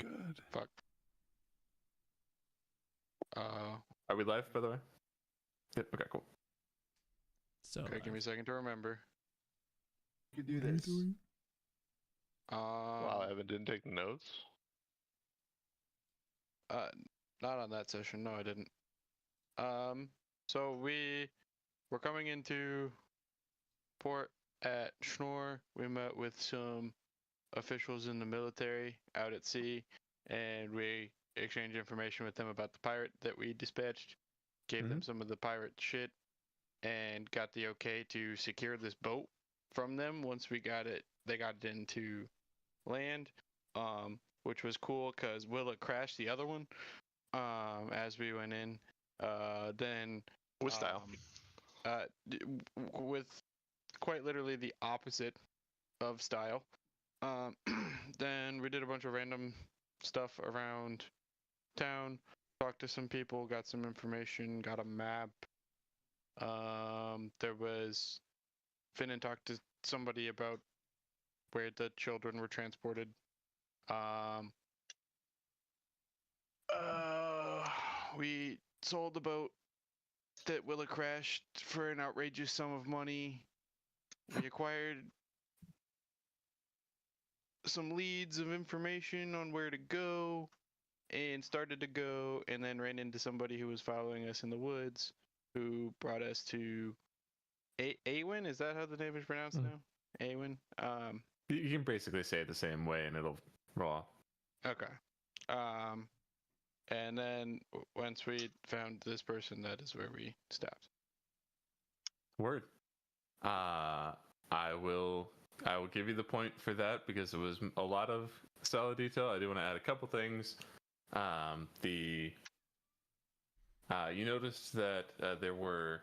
God. Fuck. Are we live, by the way? Yep. Okay, cool. So Okay, give me a second to remember. You can do this. Wow, Evan didn't take notes. Not on that session. No, I didn't. So we were coming into port at Schnorr. We met with some officials in the military out at sea, and we exchanged information with them about the pirate that we dispatched. Gave them some of the pirate shit, and got the okay to secure this boat from them. Once we got it, they got it into land, which was cool because Willa crashed the other one as we went in. Then With style. with quite literally the opposite of style. Then we did a bunch of random stuff around town, talked to some people, got some information, got a map. There was Finn talked to somebody about where the children were transported. We sold the boat that Willa crashed for an outrageous sum of money. We acquired some leads of information on where to go and started to go, and then ran into somebody who was following us in the woods who brought us to Awin. Is that how the name is pronounced now? Awin. You can basically say it the same way, and it'll roll. Okay. And then once we found this person, that is where we stopped. Word. I will give you the point for that because it was a lot of solid detail. I do want to add a couple things. You noticed that there were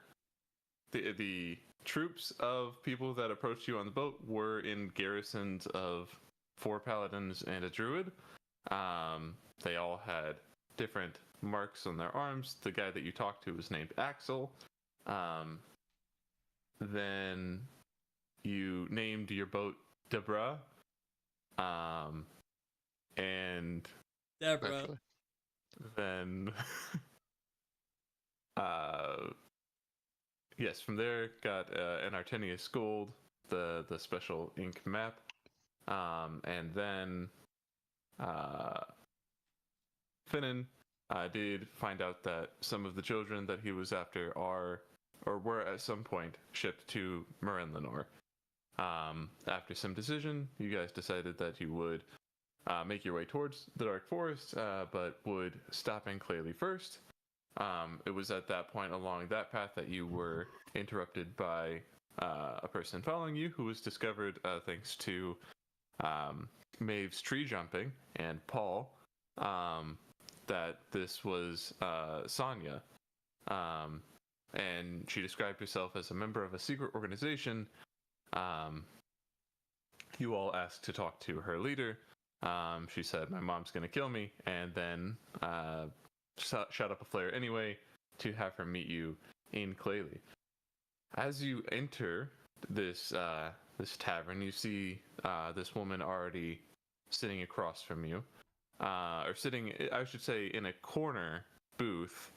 the troops of people that approached you on the boat were in garrisons of 4 paladins and a druid. They all had different marks on their arms. The guy that you talked to was named Axel. Then you named your boat Debra. And Deborah. Actually. then yes, from there got an Artenius Gold, the special ink map. And then Finnan did find out that some of the children that he was after are or were at some point shipped to Marin Lenore. After some decision, you guys decided that you would make your way towards the Dark Forest, but would stop in Clayley first. It was at that point along that path that you were interrupted by a person following you who was discovered thanks to Maeve's tree jumping and Paul, that this was Sonya. And she described herself as a member of a secret organization. You all asked to talk to her leader. She said, "My mom's going to kill me," and then shot up a flare anyway to have her meet you in Clayley. As you enter this tavern, you see this woman already sitting across from you, or sitting, I should say, in a corner booth,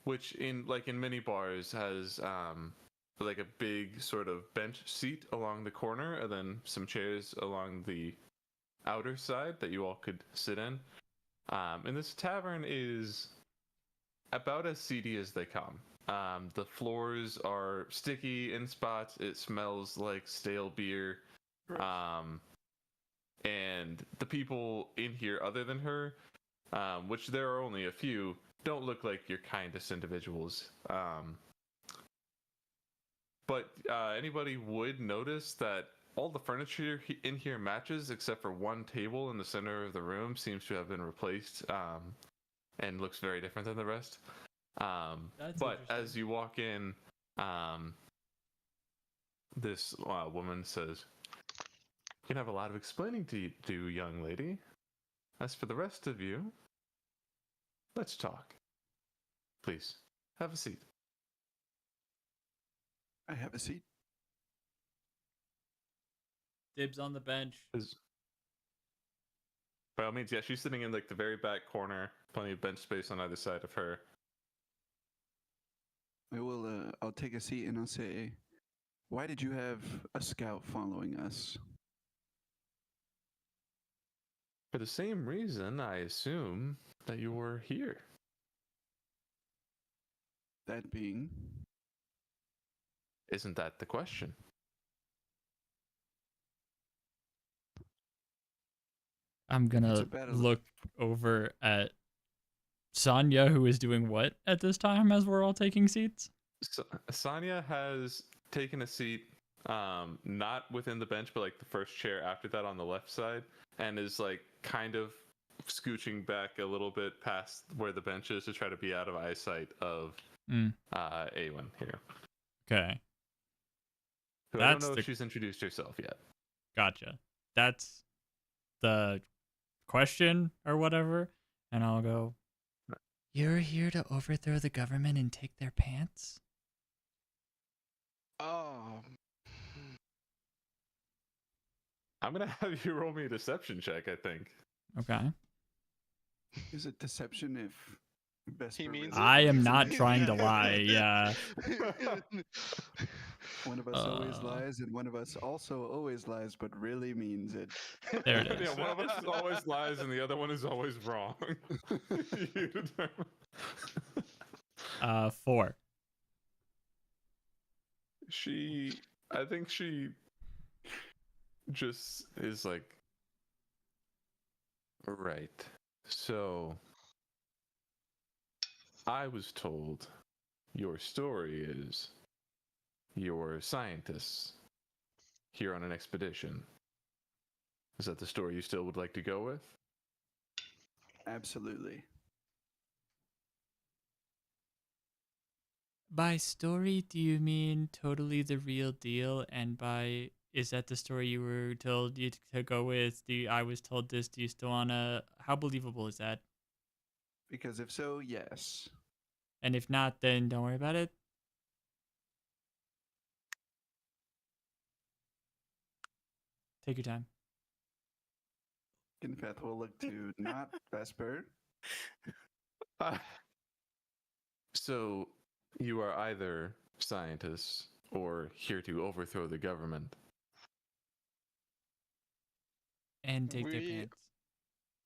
which in many bars has like a big sort of bench seat along the corner, and then some chairs along the outer side that you all could sit in. And this tavern is about as seedy as they come. The floors are sticky in spots. It smells like stale beer. And the people in here, other than her, which there are only a few, don't look like your kindest individuals. But anybody would notice that all the furniture in here matches, except for one table in the center of the room seems to have been replaced, and looks very different than the rest. But as you walk in, this woman says, "You can have a lot of explaining to do, young lady. As for the rest of you, let's talk. Please, have a seat." I have a seat. Dibs on the bench. By all means, yeah, she's sitting in like the very back corner, plenty of bench space on either side of her. I will. I'll take a seat and I'll say, "Why did you have a scout following us?" For the same reason, I assume that you were here. That being, Isn't that the question? I'm it's gonna a battle. look over at Sonya, who is doing what at this time as we're all taking seats? So, Sonya has taken a seat, not within the bench, but like the first chair after that on the left side, and is like kind of scooching back a little bit past where the bench is to try to be out of eyesight of Awen here. Okay, Who I don't That's know the- if she's introduced herself yet. gotcha. That's the question or whatever. And I'll go, "You're here to overthrow the government and take their pants?" I'm gonna have you roll me a deception check, I think. Okay. Is it deception if Vesper means really I am believes in not it? trying to lie. Yeah. One of us always Uh. lies, and one of us also always lies, but really means it. There it is. Yeah, one of us is always lies and the other one is always wrong. You determine. 4. I think she just is like, right. So, I was told your story is you're scientists here on an expedition. Is that the story you still would like to go with? Absolutely. By story, do you mean totally the real deal? And by, is that the story you were told you to go with? I was told this. Do you still wanna? How believable is that? Because if so, yes. And if not, then don't worry about it. Take your time. Kinfeth will look to not Vesper. So, you are either scientists or here to overthrow the government. And take their We- pants.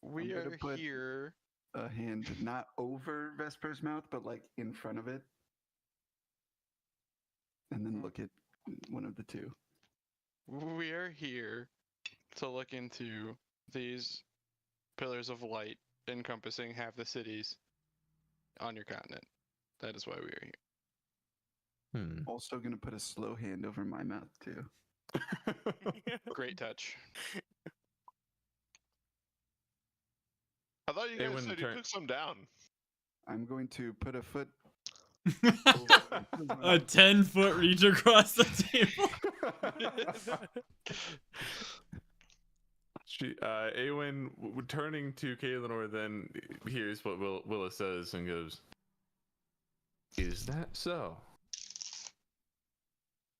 We I'm gonna are put- here. A hand not over Vesper's mouth, but like in front of it. And then look at one of the two. We are here to look into these pillars of light encompassing half the cities on your continent. That is why we are here. Also gonna put a slow hand over my mouth too. Great touch. I thought you guys Awen said you turn- took some down. I'm going to put a foot A 10-foot reach across the table. Awen, turning to Kaelinor, then hears what Willa says and goes, "Is that so?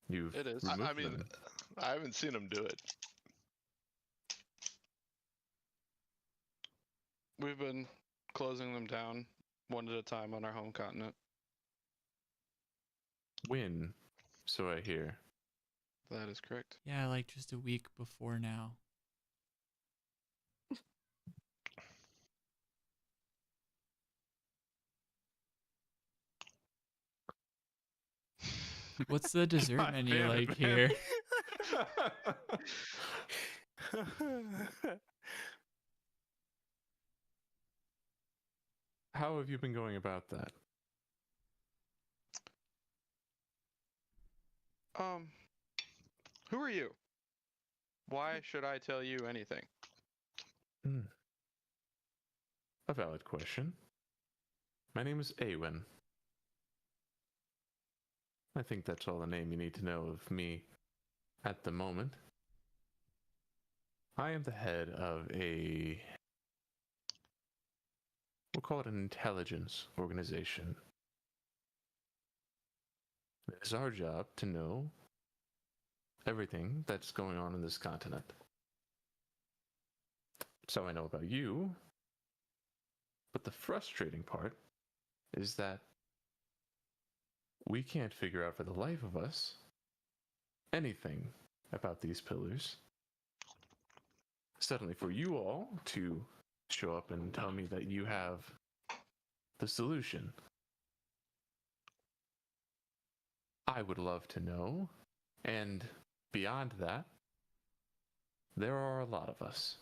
You've It is. I removed mean, them." I haven't seen him do it. We've been closing them down one at a time on our home continent. When? So I hear. That is correct. Yeah, like just a week before now. What's the dessert God menu damn it, like man. here? How have you been going about that? Who are you? Why should I tell you anything? A valid question. My name is Awen. I think that's all the name you need to know of me at the moment. I am the head of we'll call it an intelligence organization. It is our job to know everything that's going on in this continent. So I know about you. But the frustrating part is that we can't figure out for the life of us anything about these pillars. Suddenly, for you all to show up and tell me that you have the solution, I would love to know. And beyond that, there are a lot of us.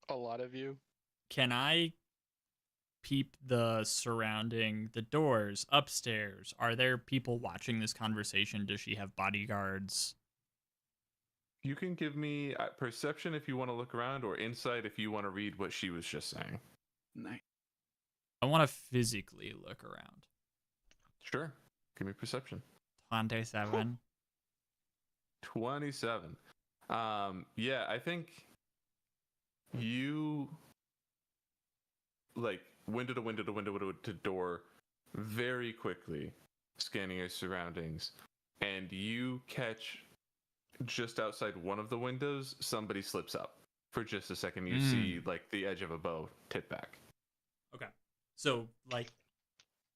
A lot of you. Can I peep the doors upstairs? Are there people watching this conversation? Does she have bodyguards? You can give me perception if you want to look around, or insight if you want to read what she was just saying. Nice. I want to physically look around. Sure. Give me perception. 27. 27. Yeah, I think you like window to window to window to door very quickly, scanning your surroundings, and you catch just outside one of the windows somebody slips up for just a second. You see like the edge of a bow tip back. Okay. So like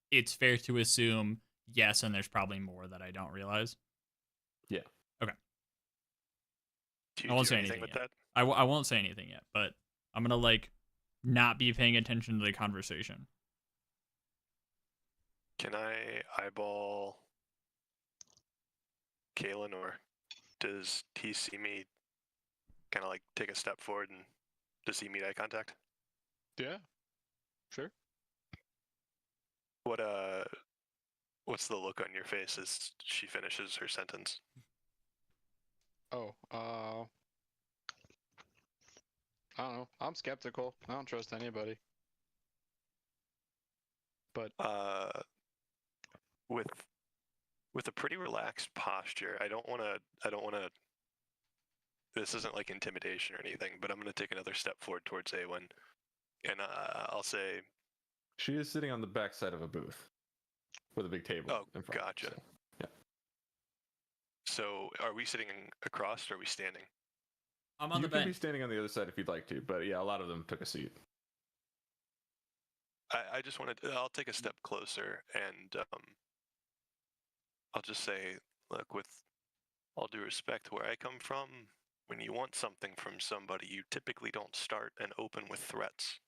it's fair to assume yes, and there's probably more that I don't realize. Yeah. Okay. Do I you won't do say anything anything with yet. that? I won't say anything yet, but I'm gonna like not be paying attention to the conversation. Can I eyeball Kalen, or does he see me kind of like take a step forward, and does he meet eye contact? Yeah. Sure. What's the look on your face as she finishes her sentence? Oh, I don't know. I'm skeptical. I don't trust anybody. But With a pretty relaxed posture, I don't want to. This isn't like intimidation or anything, but I'm going to take another step forward towards Awen, and I'll say, She is sitting on the back side of a booth with a big table "Oh, in front. gotcha." So, yeah. So, are we sitting across, or are we standing? I'm on You the can be bench. standing on the other side if you'd like to, but yeah, a lot of them took a seat. I just wanted. I'll take a step closer, and I'll just say, look, with all due respect, where I come from, when you want something from somebody, you typically don't start and open with threats.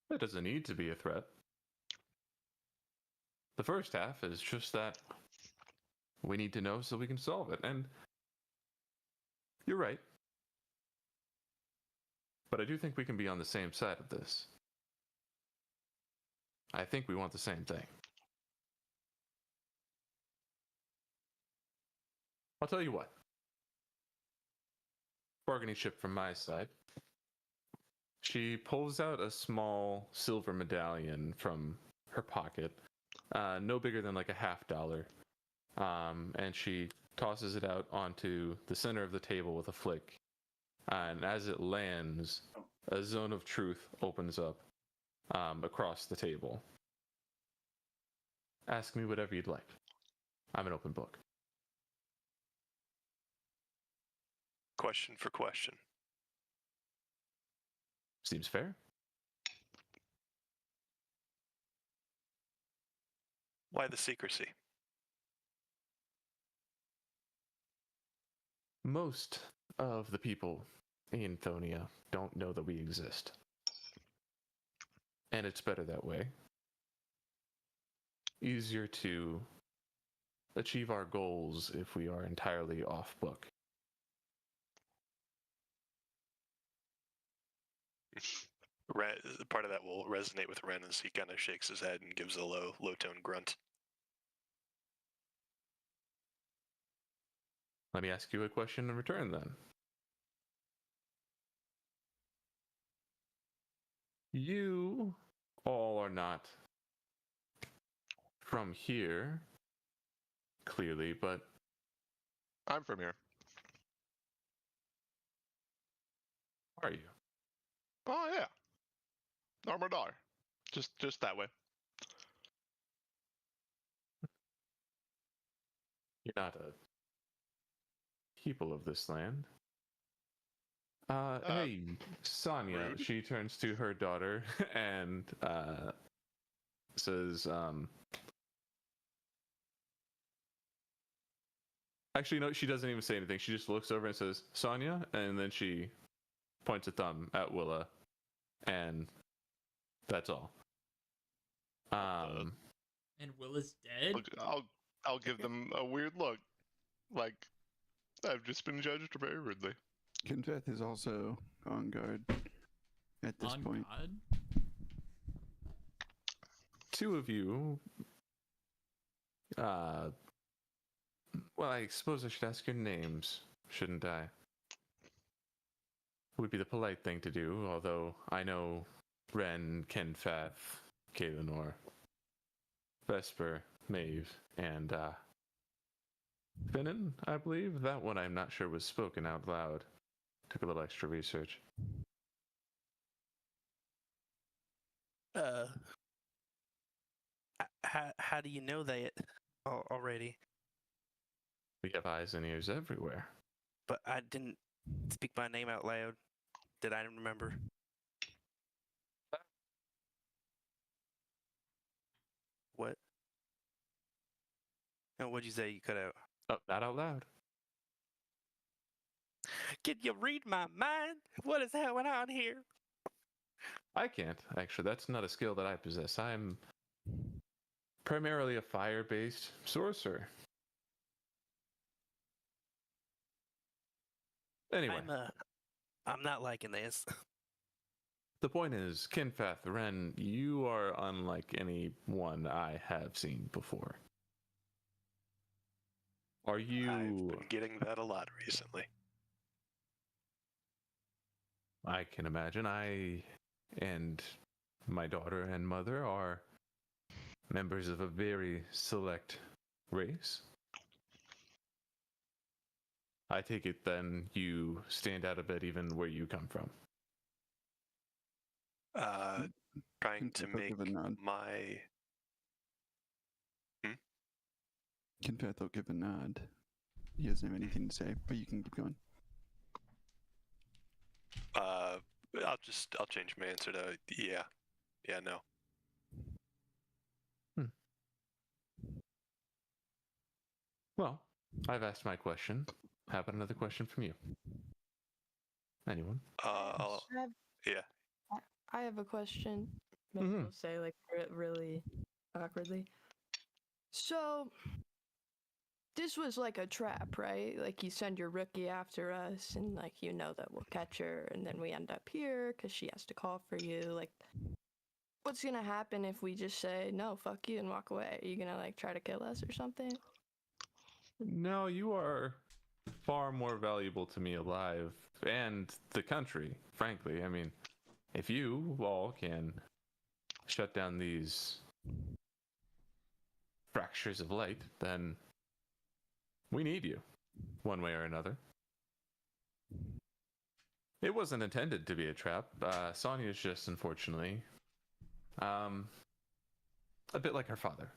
That doesn't need to be a threat. The first half is just that we need to know so we can solve it. And you're right. But I do think we can be on the same side of this. I think we want the same thing. I'll tell you what. Bargaining chip from my side. She pulls out a small silver medallion from her pocket, no bigger than like a $50, and she tosses it out onto the center of the table with a flick. And as it lands, a zone of truth opens up across the table. Ask me whatever you'd like. I'm an open book. Question for question. Seems fair. Why the secrecy? Most of the people in Thonia don't know that we exist. And it's better that way. Easier to achieve our goals if we are entirely off book. Part of that will resonate with Ren as he kind of shakes his head and gives a low tone grunt. Let me ask you a question in return then. You all are not from here, clearly, but I'm from here. are you? Oh yeah. Armadar. Just that way. You're not a people of this land. Hey, Sonia. rude. She turns to her daughter and says, actually, no, she doesn't even say anything. She just looks over and says, Sonia, and then she points a thumb at Willa, and that's all. And Willa's dead? I'll give them a weird look, like I've just been judged very rudely. Kinfeth is also on guard at this On point. God? Two of you, well, I suppose I should ask your names, shouldn't I? Would be the polite thing to do, although I know Ren, Kenfath, Kaelinor, Vesper, Maeve, and Finnan, I believe. That one I'm not sure was spoken out loud. Took a little extra research. How do you know that already? We have eyes and ears everywhere. But I didn't speak my name out loud. Did I remember? What? And what'd you say you cut out? Oh, not out loud. Can you read my mind? What is going on here? I can't, actually. That's not a skill that I possess. I'm primarily a fire-based sorcerer. Anyway, I'm not liking this. the point is, Kinfath, Ren, you are unlike anyone I have seen before. Are I've you... been getting that a lot recently. I can imagine. I and my daughter and mother are members of a very select race. I take it then you stand out a bit even where you come from. Trying to Kinfeth will make give a nod. my Kinfeth will give a nod. He doesn't have anything to say, but you can keep going. I'll change my answer to yeah. Yeah, no. Well, I've asked my question. How about another question from you? Anyone? Yeah. I have a question. Maybe Mhm. we'll say like really awkwardly. So, this was like a trap, right? Like you send your rookie after us, and like you know that we'll catch her, and then we end up here because she has to call for you. Like, what's gonna happen if we just say no, fuck you, and walk away? Are you gonna like try to kill us or something? No, you are far more valuable to me alive and the country, frankly. I mean, if you all can shut down these fractures of light, then we need you, one way or another. It wasn't intended to be a trap. Sonia's just, unfortunately, a bit like her father.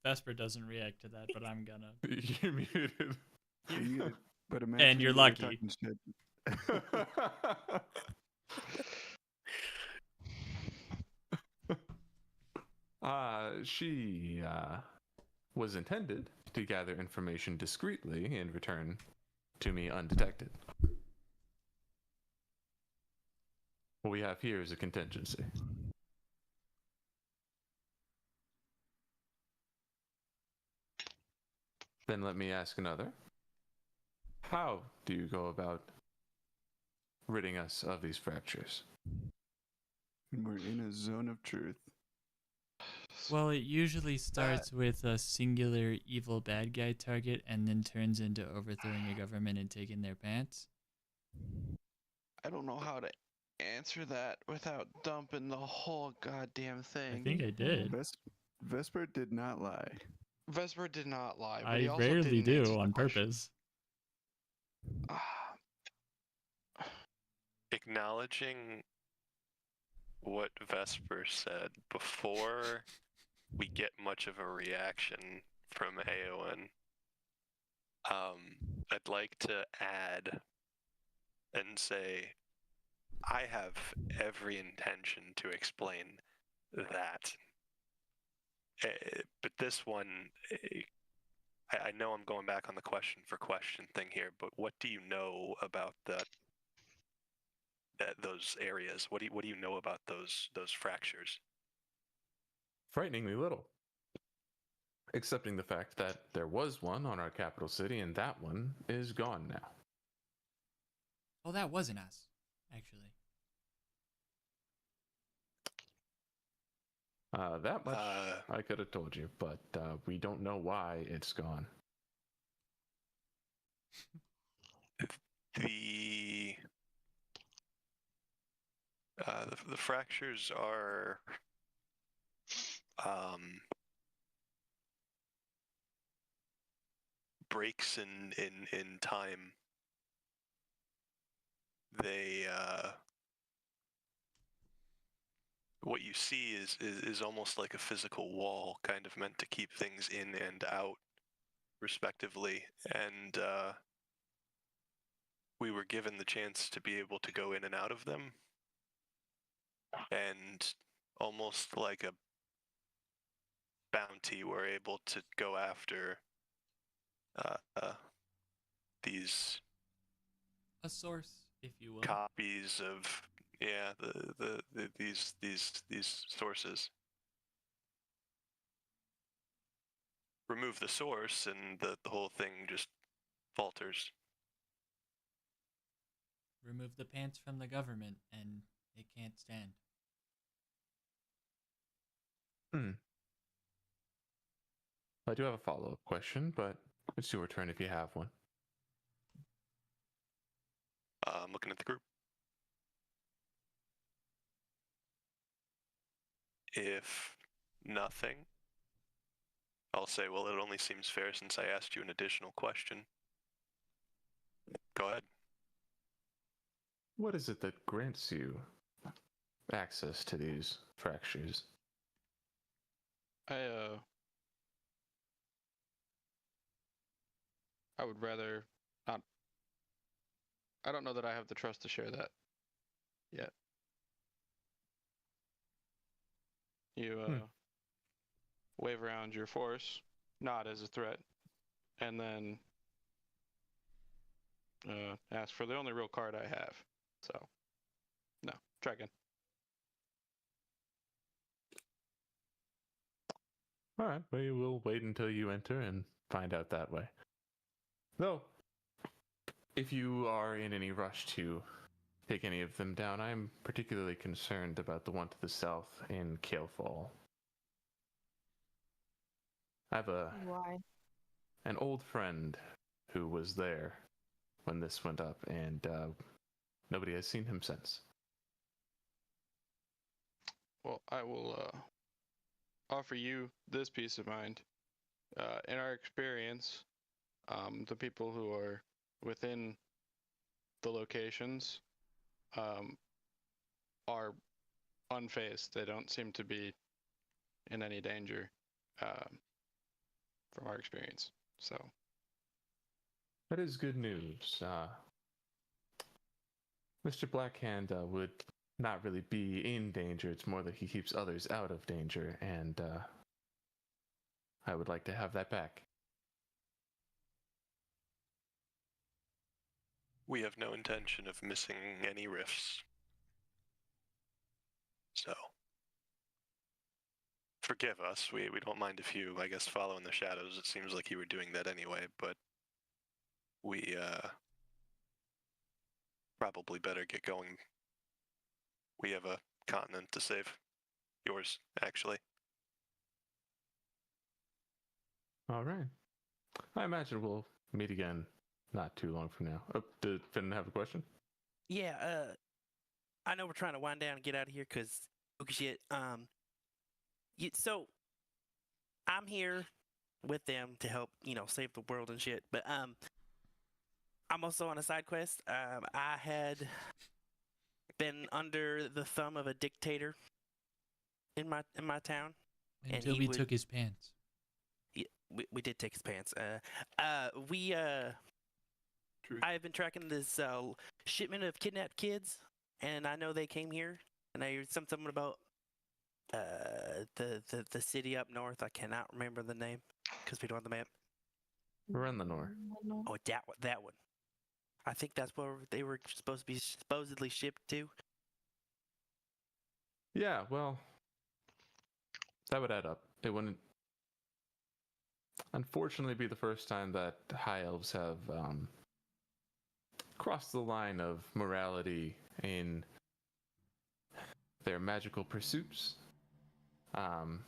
Vesper doesn't react to that, but I'm gonna. You're muted. You're muted, but imagine And you're you were lucky. talking shit. She was intended to gather information discreetly and return to me undetected. What we have here is a contingency. Then let me ask another. How do you go about ridding us of these fractures? We're in a zone of truth. Well, it usually starts with a singular evil bad guy target and then turns into overthrowing a government and taking their pants. I don't know how to answer that without dumping the whole goddamn thing. I think I did. Vesper did not lie. Vesper did not lie, but I he also rarely didn't answer do the on question. purpose. Acknowledging what Vesper said before we get much of a reaction from Aowen. I'd like to add and say I have every intention to explain that. But this one, I know I'm going back on the question for question thing here, but what do you know about those areas? What do you know about those fractures? Frighteningly little. Excepting the fact that there was one on our capital city, and that one is gone now. Well, that wasn't us, actually. That much I could have told you, but we don't know why it's gone. The fractures are breaks in time. They what you see is almost like a physical wall, kind of meant to keep things in and out, respectively. And we were given the chance to be able to go in and out of them, and almost like a bounty, we're able to go after these A source, if you will. copies of these sources. Remove the source and the whole thing just falters. Remove the pants from the government, and it can't stand. I do have a follow-up question, but it's your turn if you have one. I'm looking at the group. If nothing, I'll say, well, it only seems fair since I asked you an additional question. Go ahead. What is it that grants you access to these fractures? I would rather not. I don't know that I have the trust to share that yet. You wave around your force, not as a threat, and then ask for the only real card I have. So, no, try again. All right, we will wait until you enter and find out that way. Though, if you are in any rush to take any of them down, I'm particularly concerned about the one to the south in Kalefall. I have Why? an old friend who was there when this went up, and nobody has seen him since. Well, I will offer you this peace of mind. In our experience, the people who are within the locations are unfazed. They don't seem to be in any danger from our experience. So that is good news. Mr. Blackhand would not really be in danger. It's more that he keeps others out of danger, and I would like to have that back. We have no intention of missing any rifts. So, forgive us. We don't mind if you, I guess, follow in the shadows. It seems like you were doing that anyway, but we probably better get going. We have a continent to save. Yours, actually. All right. I imagine we'll meet again not too long from now. Oh, did Finn have a question? Yeah, I know we're trying to wind down and get out of here because shit. So I'm here with them to help, save the world and shit. But I'm also on a side quest. I had been under the thumb of a dictator in my town. Until we took his pants. we did take his pants. We True. I've been tracking this shipment of kidnapped kids, and I know they came here, and I heard something about the city up north. I cannot remember the name because we don't have the map. Merenlenor. Oh, that one. I think that's where they were supposed to be supposedly shipped to. Yeah, well, that would add up. It wouldn't, unfortunately, be the first time that high elves have crossed the line of morality in their magical pursuits. I'll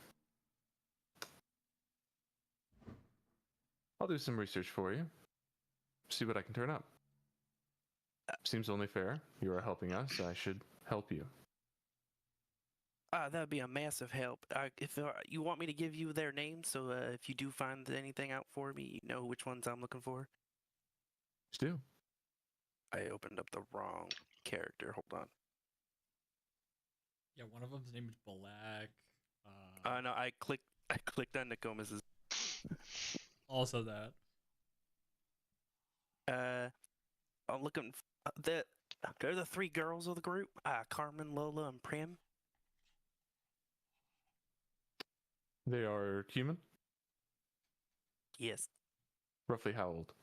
do some research for you, see what I can turn up. Seems only fair. You are helping us. I should help you. That would be a massive help. If you want me to give you their names, so if you do find anything out for me, you know which ones I'm looking for. Just do. I opened up the wrong character. Hold on. Yeah, one of them's name is Black. No, I clicked on Nokomis's. Also that. I'm looking. They're the three girls of the group. Carmen, Lola, and Prim. They are human? Yes. Roughly how old?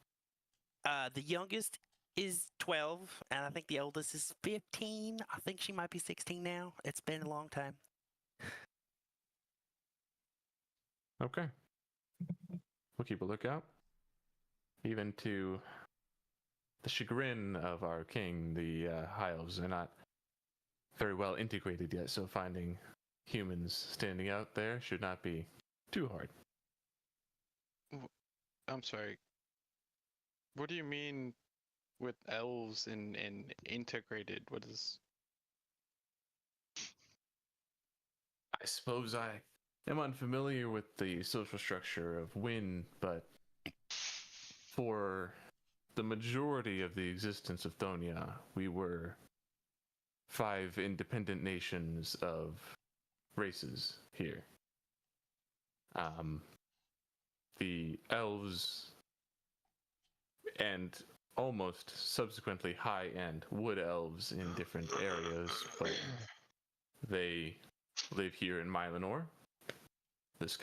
The youngest is 12, and I think the oldest is 15. I think she might be 16 now. It's been a long time. Okay. We'll keep a lookout. Even to the chagrin of our king, the high elves are not very well integrated yet, so finding humans standing out there should not be too hard. I'm sorry. What do you mean with elves and integrated? What is? I suppose I am unfamiliar with the social structure of Wynn, but for the majority of the existence of Thonia, we were 5 independent nations of races here. The elves and almost subsequently high-end wood elves in different areas, but they live here in Mylenor, this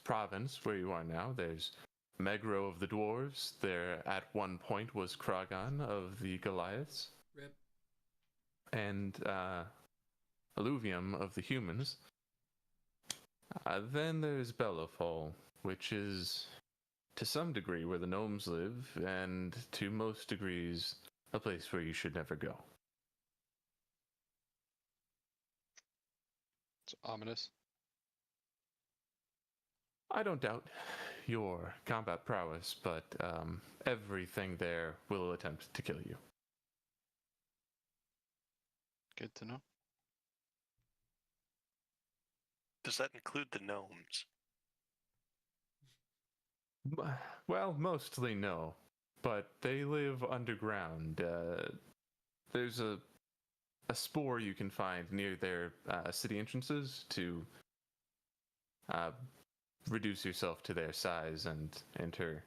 province where you are now. There's Megro of the dwarves. There at one point was Kragan of the Goliaths. Rip. And Alluvium of the humans. Then there's Bellophol, which is to some degree where the gnomes live, and to most degrees a place where you should never go. It's ominous. I don't doubt your combat prowess, but everything there will attempt to kill you. Good to know. Does that include the gnomes? Well, mostly no, but they live underground. There's a spore you can find near their city entrances to reduce yourself to their size and enter.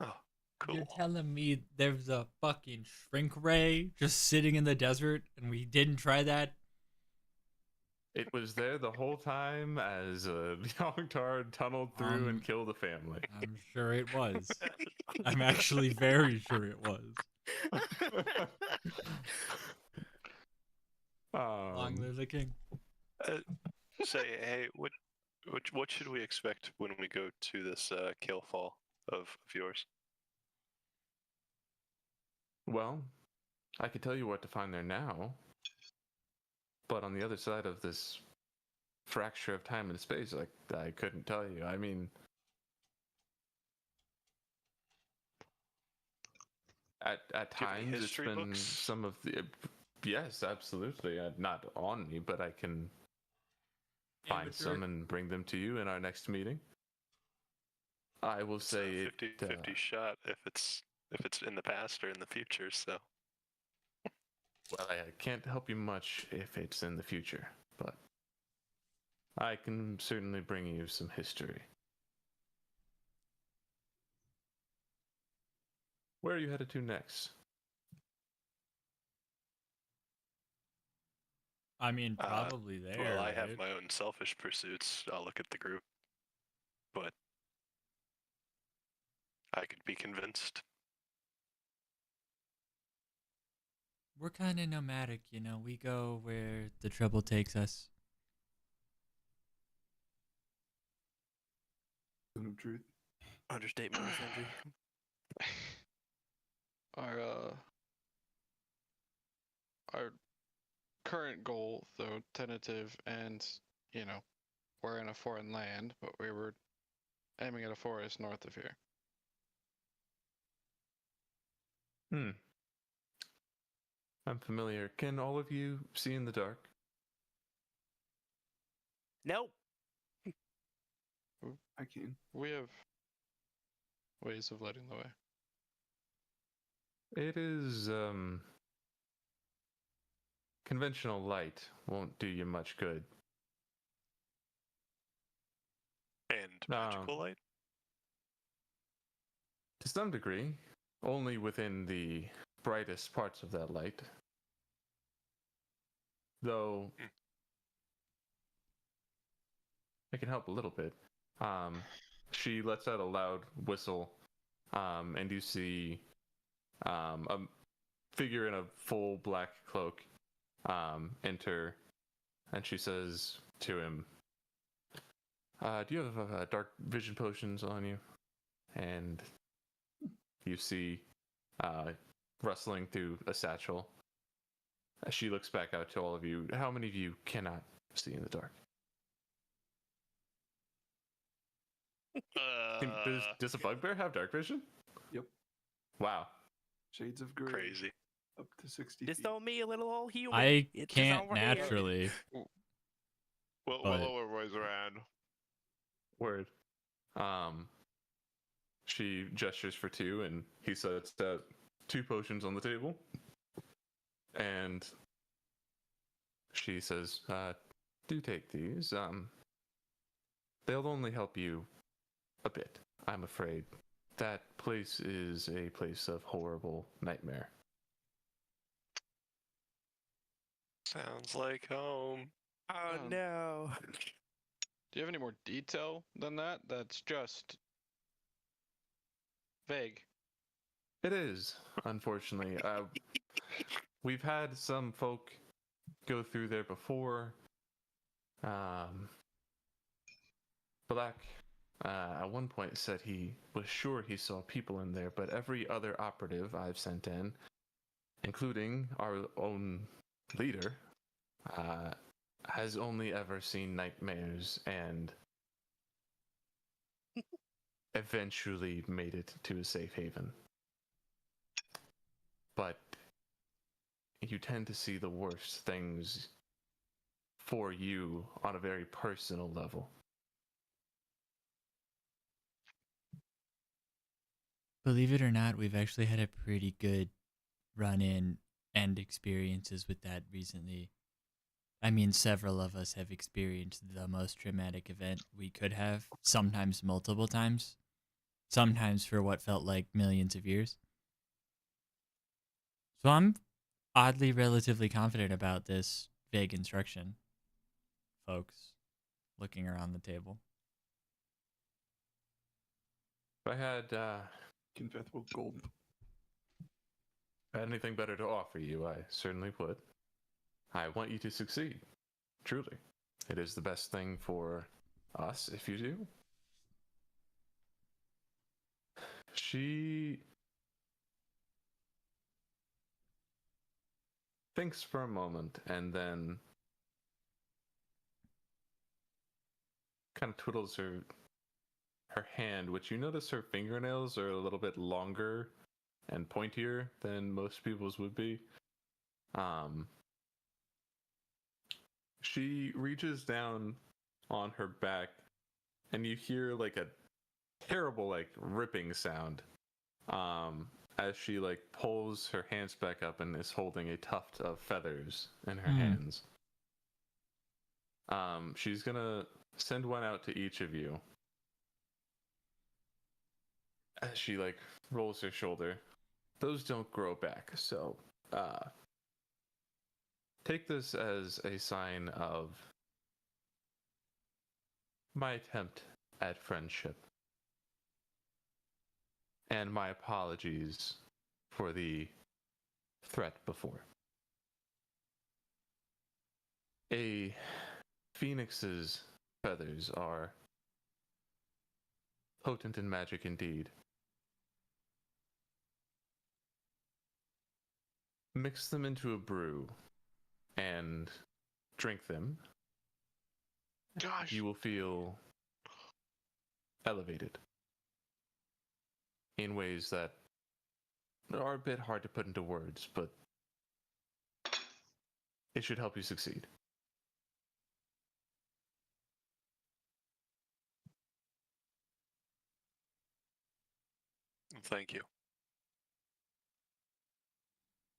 Oh, cool. You're telling me there's a fucking shrink ray just sitting in the desert and we didn't try that? It was there the whole time as a Yogg-Tard tunneled through and killed a family. I'm sure it was. I'm actually very sure it was. Long live the king. Say, hey, what should we expect when we go to this kill fall of yours? Well, I could tell you what to find there now, but on the other side of this fracture of time and space, I couldn't tell you. I mean, at times it's been books? some of the yes, absolutely. Not on me, but I can find some and bring them to you in our next meeting. I will say it's a 50-50 shot if it's in the past or in the future. So, well, I can't help you much if it's in the future, but I can certainly bring you some history. Where are you headed to next? I mean, probably there. Well, I right? have my own selfish pursuits. I'll look at the group, but I could be convinced. We're kind of nomadic, you know. We go where the trouble takes us. Zone of truth. Understatement of the century. Our current goal, though tentative, and we're in a foreign land, but we were aiming at a forest north of here. I'm familiar. Can all of you see in the dark? Nope. I can. We have ways of lighting the way. It is, conventional light won't do you much good. And magical light? To some degree, only within the brightest parts of that light. Though, it can help a little bit. She lets out a loud whistle, and you see a figure in a full black cloak enter, and she says to him, do you have dark vision potions on you? And you see rustling through a satchel. She looks back out to all of you. How many of you cannot see in the dark? Does a bugbear have dark vision? Yep. Wow. Shades of gray. Crazy. Up to 60 Just feet. on me, a little old human. I It's just can't over here. naturally. Well, But- lower boys around. Word. She gestures for two, and he sets out 2 potions on the table. And she says, do take these. They'll only help you a bit, I'm afraid. That place is a place of horrible nightmare. Sounds like home. Oh no. Do you have any more detail than that? That's just vague. It is, unfortunately. We've had some folk go through there before. Black, at one point, said he was sure he saw people in there, but every other operative I've sent in, including our own leader, has only ever seen nightmares and eventually made it to a safe haven. But you tend to see the worst things for you on a very personal level. Believe it or not, we've actually had a pretty good run-in and experiences with that recently. I mean, several of us have experienced the most traumatic event we could have, sometimes multiple times, sometimes for what felt like millions of years. So I'm oddly relatively confident about this vague instruction, folks, looking around the table. If I had Confethable gold. anything better to offer you, I certainly would. I want you to succeed. Truly. It is the best thing for us if you do. She thinks for a moment and then kind of twiddles her hand, which you notice her fingernails are a little bit longer and pointier than most people's would be. She reaches down on her back, and you hear like a terrible like ripping sound as she like pulls her hands back up and is holding a tuft of feathers in her hands. She's gonna send one out to each of you as she like rolls her shoulder. those don't grow back. So take this as a sign of my attempt at friendship. And my apologies for the threat before. A phoenix's feathers are potent in magic indeed. Mix them into a brew and drink them. Gosh. You will feel elevated in ways that are a bit hard to put into words, but it should help you succeed. Thank you.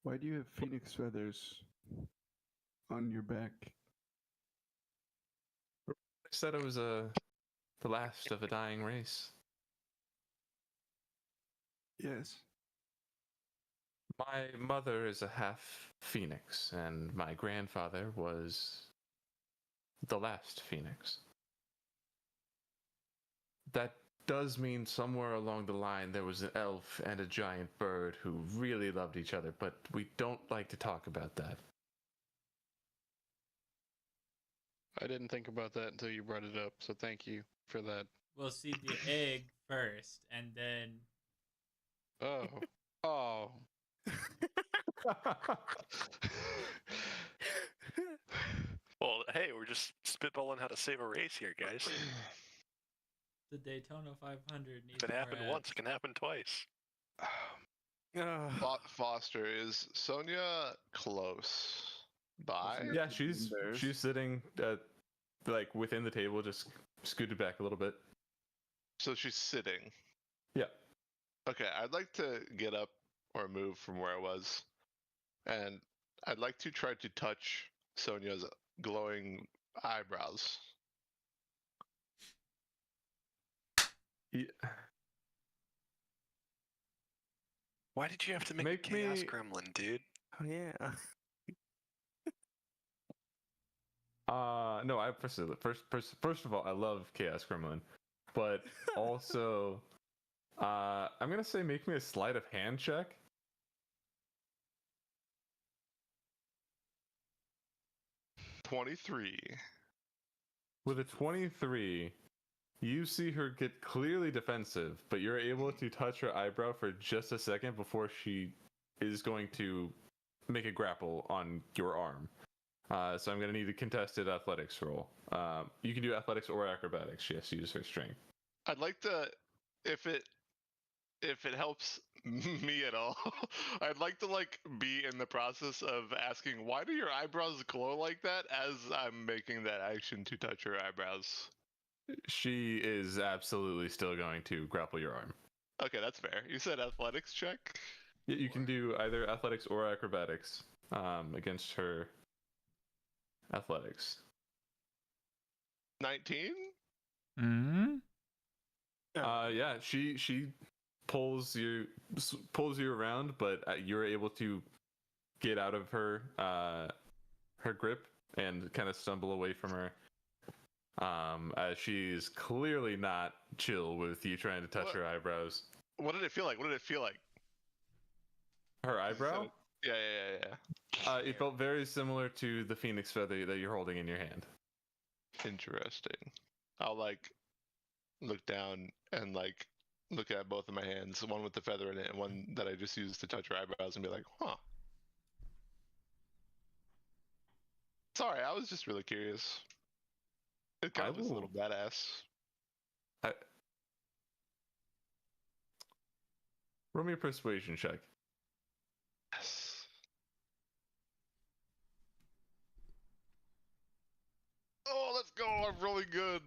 Why do you have phoenix feathers on your back? I said I was the last of a dying race. Yes. My mother is a half phoenix, and my grandfather was the last phoenix. That does mean somewhere along the line there was an elf and a giant bird who really loved each other, but we don't like to talk about that. I didn't think about that until you brought it up, so thank you for that. We'll see the egg first, and then Oh. Oh. Well, hey, we're just spitballing how to save a race here, guys. the Daytona 500 needs If it more happened ads. once, it can happen twice. Foster, is Sonia close by? Yeah, she's sitting like within the table, just scooted back a little bit. So she's sitting. Yeah. Okay, I'd like to get up or move from where I was, and I'd like to try to touch Sonia's glowing eyebrows. Yeah. Why did you have to make Make a chaos me- gremlin, dude? Oh yeah. No, I first of all, I love Chaos Gremlin, but also, I'm gonna say make me a sleight of hand check. $23. With a 23, you see her get clearly defensive, but you're able to touch her eyebrow for just a second before she is going to make a grapple on your arm. So I'm going to need a contested athletics roll. You can do athletics or acrobatics. She has to use her strength. I'd like to, if it helps me at all, I'd like to be in the process of asking, why do your eyebrows glow like that, as I'm making that action to touch her eyebrows. She is absolutely still going to grapple your arm. Okay, that's fair. You said athletics check? Yeah, you can do either athletics or acrobatics against her athletics. 19? Hmm? Yeah, she pulls you around, but you're able to get out of her grip and kind of stumble away from her. As she's clearly not chill with you trying to touch her eyebrows. What did it feel like? Her eyebrow? Yeah. It felt very similar to the phoenix feather that you're holding in your hand. Interesting. I'll look down and look at both of my hands, one with the feather in it and one that I just used to touch her eyebrows, and be like, huh. Sorry, I was just really curious. It kind of is a little badass. Roll me a persuasion check. Yes. Oh, let's go! I'm really good.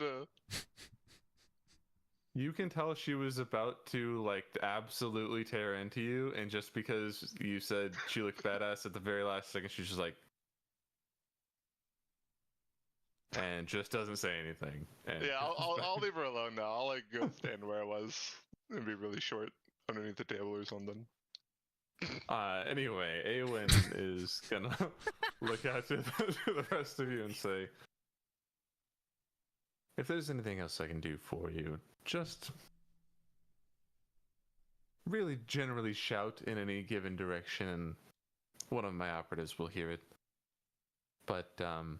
You can tell she was about to absolutely tear into you, and just because you said she looked badass at the very last second, she's just and just doesn't say anything. And Yeah, I'll leave her alone now. I'll go stand where I was and be really short underneath the table or something. Anyway, Awen is gonna look out to the rest of you and say, if there's anything else I can do for you, just really generally shout in any given direction and one of my operatives will hear it. But I'm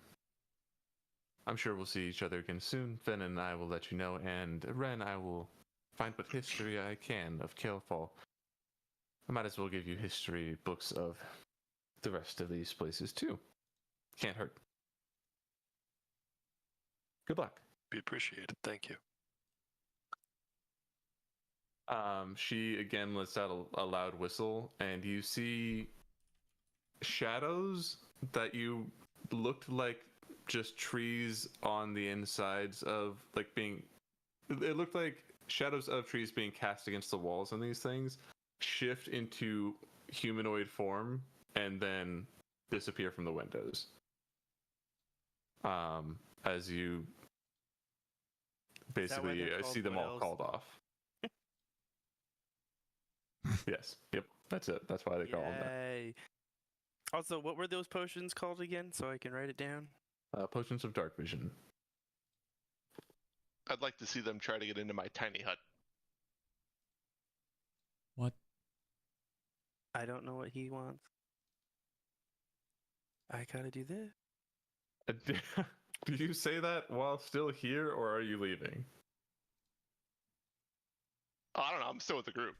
sure we'll see each other again soon. Finn and I will let you know, and Ren, I will find what history I can of Kalefall. I might as well give you history books of the rest of these places too. Can't hurt. Good luck. Be appreciated. Thank you. She again lets out a loud whistle, and you see shadows that you looked like just trees on the insides of like being. It looked like shadows of trees being cast against the walls on these things shift into humanoid form and then disappear from the windows. As you basically see them all called off. Yes. Yep. That's it. That's why they call them that. Yay. Also, what were those potions called again, so I can write it down? Potions of dark vision. I'd like to see them try to get into my tiny hut. What? I don't know what he wants. I gotta do this. Do you say that while still here, or are you leaving? Oh, I don't know. I'm still with the group.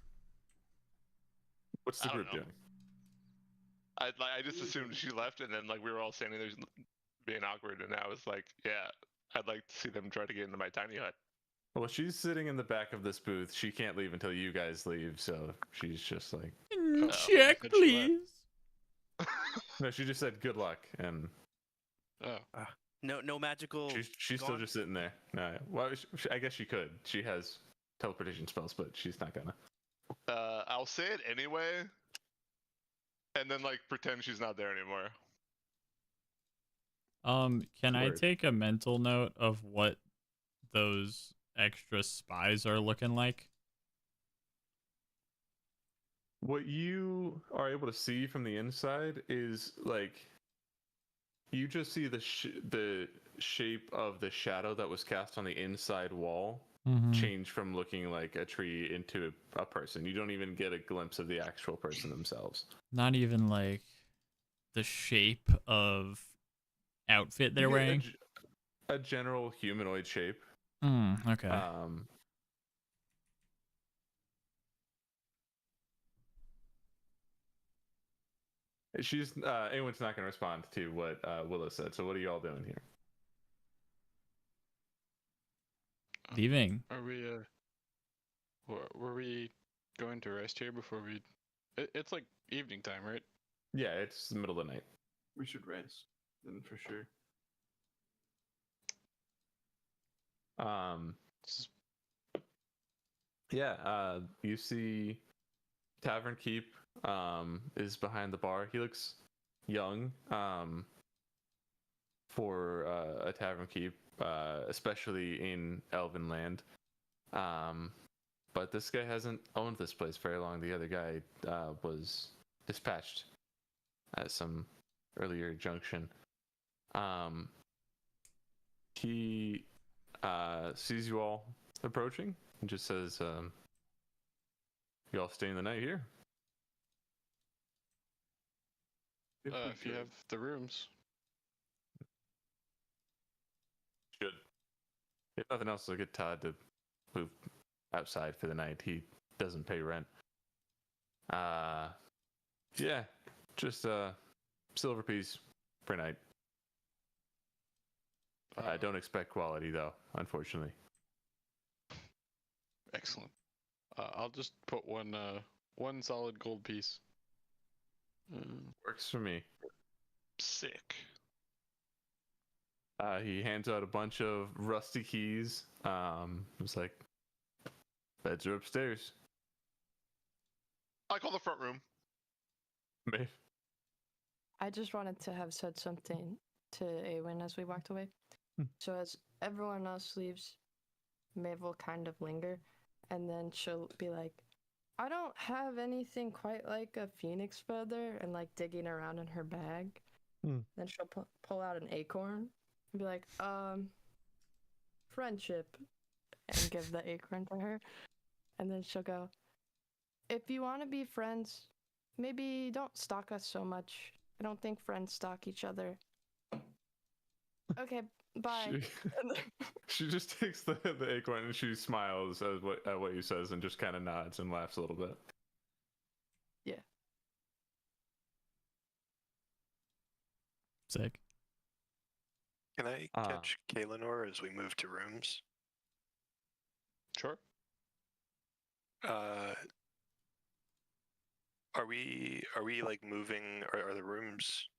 What's the I don't group know. doing? I just assumed she left, and then like we were all standing there being awkward, and I was like, yeah, I'd like to see them try to get into my tiny hut. Well, she's sitting in the back of this booth. She can't leave until you guys leave, so she's just like, check, said she left. please. no, she just said good luck, and Oh. No magical. she's still just sitting there. No, well, I guess she could. She has teleportation spells, but she's not gonna. I'll say it anyway, and then like pretend she's not there anymore. Can I Word. take a mental note of what those extra spies are looking like? What you are able to see from the inside is like you just see the shape of the shadow that was cast on the inside wall change from looking like a tree into a person. You don't even get a glimpse of the actual person themselves. Not even like the shape of outfit they're You get wearing. a general humanoid shape. Okay. She's anyone's not going to respond to what Willow said. So what are you all doing here? Leaving. Are we were we going to rest here before we it's like evening time, right? Yeah, it's the middle of the night. We should rest, then for sure. Yeah, you see Tavern Keep is behind the bar. He looks young for a Tavern Keep, especially in Elven land. But this guy hasn't owned this place very long. The other guy was dispatched at some earlier junction. He sees you all approaching and just says, you all staying the night here? If you have the rooms. Should. If nothing else, I'll get Todd to move outside for the night. He doesn't pay rent. Yeah, just silver piece per night. I don't expect quality though, unfortunately. Excellent. I'll just put one solid gold piece. Works for me. Sick. He hands out a bunch of rusty keys. It's like, beds are upstairs. I call the front room. Maeve. I just wanted to have said something to Awen as we walked away. So as everyone else leaves, Maeve will kind of linger, and then she'll be like, I don't have anything quite like a phoenix feather and like digging around in her bag. Then she'll pull out an acorn and be like, friendship, and give the acorn to her. And then she'll go, if you want to be friends, maybe don't stalk us so much. I don't think friends stalk each other. Okay, bye. She just takes the acorn and she smiles at what he says and just kind of nods and laughs a little bit. Yeah. Sick. Can I catch Kaelinor as we move to rooms? Sure. Are we like moving? Are the rooms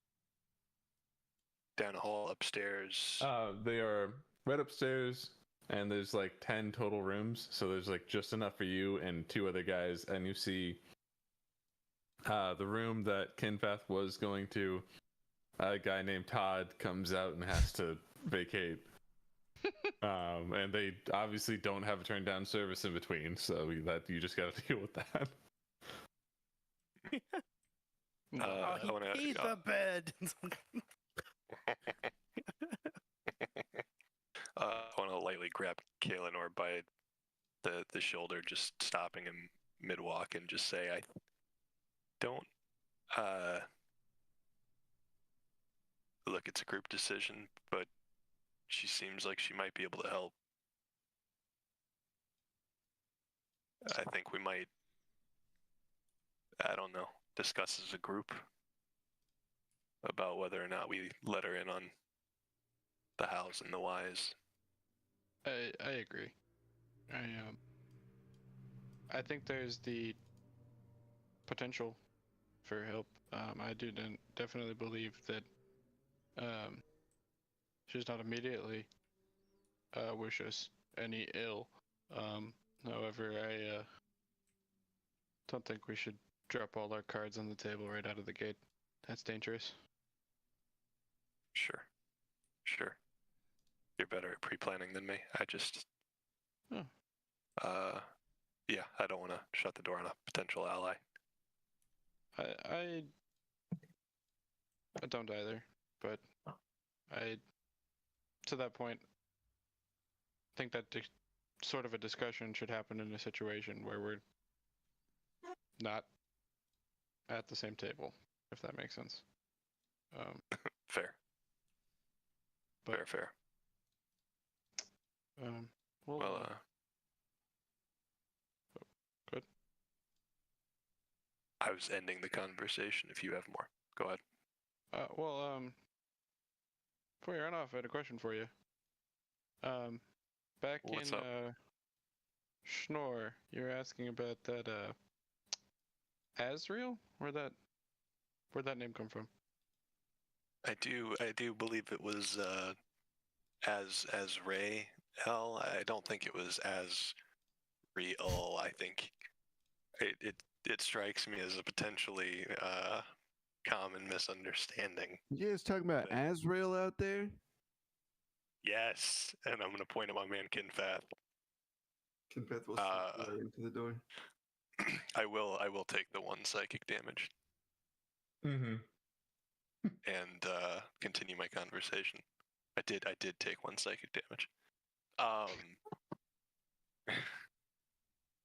down a hall upstairs? They are right upstairs, and there's like 10 total rooms, so there's like just enough for you and 2 other guys, and you see the room that Kinfath was going to. A guy named Todd comes out and has to vacate. And they obviously don't have a turn down service in between, so that you just got to deal with that. He peed the bed. I want to lightly grab Kaelinor by the shoulder, just stopping him mid walk, and just say, "I don't. Look, it's a group decision, but she seems like she might be able to help. I think we might, I don't know, discuss as a group about whether or not we let her in on the hows and the whys." I agree. I think there's the potential for help. I do definitely believe that she's not immediately wish us any ill. However, I don't think we should drop all our cards on the table right out of the gate. That's dangerous. Sure. You're better at pre-planning than me. I just, yeah, I don't want to shut the door on a potential ally. I don't either, but to that point, I think that sort of a discussion should happen in a situation where we're not at the same table, if that makes sense. Fair. But, Fair. Well, good. I was ending the conversation. If you have more, go ahead. Before you run off, I had a question for you. Back What's in up? Schnorr, you were asking about that Azrael? Where'd that name come from? I do believe it was as Ray L. I don't think it was as real. I think it strikes me as a potentially common misunderstanding. You guys talking about Azrael out there? Yes, and I'm gonna point at my man Kinfath. Kinfath will slide into the door. I will take the 1 psychic damage. Mm-hmm. And continue my conversation. I did take 1 psychic damage.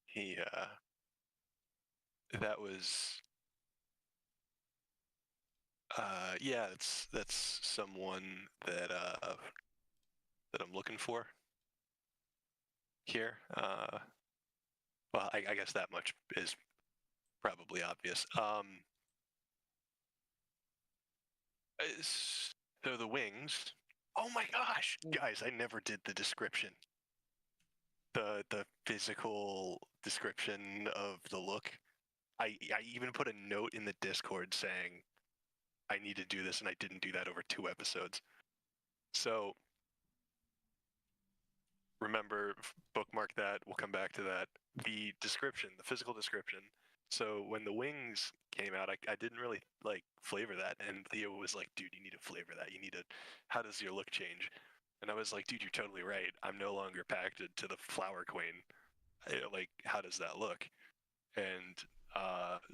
He that was yeah, that's someone that I'm looking for here. Well, I guess that much is probably obvious. So the wings. Oh my gosh, guys! I never did the description. The physical description of the look. I even put a note in the Discord saying I need to do this, and I didn't do that over 2 episodes. So remember, bookmark that. We'll come back to that. The description, the physical description. So when the wings came out, I didn't really like flavor that, and Theo was like, "Dude, you need to flavor that. You need to. How does your look change?" And I was like, "Dude, you're totally right. I'm no longer packed to the Flower Queen. Like, how does that look?" And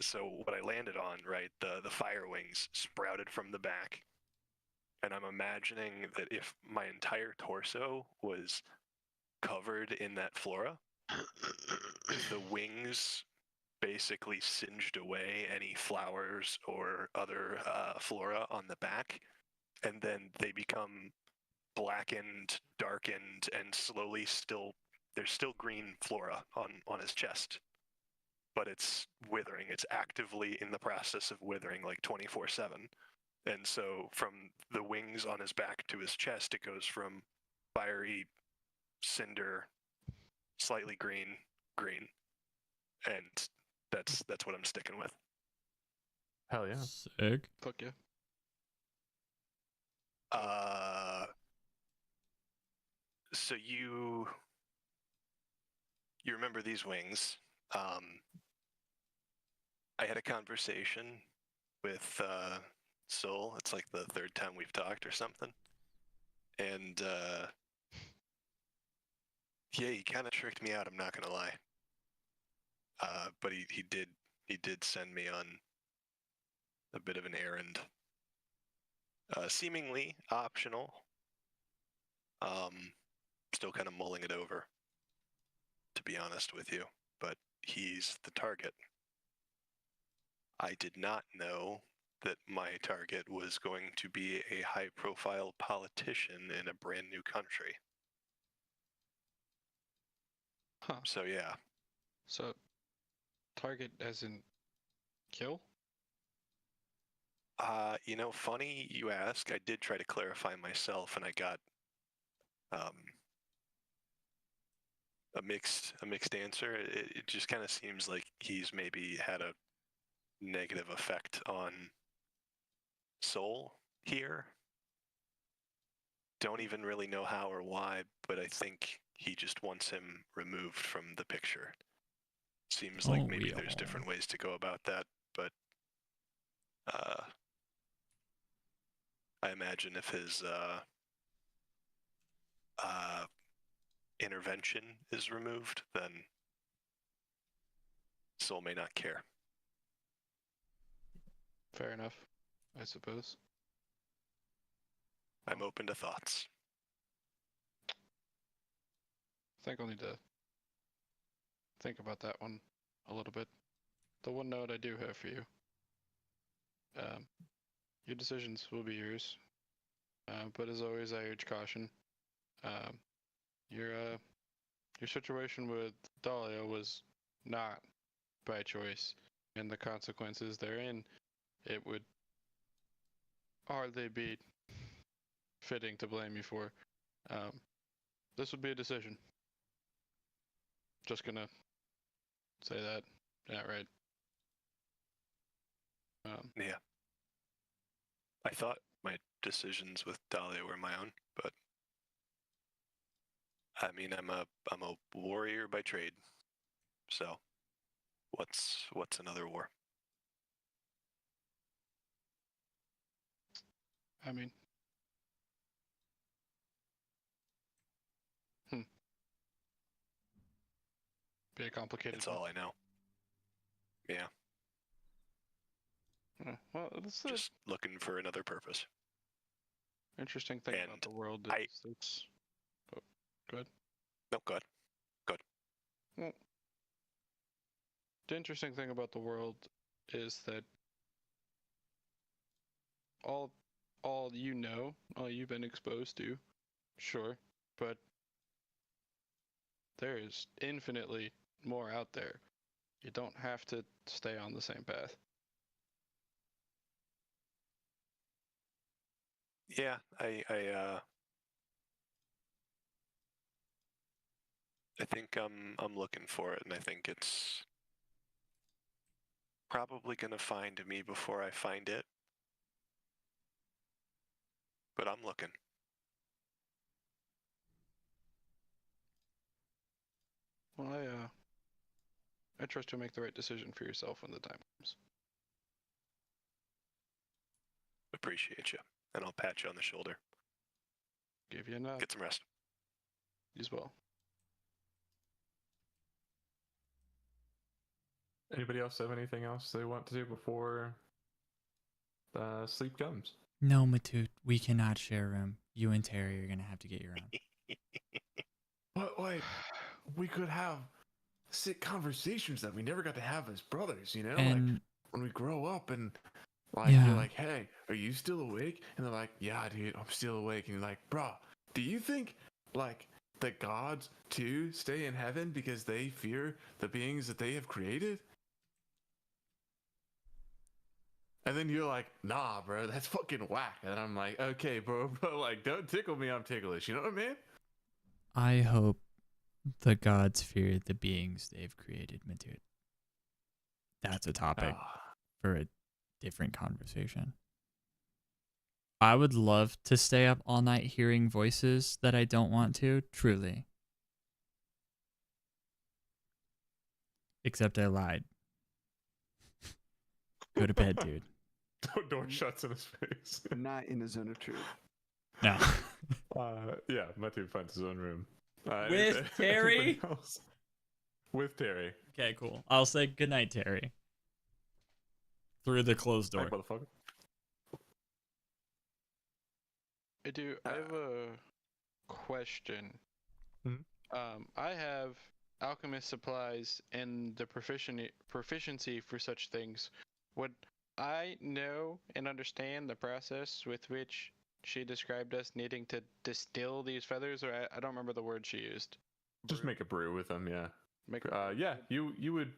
so what I landed on, right, the fire wings sprouted from the back. And I'm imagining that if my entire torso was covered in that flora, the wings basically singed away any flowers or other flora on the back, and then they become blackened, darkened, and slowly there's still green flora on his chest, but it's withering. It's actively in the process of withering like 24/7. And so from the wings on his back to his chest, it goes from fiery, cinder, slightly green, and that's what I'm sticking with. Hell yeah. Sick. Fuck yeah. So you remember these wings? I had a conversation with Soul. It's like the third time we've talked or something, and yeah, he kind of tricked me out. I'm not gonna lie. But he did send me on a bit of an errand, seemingly optional. Still kind of mulling it over, to be honest with you. But he's the target. I did not know that my target was going to be a high-profile politician in a brand new country. Huh. So yeah, So, target as in kill? funny you ask. I did try to clarify myself, and I got a mixed answer. It just kind of seems like he's maybe had a negative effect on Soul here. Don't even really know how or why, but I think he just wants him removed from the picture. Seems like Don't maybe we there's all? different ways to go about that, but I imagine if his intervention is removed, then Soul may not care. Fair enough, I suppose. I'm open to thoughts. I think I'll need to think about that one a little bit. The one note I do have for you. Your decisions will be yours. But as always, I urge caution. Your situation with Dahlia was not by choice, and the consequences therein, it would hardly be fitting to blame you for. This would be a decision. Just gonna say that outright. Yeah. I thought my decisions with Dahlia were my own, but I mean, I'm a warrior by trade. So, what's another war? I mean, be a complicated It's one. all I know. Yeah, Well, that's the just looking for another purpose. interesting thing about and the world I- is it's. Oh, go ahead. No, go ahead. Well, the interesting thing about the world is that all you know, all you've been exposed to, sure, but there is infinitely more out there. You don't have to stay on the same path. Yeah, I think I'm looking for it, and I think it's probably gonna find me before I find it. But I'm looking. Well, I trust you'll make the right decision for yourself when the time comes. Appreciate you, and I'll pat you on the shoulder. Give you a nod Get some rest. as well. Anybody else have anything else they want to do before sleep comes? No, Matute, we cannot share a room. You and Terry are gonna have to get your own. But wait, we could have sick conversations that we never got to have as brothers, you know? Like And when we grow up and like Yeah. you're like, hey, are you still awake? And they're like, yeah, dude, I'm still awake. And you're like, bro, do you think like the gods too stay in heaven because they fear the beings that they have created? And then you're like, nah, bro, that's fucking whack. And I'm like, okay, bro, but like, don't tickle me, I'm ticklish. You know what I mean? I hope the gods fear the beings they've created, Matute. That's a topic for a different conversation. I would love to stay up all night hearing voices that I don't want to, truly. Except I lied. Go to bed, dude. Door shuts in his face. Not in the zone of truth. No. Yeah, Matthew finds his own room. With anybody Terry? else? With Terry. Okay, cool. I'll say goodnight, Terry. Through the closed door. Hey, motherfucker. I have a question. Mhm. I have alchemist supplies and the proficiency for such things. Would I know and understand the process with which she described us needing to distill these feathers, or I don't remember the word she used. Just make a brew with them, yeah. Make Yeah, you would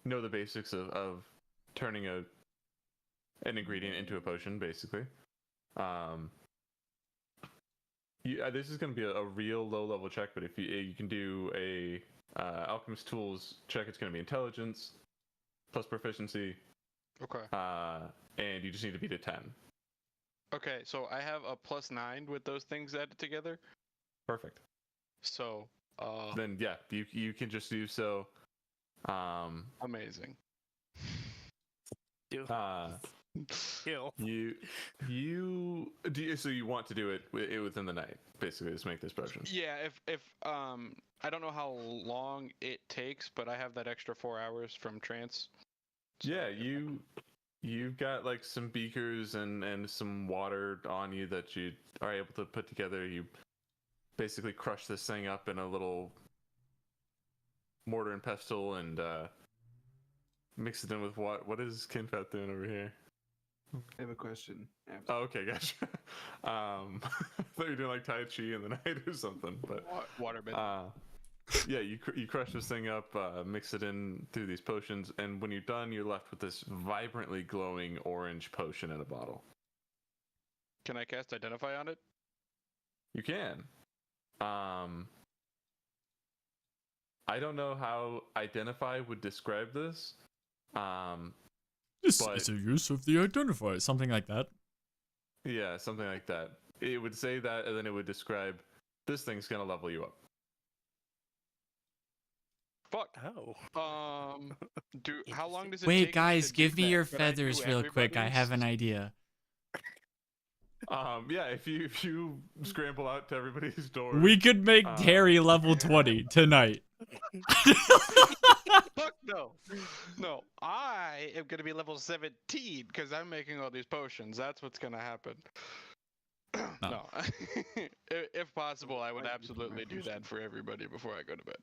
know the basics of turning an ingredient into a potion, basically. This is going to be a real low-level check, but if you can do a alchemist tools check, it's going to be intelligence plus proficiency. Okay. And you just need to beat a 10. Okay, so I have a +9 with those things added together. Perfect. So, Then yeah, you can just do so. Amazing. Kill. So you want to do it within the night, basically, just make this potion. Yeah, if I don't know how long it takes, but I have that extra 4 hours from trance. So Yeah, you've got like some beakers and some water on you that you are able to put together. You basically crush this thing up in a little mortar and pestle and mix it in with what is Kinfat doing over here? I have a question. After. Oh, okay, gotcha. I thought you were doing like Tai Chi in the night or something, but waterbed. yeah, you crush this thing up, mix it in through these potions, and when you're done, you're left with this vibrantly glowing orange potion in a bottle. Can I cast Identify on it? You can. I don't know how Identify would describe this. This But- is a use of the identifier, something like that. Yeah, something like that. It would say that, and then it would describe this thing's gonna level you up. Fuck. Oh. How long does it take? Wait, me guys, to do give me that? your Could I do feathers real quick. I have an everybody's? idea. Yeah, if you scramble out to everybody's door. We could make Terry level 20 tonight. Fuck no. No, I am gonna be level 17 because I'm making all these potions. That's what's gonna happen. No. If possible, I would Why did you put my absolutely do potion? that for everybody before I go to bed.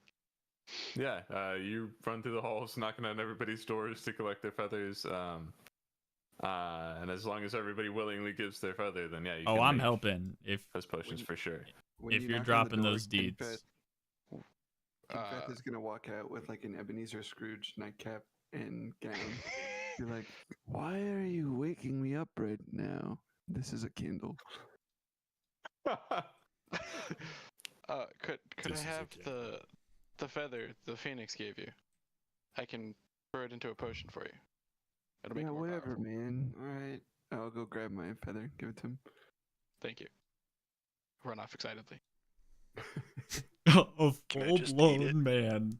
Yeah, you run through the halls, knocking on everybody's doors to collect their feathers. And as long as everybody willingly gives their feather, then yeah, you Oh, can I'm make helping. If those potions When- for sure. When If you you're knock on the dropping door, those deeds. Kinfat is gonna walk out with like an Ebenezer Scrooge nightcap and gown. You're like, why are you waking me up right now? This is a candle. Could This I is have okay. the feather the Phoenix gave you? I can throw it into a potion for you. It'll make Yeah, it more whatever, powerful. man. All right, I'll go grab my feather. Give it to him. Thank you. Run off excitedly. a Can I full just eat it? blown man.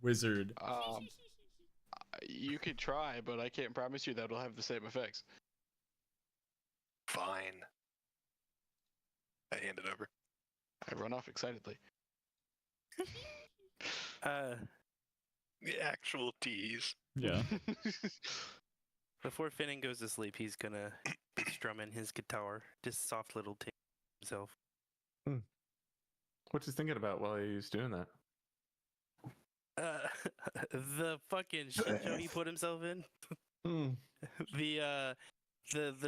Wizard. You could try, but I can't promise you that it'll have the same effects. Fine. I hand it over. I run off excitedly. The actual tease. Yeah. Before Finnan goes to sleep, he's gonna be strumming his guitar, just soft little tick himself. What's he thinking about while he's doing that? The fucking shit show he put himself in. The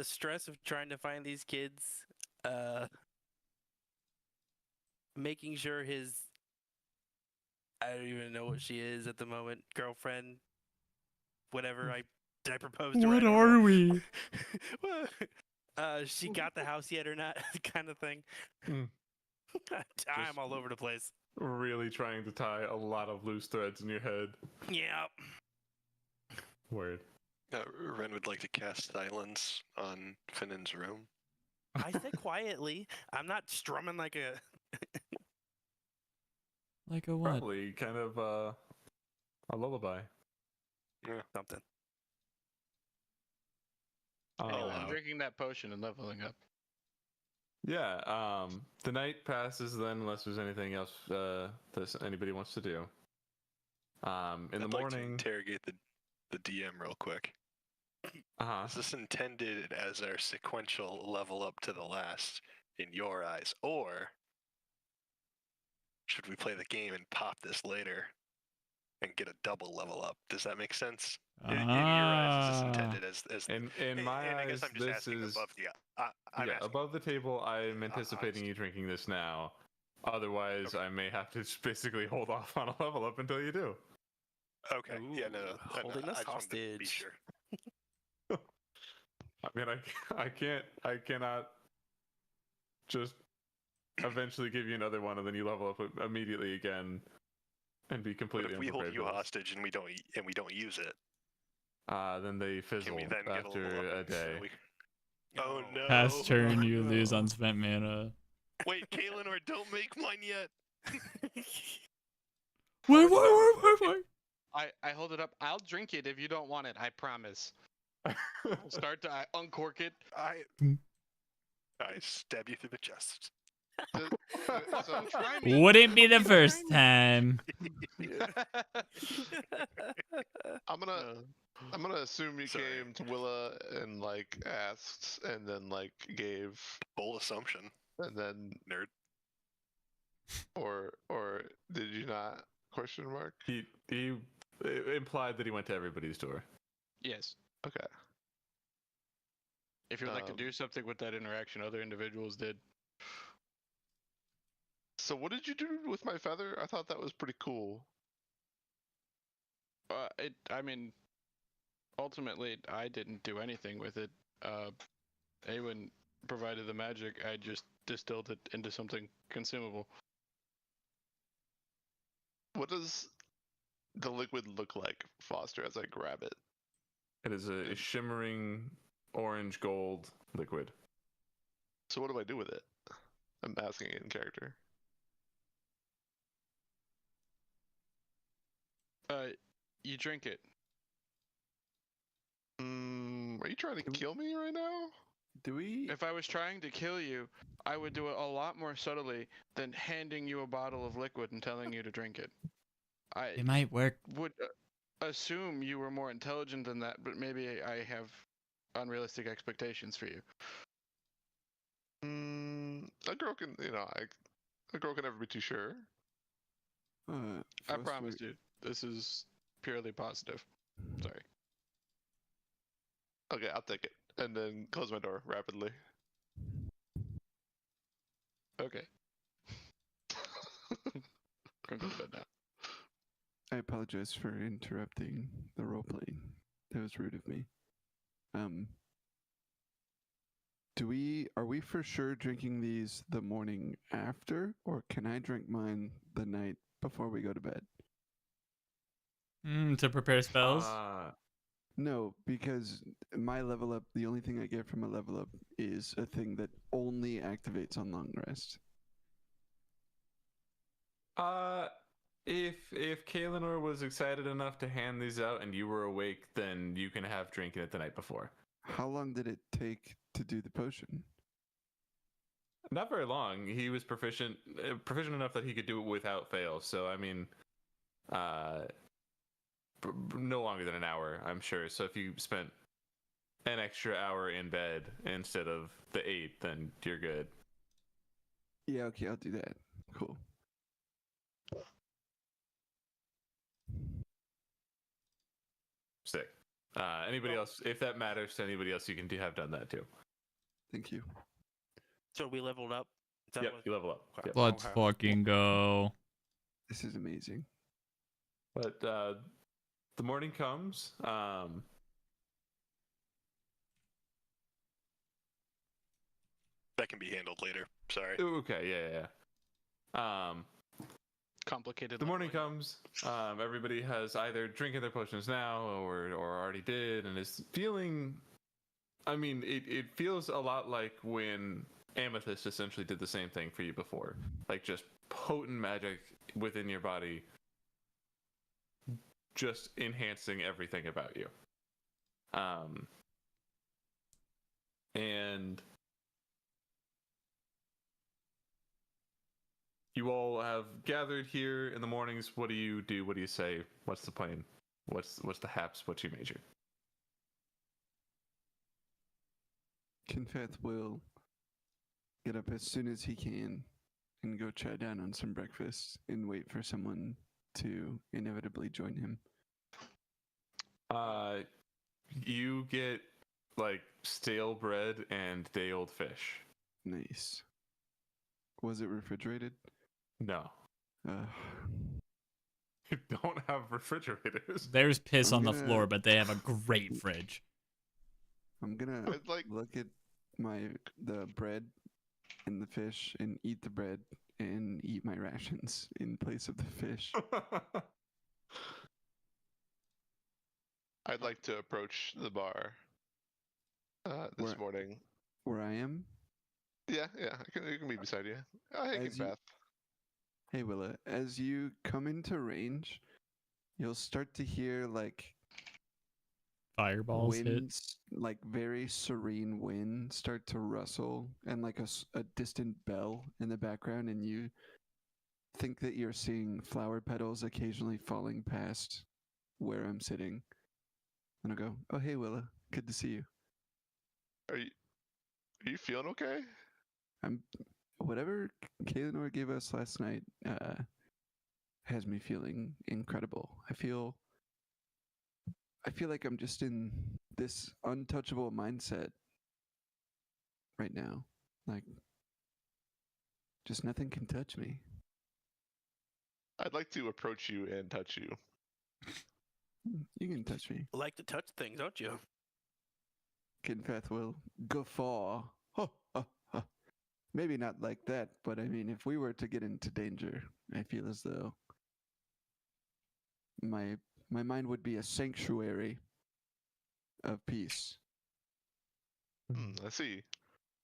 stress of trying to find these kids, making sure his, I don't even know what she is at the moment, girlfriend, whatever I proposed to her. What are we? She got the house yet or not, kind of thing. I'm all over the place. Really trying to tie a lot of loose threads in your head. Yeah. Word. Ren would like to cast silence on Finnan's room. I said quietly. I'm not strumming like a. Like a what? Probably kind of a lullaby. Something. I'm drinking that potion and leveling up. Yeah, the night passes then, unless there's anything else that anybody wants to do. In I'd the like to morning, interrogate the DM real quick. Is this intended as our sequential level up to the last in your eyes, or should we play the game and pop this later and get a double level up? Does that make sense? In your eyes, is this intended as in my and I eyes, guess I'm just this asking is above the I'm asking above the table. I'm anticipating you drinking this now. Otherwise, I may have to just basically hold off on a level up until you do. Okay. Yeah. No. Holding us I just wanted to be hostage. sure. I mean, I cannot just eventually give you another one and then you level up immediately again and be But completely if we hold unprepared you for this. hostage and we don't use it, Then they can fizzle we then get a after level up? a day. Oh no! Pass turn, you lose unspent mana. Wait, Kalen, or don't make mine yet. Wait. I hold it up. I'll drink it if you don't want it. I promise. I'll start to uncork it. I stab you through the chest. So Try me. Wouldn't be the first time. I'm gonna assume you came to Willa and like asked, and then like gave, Bold assumption, and then nerd. or did you not? Question mark. He implied that he went to everybody's door. Yes. Okay. If you would like to do something with that interaction, other individuals did. So what did you do with my feather? I thought that was pretty cool. I mean, ultimately, I didn't do anything with it. Awen provided the magic. I just distilled it into something consumable. What does the liquid look like, Foster, as I grab it? It is a shimmering orange gold liquid. So what do I do with it? I'm asking it in character. You drink it. Are you trying to kill me right now? Do we? If I was trying to kill you, I would do it a lot more subtly than handing you a bottle of liquid and telling you to drink it. It might work. Would assume you were more intelligent than that, but maybe I have unrealistic expectations for you. A girl can, a girl can never be too sure. I promise you, this is purely positive. Sorry. Okay, I'll take it, and then close my door rapidly. Okay. Go to bed now. I apologize for interrupting the roleplay. That was rude of me. Are we for sure drinking these the morning after, or can I drink mine the night before we go to bed? To prepare spells? No, because my level up, the only thing I get from a level up is a thing that only activates on long rest. If Kaelinor was excited enough to hand these out and you were awake, then you can have drinking it the night before. How long did it take to do the potion? Not very long. He was proficient enough that he could do it without fail. So I mean, no longer than an hour, I'm sure. So if you spent an extra hour in bed instead of the 8, then you're good. Yeah, okay, I'll do that. Cool. Sick. Anybody else? If that matters to anybody else, you can have done that too. Thank you. So we leveled up. Is that Yep, what- you level up. Okay. Yep. Let's Okay. fucking go. This is amazing. But the morning comes. That can be handled later. Sorry. Okay, yeah. Complicated. The morning leveling. comes. Everybody has either drinking their potions now or already did, and is feeling. I mean, it feels a lot like when Amethyst essentially did the same thing for you before, like just potent magic within your body, just enhancing everything about you. And you all have gathered here in the mornings. What do you do? What do you say? What's the plan? What's the haps? What's your major? Kinfeth will get up as soon as he can and go chow down on some breakfast and wait for someone to inevitably join him. You get like stale bread and day old fish. Nice. Was it refrigerated? No, Uh, you don't have refrigerators. There's piss I'm on the gonna- floor, but they have a great fridge. I'm gonna I'd like look at the bread and the fish and eat the bread and eat my rations in place of the fish. I'd like to approach the bar this Where- morning. Where I am? Yeah, I can be beside you. Hey, As you- Kinfeth. Hey Willa, as you come into range, you'll start to hear like Fireballs hit. winds, like very serene wind, start to rustle, and like a distant bell in the background, and you think that you're seeing flower petals occasionally falling past where I'm sitting. And I go, "Oh hey Willa, good to see you. Are you feeling okay? I'm whatever Kaelinor gave us last night has me feeling incredible. I feel like I'm just in this untouchable mindset right now. Like just nothing can touch me. I'd like to approach you and touch you. You can touch me. Like to touch things, don't you? Kinfeth will guffaw. Ho, ho, ho. Maybe not like that, but I mean, if we were to get into danger, I feel as though my mind would be a sanctuary of peace. I see.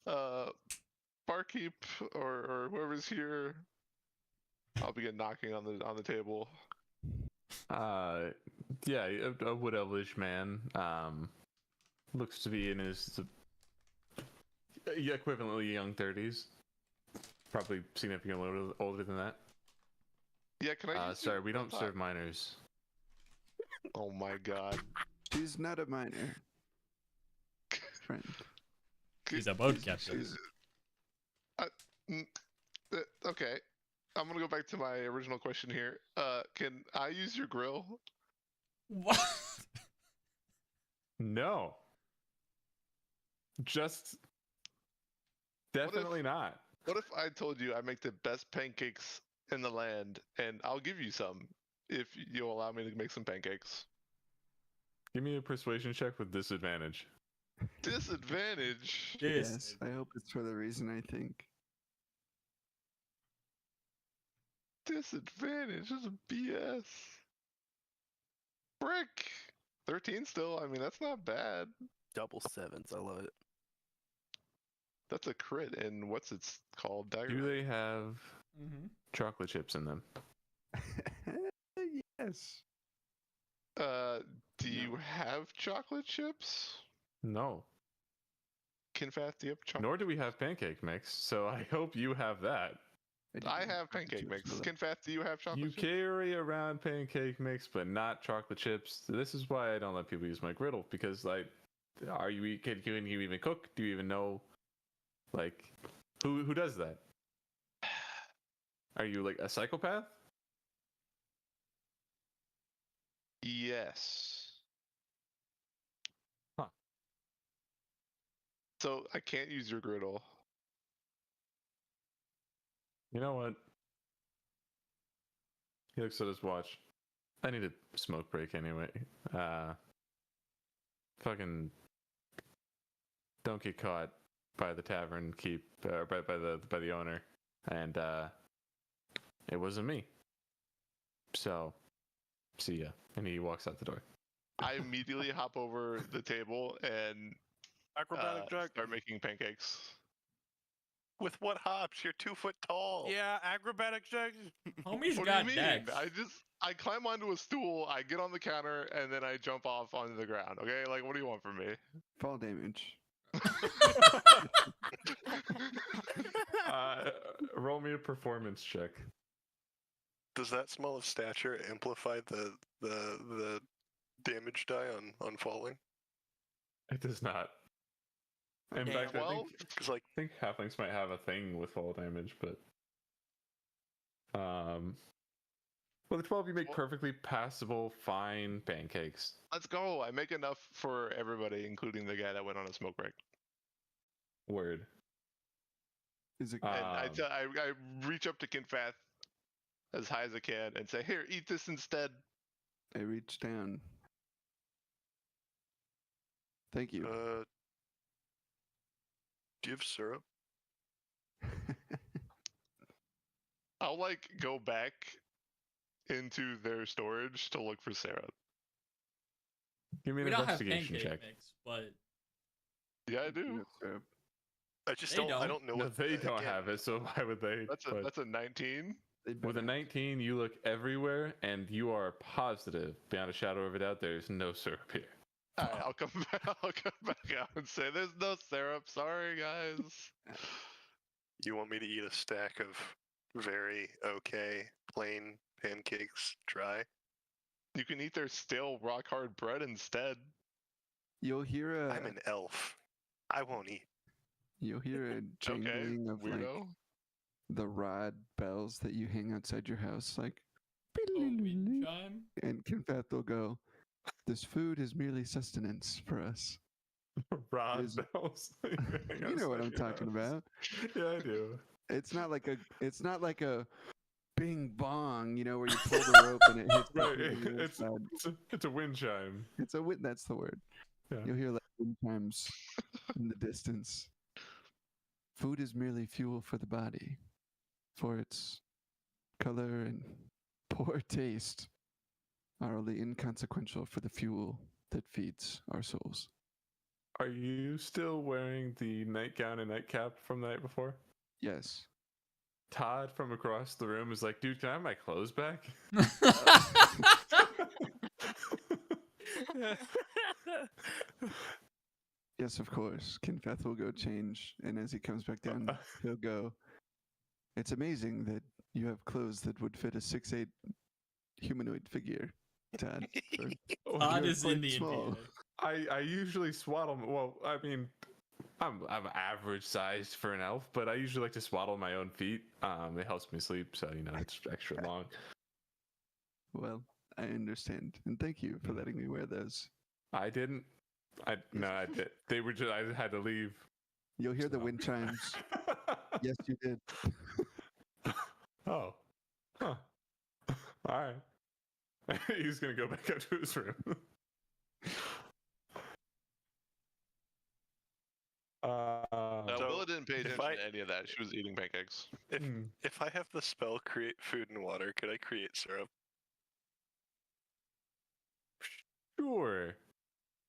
Barkeep or whoever's here. I'll begin knocking on the table. Yeah, a wood elvish man. Looks to be in his equivalently young 30s. Probably significantly older than that. Yeah, can I use Sorry, your we don't laptop? serve minors. Oh my god. She's not a minor. Friend. He's a boat captain. Okay. I'm gonna go back to my original question here. Can I use your grill? What? No. Just definitely not. What if I told you I make the best pancakes in the land, and I'll give you some if you'll allow me to make some pancakes? Give me a persuasion check with disadvantage. Disadvantage. Yes, I hope it's for the reason I think. Disadvantage is a BS. Brick. 13 still. I mean, that's not bad. Double sevens. I love it. That's a crit. And what's it's called? Do Dagger. they have chocolate chips in them? Yes. Do you have chocolate chips? No. Kinfeth, do you have chocolate? Nor do we have pancake mix, so I hope you have that. I didn't have chocolate pancake chips mix. for that. Kinfath, do you have chocolate You chips? carry around pancake mix, but not chocolate chips. This is why I don't let people use my griddle, because like, can you even cook? Do you even know, like, who does that? Are you like a psychopath? Yes. Huh. So I can't use your griddle. You know what? He looks at his watch. I need a smoke break anyway. Fucking don't get caught by the tavern keep by the owner, and it wasn't me. So, see ya. And he walks out the door. I immediately hop over the table and Acrobatic jack. start making pancakes. With what hops? You're 2 foot tall. Yeah, acrobatic jack. Homie's What got do you mean? decks. I climb onto a stool, I get on the counter, and then I jump off onto the ground. Okay, like what do you want from me? Fall damage. Roll me a performance check. Does that smell of stature amplify the damage die on falling? It does not. In Damn. fact, I 12? Because like think halflings might have a thing with fall damage, but well, the 12 you make perfectly passable, fine pancakes. Let's go. I make enough for everybody, including the guy that went on a smoke break. Word. Is it? And I Um, reach up to Kinfath as high as I can and say, "Here, eat this instead." I reach down. Thank you. do you have syrup? I'll like go back into their storage to look for syrup. Give me an We don't have investigation pancake check. mix, but Yeah, I You do. have syrup. I just They I don't. don't know No, what they don't again, have it, so why would they? But That's a 19. They with a better. 19, you look everywhere, and you are positive, beyond a shadow of a doubt, there's no syrup here. All right, I'll come back. I'll come back out and say, "There's no syrup. Sorry, guys." You want me to eat a stack of very okay plain pancakes dry? You can eat their stale rock hard bread instead. You'll hear I'm an elf. I won't eat. You'll hear a Okay, jangling of like weirdo. the rod bells that you hang outside your house, like. a wind chime. And Kinfath will go, "This food is merely sustenance for us." Rod Is- bells. You know what I'm talking about. Yeah, I do. It's not like a bing bong, where you pull the rope and it hits the Right, thing on the it's side. it's a wind chime. It's a wind. That's the word. Yeah. You'll hear like wind chimes in the distance. Food is merely fuel for the body, for its color and poor taste are only inconsequential for the fuel that feeds our souls. Are you still wearing the nightgown and nightcap from the night before? Yes. Todd from across the room is like, dude, can I have my clothes back? Yes, of course. Kinfath will go change, and as he comes back down, he'll go, "It's amazing that you have clothes that would fit a 6'8" humanoid figure, Todd. Oh, Todd you're is in quite the small." NPA. I usually swaddle. Well, I mean, I'm average sized for an elf, but I usually like to swaddle my own feet. It helps me sleep, so it's extra long. Well, I understand, and thank you for letting me wear those. I didn't. I did. They were just. I had to leave. You'll hear the So. wind chimes. Yes, you did. Oh. Huh. All right. He's gonna go back up to his room. So, Willa didn't pay if attention I- to any of that. She was eating pancakes. If I have the spell create food and water, could I create syrup? Sure.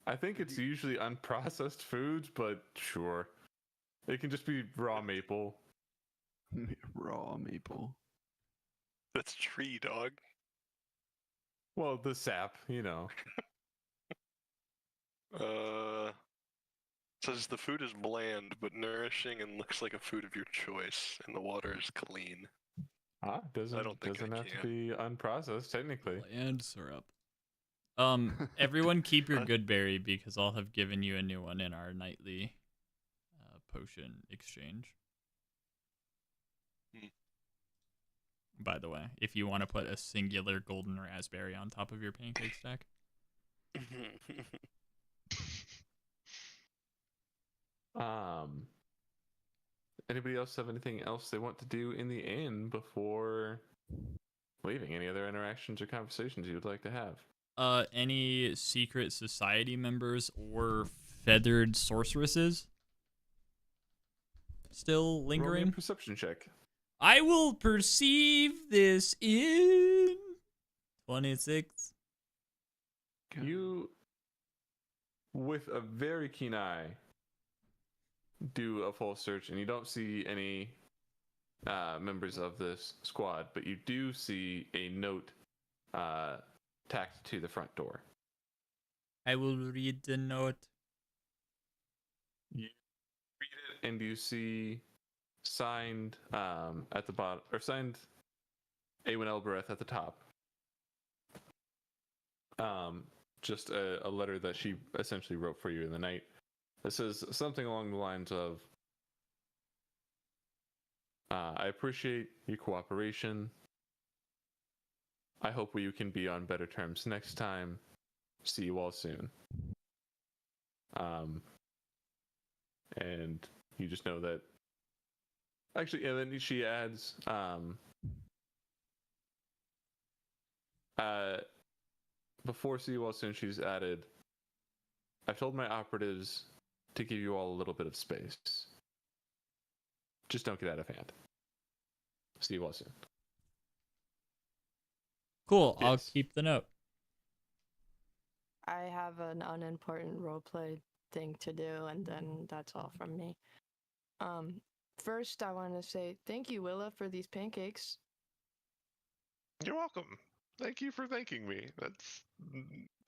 I think it's usually unprocessed foods, but sure. It can just be raw maple. Raw maple. That's tree, dog. Well, the sap, Says the food is bland but nourishing and looks like a food of your choice, and the water is clean. Doesn't don't think I have to can. be unprocessed technically. And syrup. Everyone keep your good berry because I'll have given you a new one in our nightly potion exchange. By the way, if you want to put a singular golden raspberry on top of your pancake stack. Anybody else have anything else they want to do in the inn before leaving? Any other interactions or conversations you would like to have? Any secret society members or feathered sorceresses still Roll me a lingering? perception check. I will perceive this in 26. You, with a very keen eye, do a full search, and you don't see any members of this squad, but you do see a note tacked to the front door. I will read the note. You read it, and you see signed at the bottom, or signed Awen Elbereth at the top. Just a letter that she essentially wrote for you in the night. It says something along the lines of, I appreciate your cooperation. I hope you can be on better terms next time. See you all soon. And you just know that. Actually, and then she adds, before see you all soon, she's added, I've told my operatives to give you all a little bit of space. Just don't get out of hand. See you all soon. Cool. I'll Yes. keep the note. I have an unimportant roleplay thing to do, and then that's all from me. First, I want to say thank you, Willa, for these pancakes. You're welcome. Thank you for thanking me. That's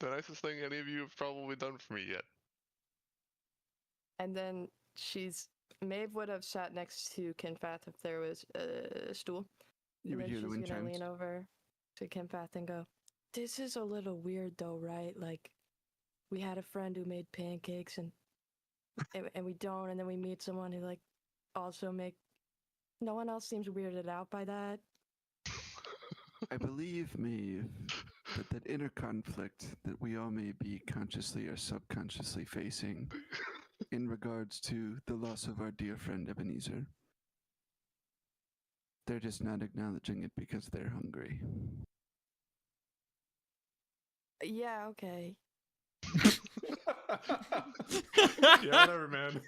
the nicest thing any of you have probably done for me yet. And then Maeve would have sat next to Kinfath if there was a stool. You And would then hear the she's wind gonna chimes. lean over to Kinfath and go, "This is a little weird, though, right? Like, we had a friend who made pancakes, and we don't, and then we meet someone who like also make. No one else seems weirded out by that." I believe, Maeve, that inner conflict that we all may be consciously or subconsciously facing in regards to the loss of our dear friend Ebenezer. They're just not acknowledging it because they're hungry. Yeah, okay. Yeah, whatever, man.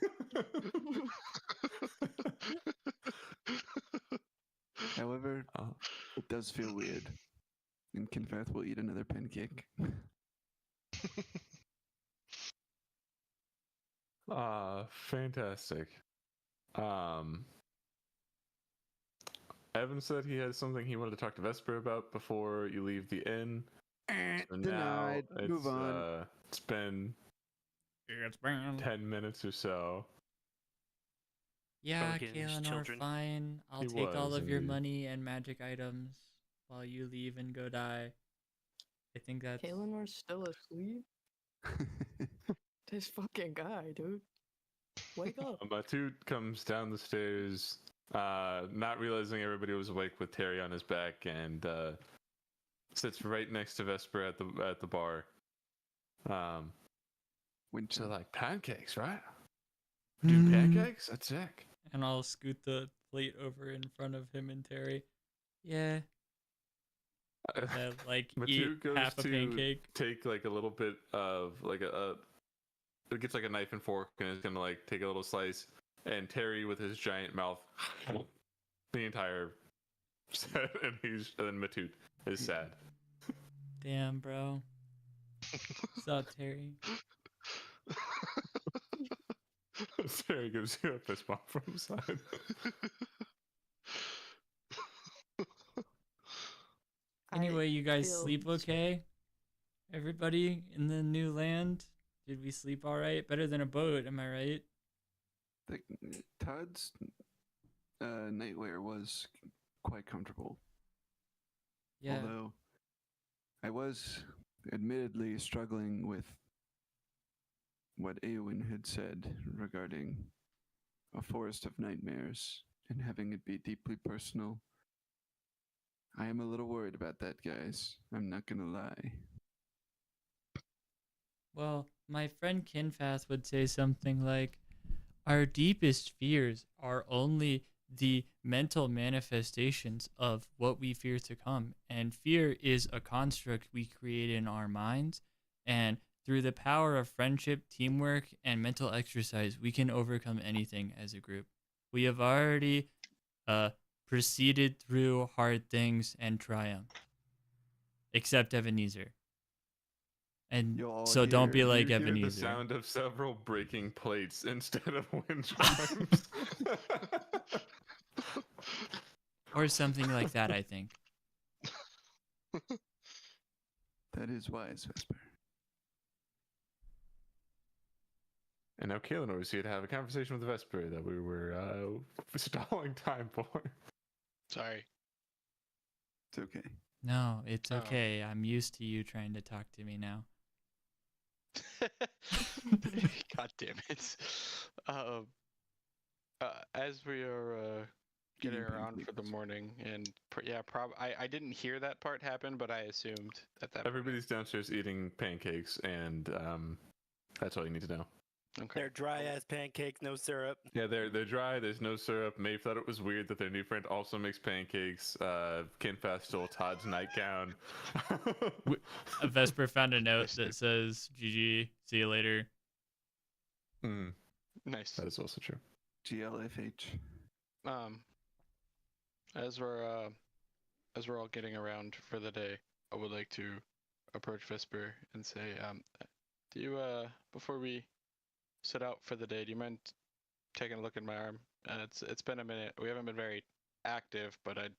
However, it does feel weird. And Kinfath will eat another pancake. Fantastic. Evan said he has something he wanted to talk to Vesper about before you leave the inn. So now Denied. Move on. It's been 10 minutes or so. Go Yeah, get his Kaelinor, children. fine. I'll He take all was, of your indeed. money and magic items while you leave and go die. I think that's... Kaelinor's still asleep? This fucking guy, dude. Wake up. Matut comes down the stairs, not realizing everybody was awake with Terry on his back, and sits right next to Vesper at the bar. Wind So chime. like pancakes, right? Doing pancakes? That's sick. And I'll scoot the plate over in front of him and Terry. Yeah, like eat Matut goes half a to pancake. take like a little bit of like it gets like a knife and fork and is gonna like take a little slice, and Terry with his giant mouth the entire set, and then Matut is sad. Damn, bro. What's up, Terry? Terry gives you a fist bump from the side. Anyway, you guys feel sleep okay? Everybody in the new land? Did we sleep all right? Better than a boat, am I right? Todd's nightwear was quite comfortable. Yeah. Although I was admittedly struggling with what Eowyn had said regarding a forest of nightmares and having it be deeply personal. I am a little worried about that, guys. I'm not gonna lie. Well, my friend Kinfath would say something like, our deepest fears are only the mental manifestations of what we fear to come. And fear is a construct we create in our minds. And through the power of friendship, teamwork, and mental exercise, we can overcome anything as a group. We have already proceeded through hard things and triumphed. Except Ebenezer. And You'll all so don't be hear- like You hear the Ebenezer. sound of several breaking plates instead of wind chimes. Or something like that, I think. That is wise, Vesper. And now Kaelinor is here to have a conversation with Vesper that we were stalling time for. Sorry. It's okay. No, it's Oh. okay. I'm used to you trying to talk to me now. God damn it. As we are getting Eating around for the pancakes. morning, and I didn't hear that part happen, but I assumed at that Everybody's downstairs eating pancakes, and that's all you need to know. point. Okay. They're dry ass pancakes, no syrup. Yeah, they're dry. There's no syrup. Maeve thought it was weird that their new friend also makes pancakes. Kinfast stole Todd's nightgown. Vesper found a note that says, GG, see you later. Mm, Nice. that is also true. GLFH. As we're all getting around for the day, I would like to approach Vesper and say, do you before we set out for the day, do you mind taking a look at my arm? It's been a minute. We haven't been very active, but I'd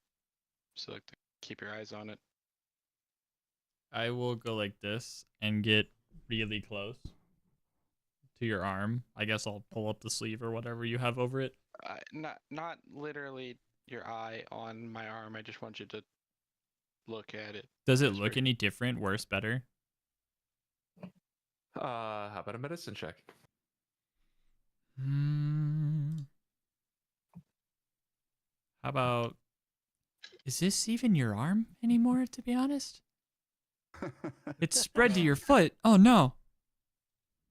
still like to keep your eyes on it. I will go like this and get really close to your arm. I guess I'll pull up the sleeve or whatever you have over it. Not literally your eye on my arm. I just want you to look at it. Does it Vesper. look any different, worse, better? How about a medicine check? How about... Is this even your arm anymore, to be honest? It's spread to your foot. Oh, no.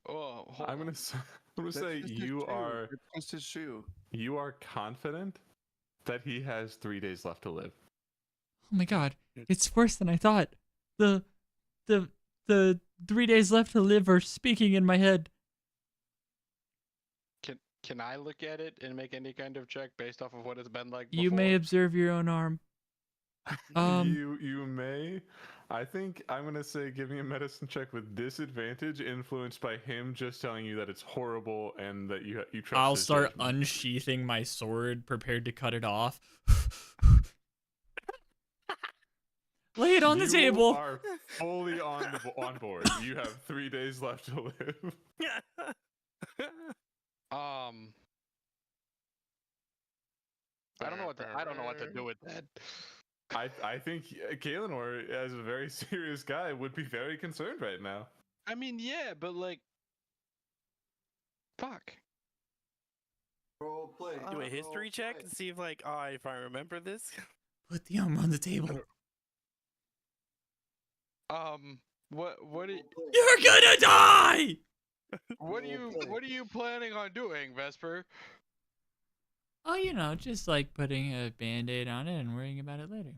Oh, hold I'm on. gonna say That's just his you shoe. are It's just his shoe. confident that he has 3 days left to live. Oh my god. It's worse than I thought. The 3 days left to live are speaking in my head. Can I look at it and make any kind of check based off of what it's been like before? You may observe your own arm. You may. I think I'm gonna say give me a medicine check with disadvantage, influenced by him just telling you that it's horrible and that you trust. I'll his start judgment. unsheathing my sword, prepared to cut it off. Lay it on the You table. are fully on board. You have 3 days left to live. I don't know what to do with that. I think Kaelinor, as a very serious guy, would be very concerned right now. I mean, yeah, but like, fuck. Roleplay. Do a history check to see if, like, if I remember this. Put the arm on the table. What You're gonna die! what are you planning on doing, Vesper? Oh, you know, just like putting a band-aid on it and worrying about it later.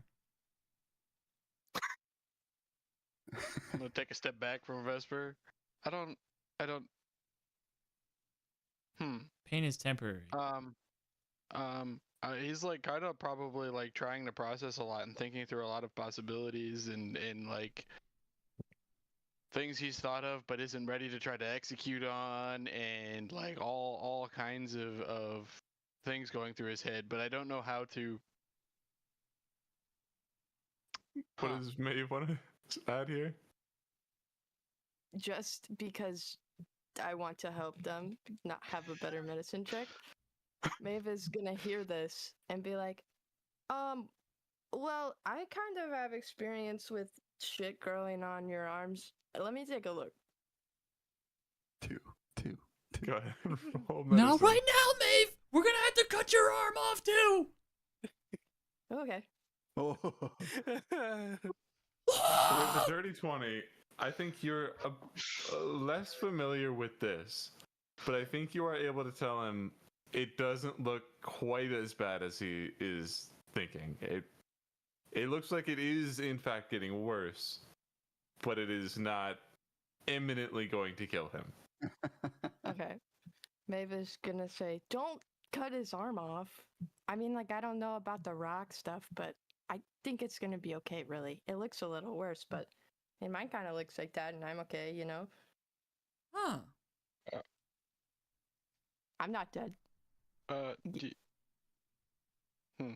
I'm gonna take a step back from Vesper. I don't. Pain is temporary. He's like kind of probably like trying to process a lot and thinking through a lot of possibilities and like things he's thought of but isn't ready to try to execute on, and like all kinds of things going through his head, but I don't know how to. What does Maeve want to add here? Just because I want to help them not have a better medicine check, Maeve is gonna hear this and be like, Well, I kind of have experience with shit growing on your arms. Let me take a look. Two. Go ahead. Roll Not medicine. right now, Maeve. We're gonna have to cut your arm off too. Okay. Oh. With the dirty 20, I think you're less familiar with this, but I think you are able to tell him it doesn't look quite as bad as he is thinking. It looks like it is in fact getting worse, but it is not imminently going to kill him. Okay. Mavis gonna say, "Don't cut his arm off." I mean, like, I don't know about the rock stuff, but I think it's gonna be okay, really. It looks a little worse, but mine kind of looks like that, and I'm okay, you know? Huh. I'm not dead. D-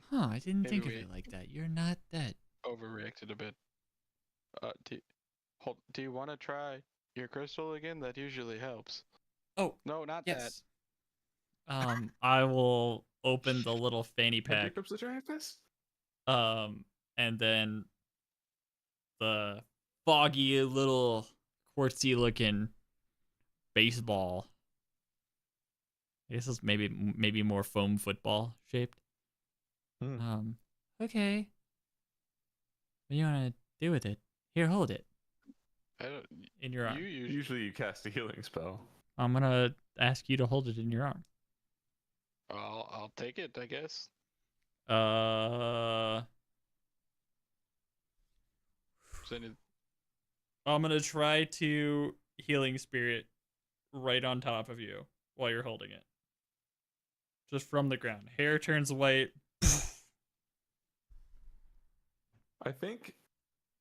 Huh, I didn't Maybe think of we- it like that. You're not dead. overreacted a bit. Do you want to try your crystal again? That usually helps. Oh, No, not yes. I will open the little fanny Have pack. Jacob's the giant fist? And then the foggy little quartzy looking baseball. I guess it's maybe more foam football shaped. Okay. What do you want to do with it? Here, hold it that. I don't. in your arm. Usually you cast a healing spell. I'm gonna ask you to hold it in your arm. I'll take it, I guess. Is any, I'm gonna try to healing spirit right on top of you while you're holding it. Just from the ground. Hair turns white. I think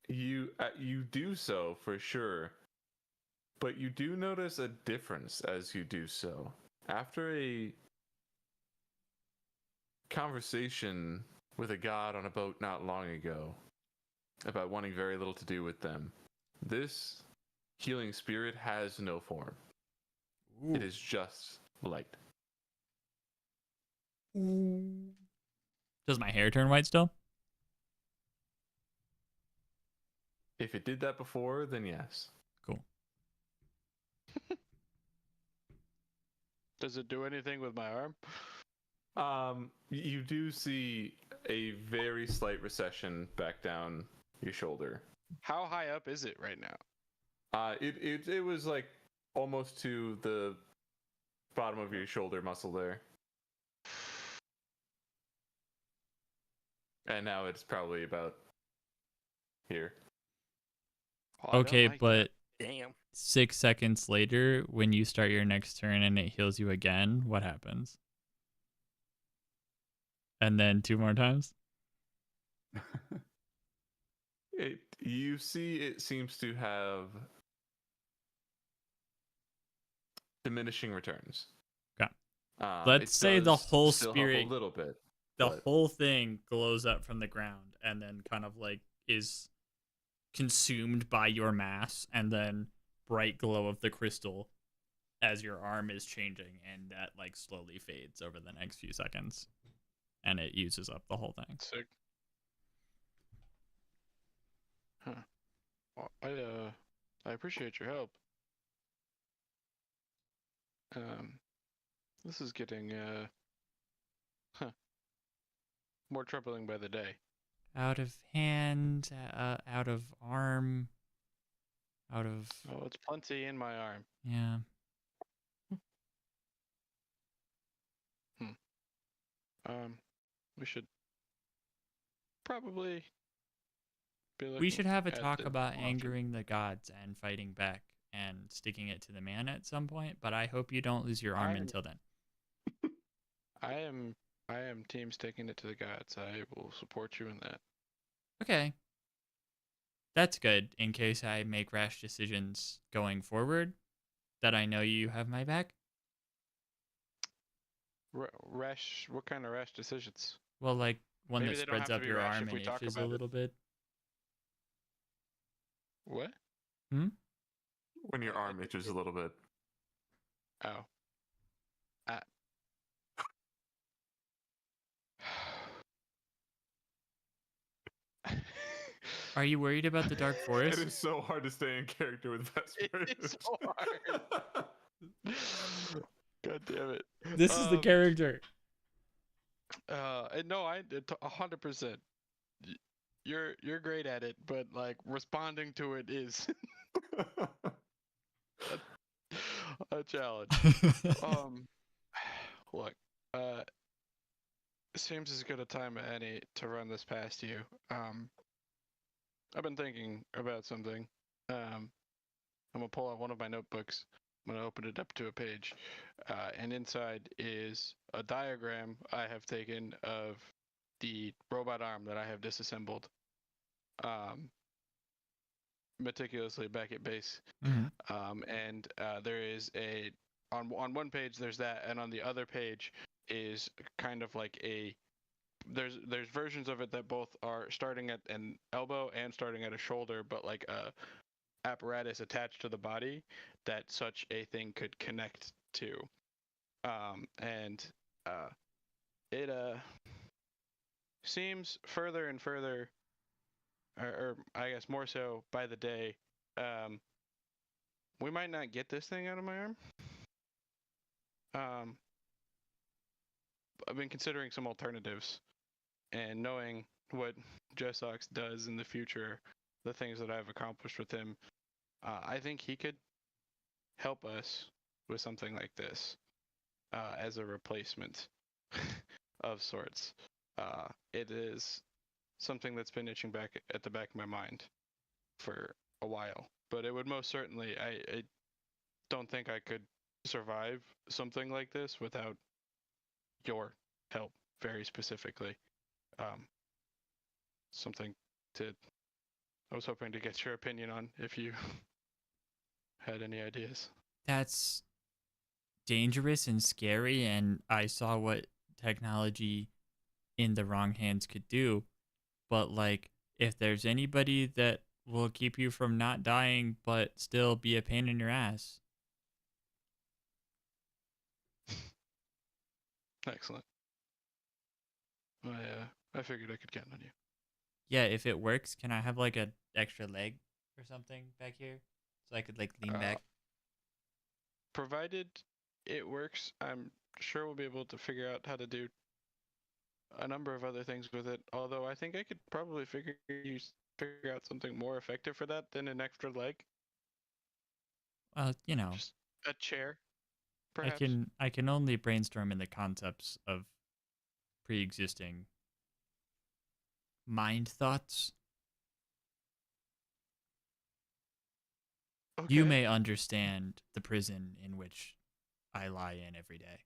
you do so for sure, but you do notice a difference as you do so. After a conversation with a god on a boat not long ago about wanting very little to do with them, this healing spirit has no form. It is just light. Does my hair turn white still? If it did that before, then yes. Cool. does it do anything with my arm? You do see a very slight recession back down your shoulder. How high up is it right now? It was like almost to the bottom of your shoulder muscle there. And now it's probably about here. Oh, I don't Okay, like but Damn. 6 seconds later, when you start your next turn and it heals you again, what happens? And then 2 more times? You see it seems to have diminishing returns. Okay. It Let's say the does whole still help spirit, a little bit. the but- whole thing glows up from the ground and then kind of like is consumed by your mass, and then bright glow of the crystal as your arm is changing, and that like slowly fades over the next few seconds, and it uses up the whole thing. Sick. Huh. Well, I appreciate your help. This is getting more troubling by the day. Out of hand, out of arm, out of Oh, it's plenty in my arm. yeah. We should probably be looking We should have a at talk the about option. angering the gods and fighting back and sticking it to the man at some point, but I hope you don't lose your arm I'm- until then. I am team sticking it to the gods. I will support you in that. Okay. That's good in case I make rash decisions going forward, that I know you have my back. Rash. What kind of rash decisions? Well, like one Maybe that they don't spreads have up to be your rash arm if we and talk itches a about it. little bit. What? When your arm itches a little bit. Oh. Are you worried about the Dark It Forest? is so hard to stay in character with Vesper. It is so hard. God damn it. This is the character. No, 100%. You're great at it, but like responding to it is a challenge. Look, it seems as good a time as any to run this past you. I've been thinking about something. I'm gonna pull out one of my notebooks. I'm gonna open it up to a page, and inside is a diagram I have taken of the robot arm that I have disassembled, meticulously back at base. Mhm. And there is on one page there's that, and on the other page is kind of like there's versions of it that both are starting at an elbow and starting at a shoulder, but like a apparatus attached to the body that such a thing could connect to. And it seems further and further, or I guess more so by the day, we might not get this thing out of my arm. I've been considering some alternatives, and knowing what Jessox does in the future, the things that I've accomplished with him, I think he could help us with something like this as a replacement of sorts. It is something that's been itching back at the back of my mind for a while, but it would most certainly, I don't think I could survive something like this without your help, very specifically. Something I was hoping to get your opinion on if you had any ideas. That's dangerous and scary, and I saw what technology in the wrong hands could do. But like, if there's anybody that will keep you from not dying but still be a pain in your ass. Excellent. I figured I could count on you. Yeah, if it works, can I have like an extra leg or something back here so I could like lean back? Provided it works, I'm sure we'll be able to figure out how to do a number of other things with it. Although I think I could probably figure out something more effective for that than an extra leg. You know, Just a chair, I perhaps. can only brainstorm in the concepts of pre-existing mind thoughts. Okay. You may understand the prison in which I lie in every day.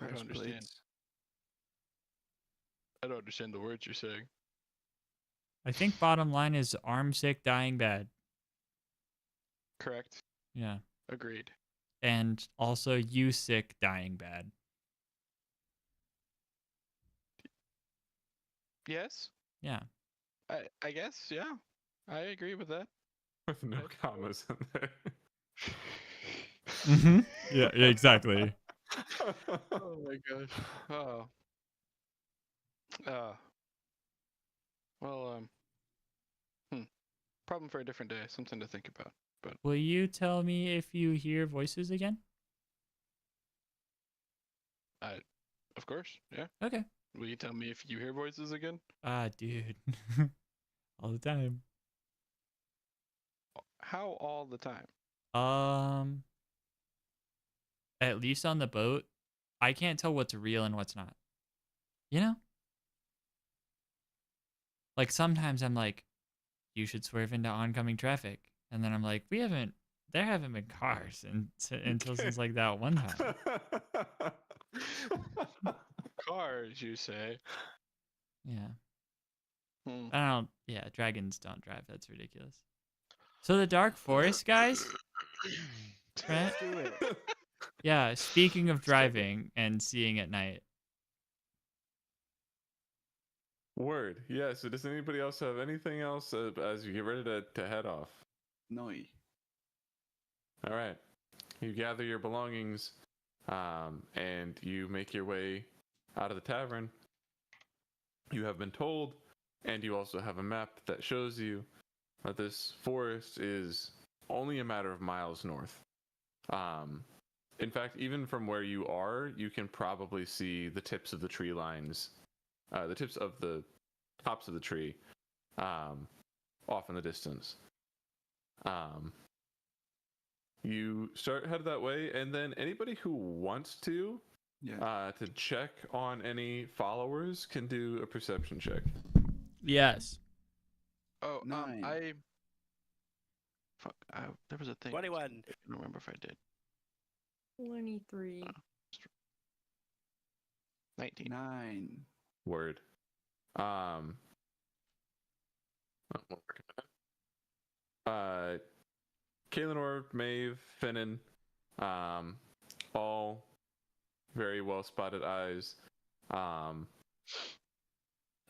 I don't understand. I don't understand the words you're saying. I think bottom line is arm sick, dying bad. Correct. Yeah. Agreed. And also you sick, dying bad. Yes. Yeah. I guess, yeah. I agree with that. With no commas in there. Mm-hmm. Yeah, exactly. Oh my gosh. Oh. Well, problem for a different day. Something to think about. But Will you tell me if you hear voices again? of course, yeah. Okay. Will you tell me if you hear voices again? Dude. All the time. How all the time? At least on the boat, I can't tell what's real and what's not. You know? Like sometimes I'm like, you should swerve into oncoming traffic. And then I'm like, there haven't been cars until since like that one time. Cars, you say? Yeah. Hmm. Yeah, dragons don't drive. That's ridiculous. So the Dark Forest, guys? Right? Let's do it. Yeah, speaking of driving and seeing at night. Word. Yeah, so does anybody else have anything else as you get ready to head off? No. All right. You gather your belongings and you make your way out of the tavern. You have been told and you also have a map that shows you that this forest is only a matter of miles north. In fact, even from where you are, you can probably see the tips of the tree lines, the tips of the tops of the tree, off in the distance. You start headed that way, and then anybody who wants to check on any followers can do a perception check. Yes. Oh, 9. there was a thing. 21. I don't remember if I did. 23. 19. 9. Word. One more minute. Kaelinor, Maeve, Finnan, all very well spotted eyes.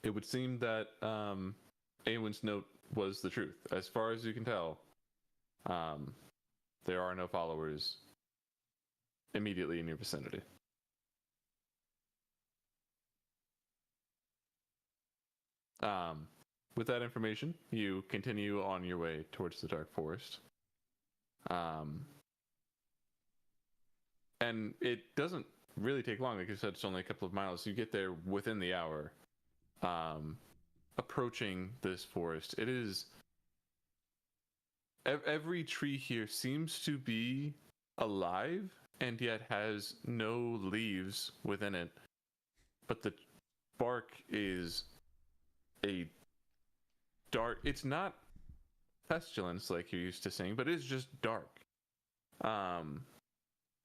It would seem that Awen's note was the truth. As far as you can tell, there are no followers immediately in your vicinity. With that information, you continue on your way towards the Dark Forest. And it doesn't really take long. Like I said, it's only a couple of miles. You get there within the hour. Approaching this forest, it is... Every tree here seems to be alive and yet has no leaves within it. But the bark is a dark... It's not pestilence like you're used to seeing, but it's just dark.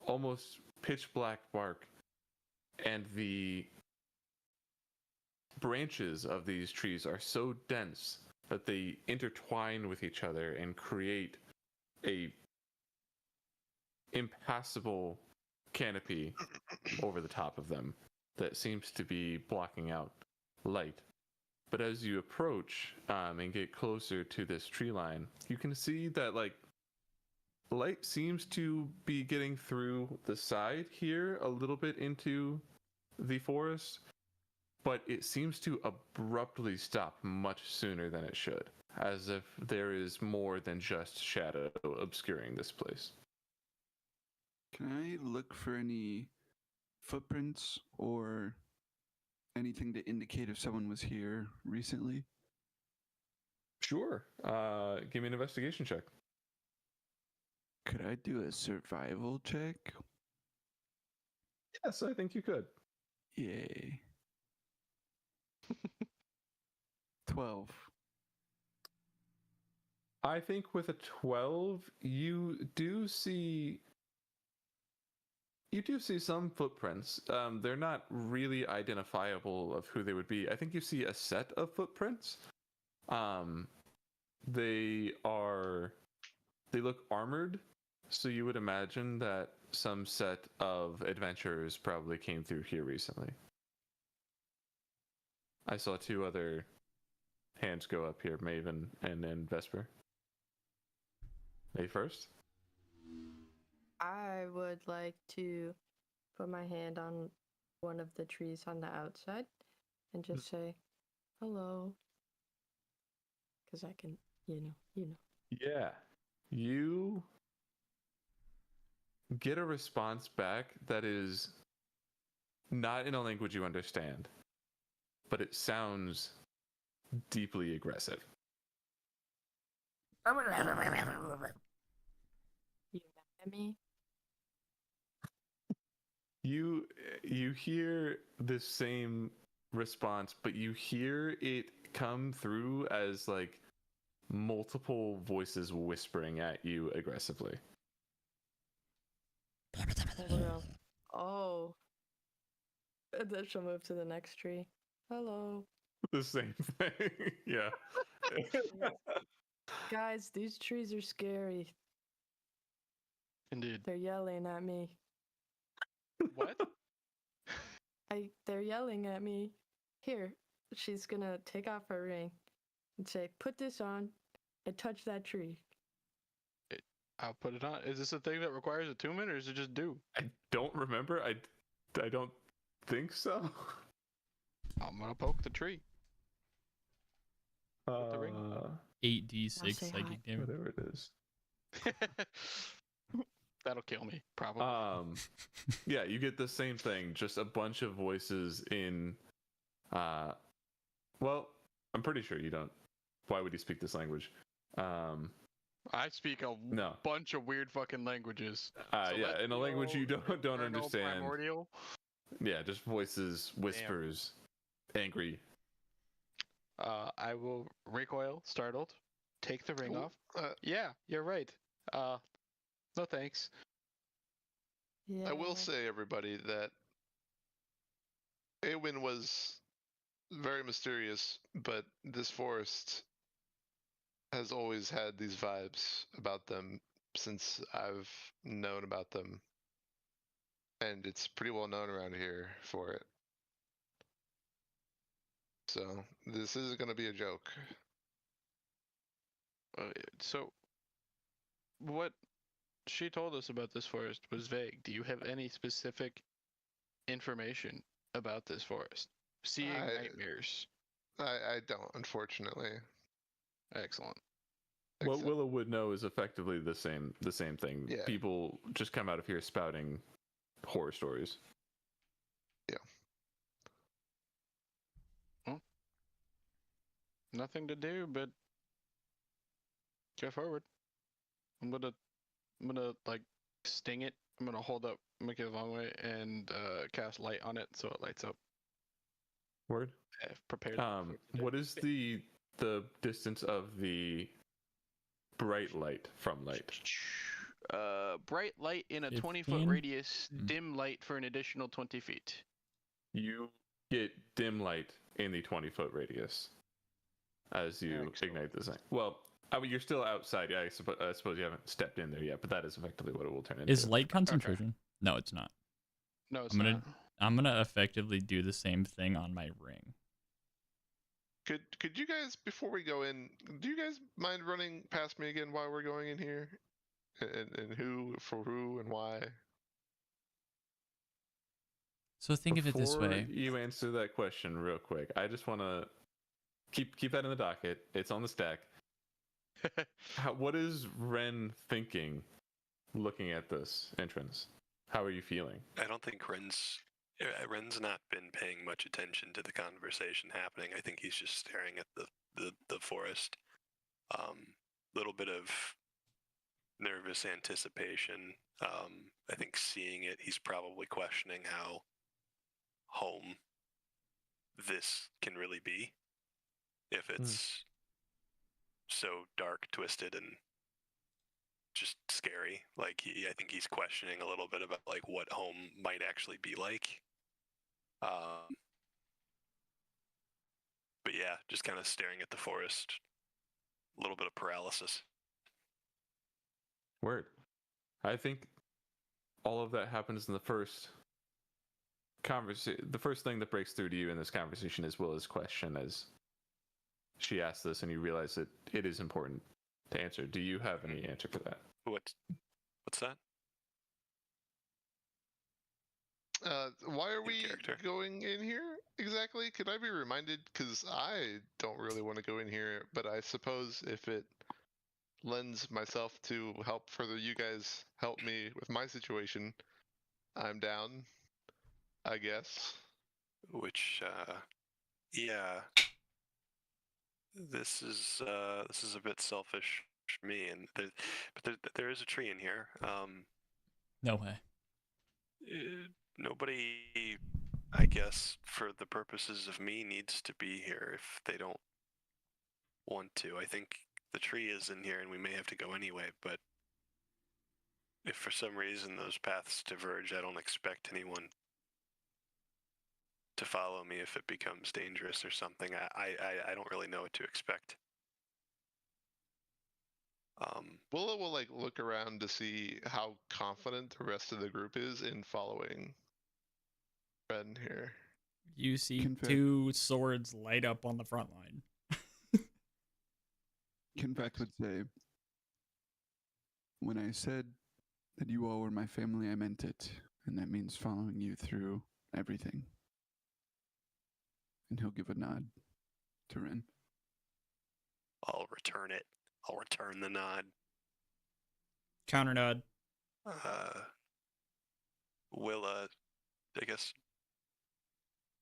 Almost pitch black bark. And the branches of these trees are so dense that they intertwine with each other and create a impassable canopy over the top of them that seems to be blocking out light. But as you approach and get closer to this tree line, you can see that light seems to be getting through the side here a little bit into the forest, but it seems to abruptly stop much sooner than it should, as if there is more than just shadow obscuring this place. Can I look for any footprints or anything to indicate if someone was here recently? Sure. Give me an investigation check. Could I do a survival check? Yes, I think you could. Yay. 12. I think with a 12, you do see some footprints. They're not really identifiable of who they would be. I think you see a set of footprints. They look armored, so you would imagine that some set of adventurers probably came through here recently. I saw two other hands go up here, Maven and then Vesper. May first? I would like to put my hand on one of the trees on the outside and just say, hello. Because I can, you know. Yeah. You get a response back that is not in a language you understand, but it sounds deeply aggressive. You mad at me? You hear the same response, but you hear it come through as like multiple voices whispering at you aggressively. Oh. And then she'll move to the next tree. Hello. The same thing. Yeah. Guys, these trees are scary. Indeed. They're yelling at me. What? They're yelling at me. Here, she's gonna take off her ring and say, put this on and touch that tree. I'll put it on. Is this a thing that requires attunement, or is it just do? I don't remember. I don't think so. I'm gonna poke the tree. the ring? 8d6 say psychic hi. damage. whatever it is. That'll kill me, probably. Yeah, you get the same thing, just a bunch of voices in well, I'm pretty sure you don't. Why would you speak this language? I speak a No. bunch of weird fucking languages. Yeah, in a language you don't Infernal, understand. Primordial. Yeah, just voices, whispers, angry. I will recoil, startled, take the ring Ooh, off. Yeah, you're right. No thanks. Yeah. I will say, everybody, that Awen was very mysterious, but this forest has always had these vibes about them since I've known about them. And it's pretty well known around here for it. So this isn't going to be a joke. So, what she told us about this forest was vague. Do you have any specific information about this forest? Seeing nightmares. I don't, unfortunately. Excellent. What Except- Willow would know is effectively the same thing. Yeah. People just come out of here spouting horror stories. Nothing to do but go forward. I'm gonna like sting it. I'm gonna hold up, make it a long way, and cast light on it so it lights up. Word. I've prepared. What is the distance of the bright light from light? Bright light in a 20-foot 15? radius, dim light for an additional 20 feet. You get dim light in the 20-foot radius as you Excellent. ignite this thing. Well, I mean, you're still outside. Yeah, I suppose you haven't stepped in there yet, but that is effectively what it will turn into. Is light concentration? No, it's not. No, it's I'm gonna not. I'm gonna effectively do the same thing on my ring. Could you guys, before we go in, do you guys mind running past me again while we're going in here? And who, for who, and why? So think of it this Before way. you answer that question real quick, I just want to keep that in the docket. It's on the stack. What is Ren thinking looking at this entrance? How are you feeling? I don't think Ren's not been paying much attention to the conversation happening. I think he's just staring at the forest. Little bit of nervous anticipation. I think seeing it, he's probably questioning how home this can really be. If it's so dark, twisted, and just scary. Like I think he's questioning a little bit about like what home might actually be like. But yeah, just kind of staring at the forest. A little bit of paralysis. Word. I think all of that happens in the first conversation. The first thing that breaks through to you in this conversation is Willa's question as she asks this, and you realize that it is important to answer. Do you have any answer for that? What's that? Why are we character. going in here exactly? Could I be reminded? Because I don't really want to go in here, but I suppose if it lends myself to help further you guys help me with my situation, I'm down, I guess. Which, yeah, this is a bit selfish for me, and but there is a tree in here. No way. Nobody, I guess, for the purposes of me, needs to be here if they don't want to. I think the tree is in here, and we may have to go anyway. But if for some reason those paths diverge, I don't expect anyone to follow me if it becomes dangerous or something. I don't really know what to expect. Willa will like look around to see how confident the rest of the group is in following Ren here. You see Config. 2 swords light up on the front line. Kinfact would say, when I said that you all were my family, I meant it, and that means following you through everything. And he'll give a nod to Ren. I'll return it. I'll return the nod. Counter nod. Willa, I guess,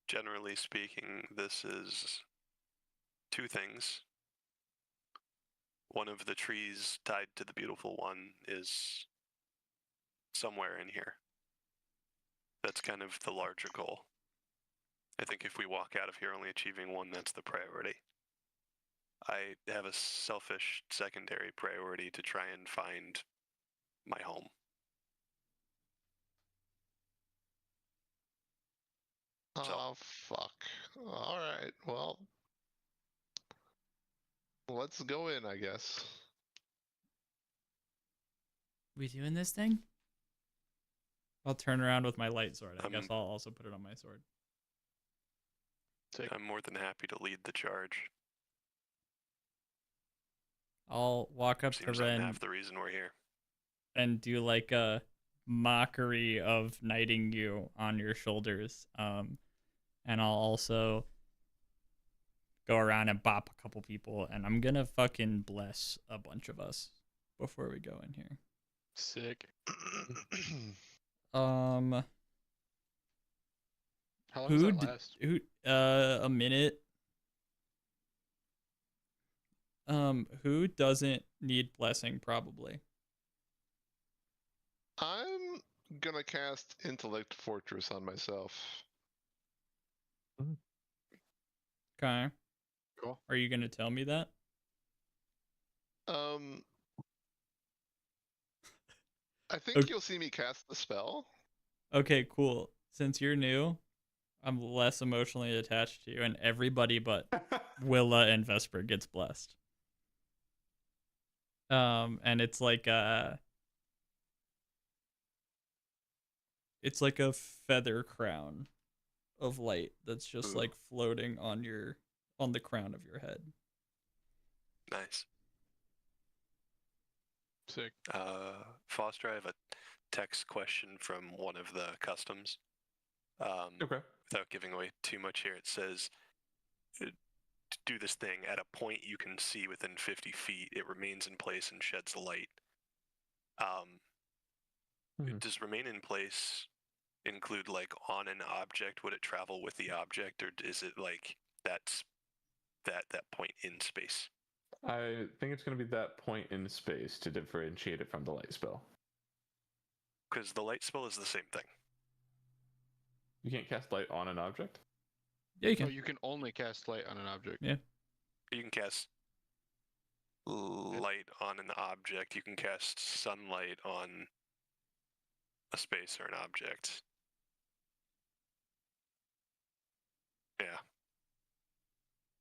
generally speaking, this is two things. One of the trees tied to the beautiful one is somewhere in here. That's kind of the larger goal. I think if we walk out of here only achieving one, that's the priority. I have a selfish secondary priority to try and find my home. Oh, fuck. Alright, well. Let's go in, I guess. We doing this thing? I'll turn around with my light sword. I guess Um, I'll also put it on my sword. I'm more than happy to lead the charge. I'll walk up to Seems I'm Ren half the reason we're here. and do like a mockery of knighting you on your shoulders. And I'll also go around and bop a couple people, and I'm gonna fucking bless a bunch of us before we go in here. Sick. How How long does that last? a minute. Who doesn't need blessing? Probably. I'm gonna cast Intellect Fortress on myself. Okay. Cool. Are you gonna tell me that? I think Okay. you'll see me cast the spell. Okay, cool. Since you're new, I'm less emotionally attached to you, and everybody but Willa and Vesper gets blessed. And it's like a feather crown of light that's just like floating on the crown of your head. Nice. Sick. Foster, I have a text question from one of the customs. Okay. Without giving away too much here, it says, to do this thing at a point you can see within 50 feet, it remains in place and sheds light. Does remain in place include like on an object? Would it travel with the object, or is it like that's that point in space? I think it's going to be that point in space to differentiate it from the light spell. Because the light spell is the same thing. You can't cast light on an object? Yeah, you can. Oh, you can only cast light on an object. Yeah. You can cast light on an object. You can cast sunlight on a space or an object. Yeah.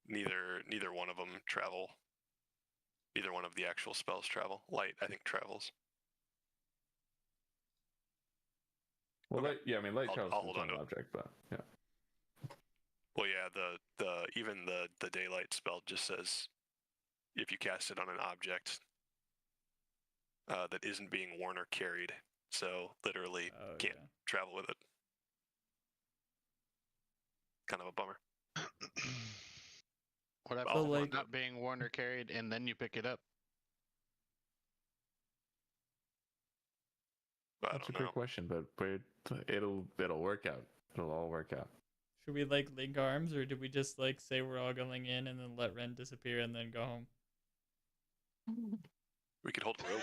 Neither one of them travel. Neither one of the actual spells travel. Light, I think, travels. Well, Okay. light, yeah, I mean, light I'll travels hold from on to an it. object, but yeah. Well, yeah, even the daylight spell just says if you cast it on an object that isn't being worn or carried, so literally can't travel with it. Kind of a bummer. What I'll happens hold if on it's to not being worn or carried and then you pick it up? I That's a don't know. great question, but it'll work out. It'll all work out. Should we like link arms, or did we just like say we're all going in and then let Ren disappear and then go home? We could hold a rope.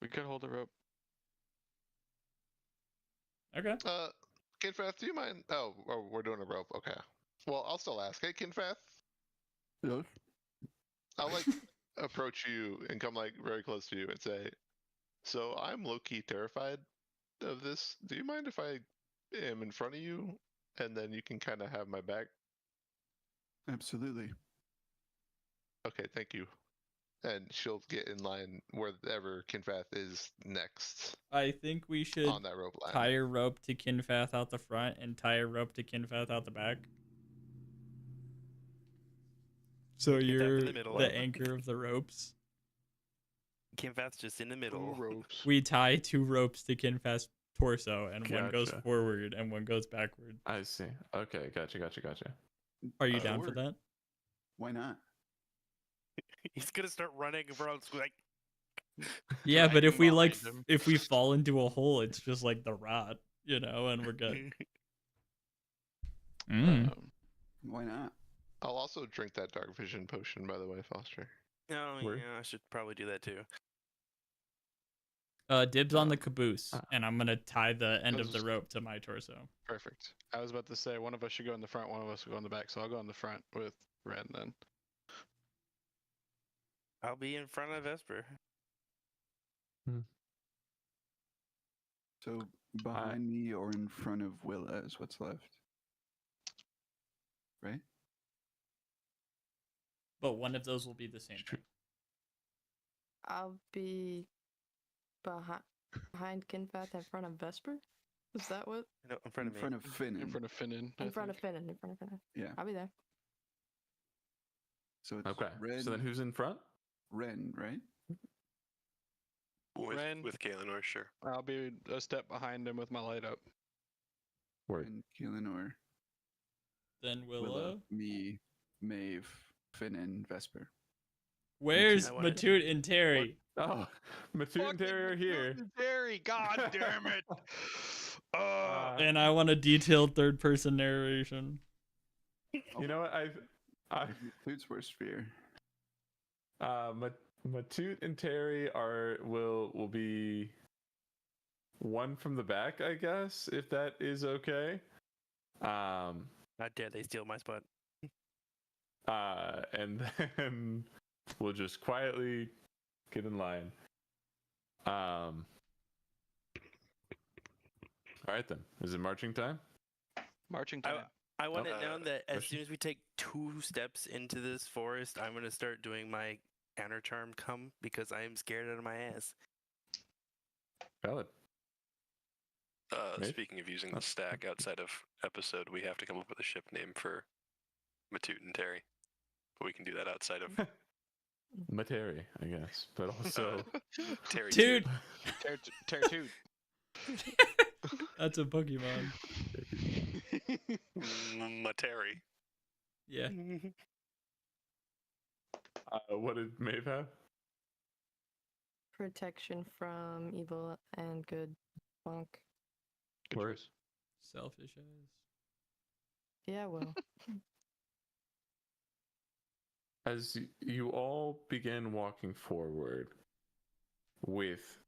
We could hold a rope. Okay. Kinfath, do you mind? Oh, we're doing a rope. Okay. Well, I'll still ask. Hey, Kinfath, Yes. I'll like approach you and come like very close to you and say, "So I'm low-key terrified of this. Do you mind if I am in front of you, and then you can kind of have my back?" Absolutely. Okay, thank you. And she'll get in line wherever Kinfath is next I think we should on that rope line. tie a rope to Kinfath out the front and tie a rope to Kinfath out the back. So Kinfath in you're the middle. the anchor of the ropes. Kinfath's just in the middle. ropes. We tie 2 ropes to Kinfath's torso, and one goes Gotcha. forward and one goes backward. I see. Okay, gotcha. Are you down for that? Why not? He's gonna start running around like. Yeah, but if Dragging we like, behind him. if we fall into a hole, it's just like the rot, and we're good. Mm. Why not? I'll also drink that dark vision potion, by the way, Foster. Oh Word. yeah, I should probably do that too. Dibs on the caboose, and I'm gonna tie the end of the Those- rope to my torso. Perfect. I was about to say one of us should go in the front, one of us will go in the back. So I'll go in the front with Ren then. I'll be in front of Vesper. So behind me or in front of Willa is what's left. Right? But one of those will be the same thing. I'll be behind Kinfath in front of Vesper. Is that what? No, in front In of me. front of Finnan. In front of Finnan. In front of Finnan. In front of Finnan. Yeah. I'll be there. So it's Okay. Ren, So then who's in front? Ren, right? Ren. With Kaelinor, sure. I'll be a step behind him with my light up. Word. And Keelanor, Then Willa, Willow. me, Maeve, Finnan, Vesper. Where's I wanna- Matute and Terry? Oh, Matute and Terry are here. Terry, god damn it! And I want a detailed third-person narration. You know what? Lute's worst fear. Matute and Terry will be one from the back, I guess, if that is okay. How dare they steal my spot? And then we'll just quietly get in line. All right then. Is it marching time? Marching time. I want it known that as question? soon as we take 2 steps into this forest, I'm gonna start doing my counter charm come because I am scared out of my ass. Valid. Maeve? Speaking of using the stack outside of episode, we have to come up with a ship name for Matute and Terry. But we can do that outside of Materi, I guess. But also Terry. Dude, Terry that's a Pokemon. Materi. Yeah. what did Maeve have? Protection from evil and good. Bonk. Worse. Selfish as. Yeah, well. As you all begin walking forward with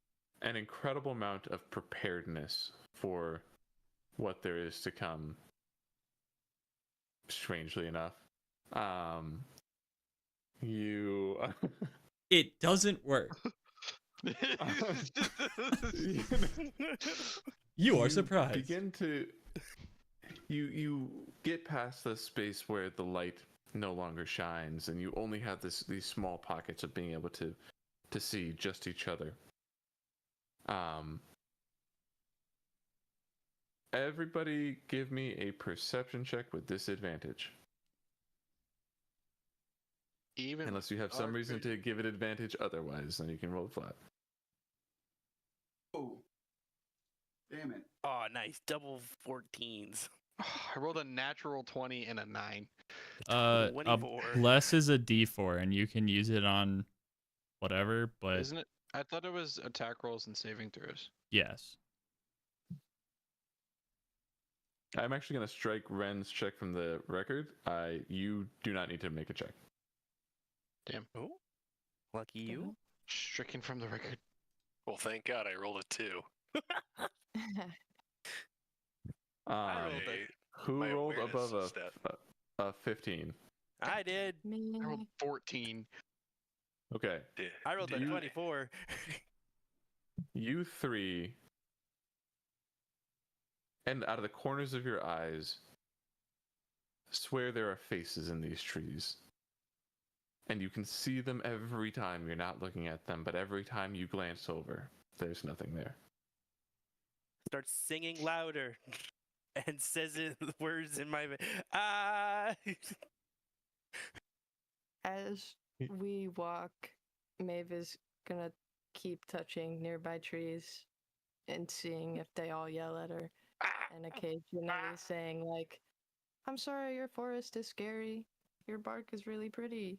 an incredible amount of preparedness for what there is to come, strangely enough, you It doesn't work. You are surprised. Begin to you get past the space where the light no longer shines, and you only have these small pockets of being able to see just each other. Everybody give me a perception check with disadvantage. Even Unless you have some reason to give it advantage otherwise, then you can roll flat. Oh. Damn it. Oh, nice. Double 14s. I rolled a natural 20 and a 9. A 24. bless is a D4, and you can use it on whatever, but Isn't it? I thought it was attack rolls and saving throws. yes. I'm actually going to strike Ren's check from the record. You do not need to make a check. Damn. Oh, lucky you. Stricken from the record. Well, thank God I rolled a 2. I rolled My- Who my rolled awareness above stat. a 15? I did. I rolled 14. Okay. I rolled a You- 24. You three, and out of the corners of your eyes, swear there are faces in these trees. And you can see them every time you're not looking at them, but every time you glance over, there's nothing there. Starts singing louder and says it words in my ah. As we walk, Maeve is gonna keep touching nearby trees and seeing if they all yell at her, and occasionally saying like, "I'm sorry, your forest is scary. Your bark is really pretty.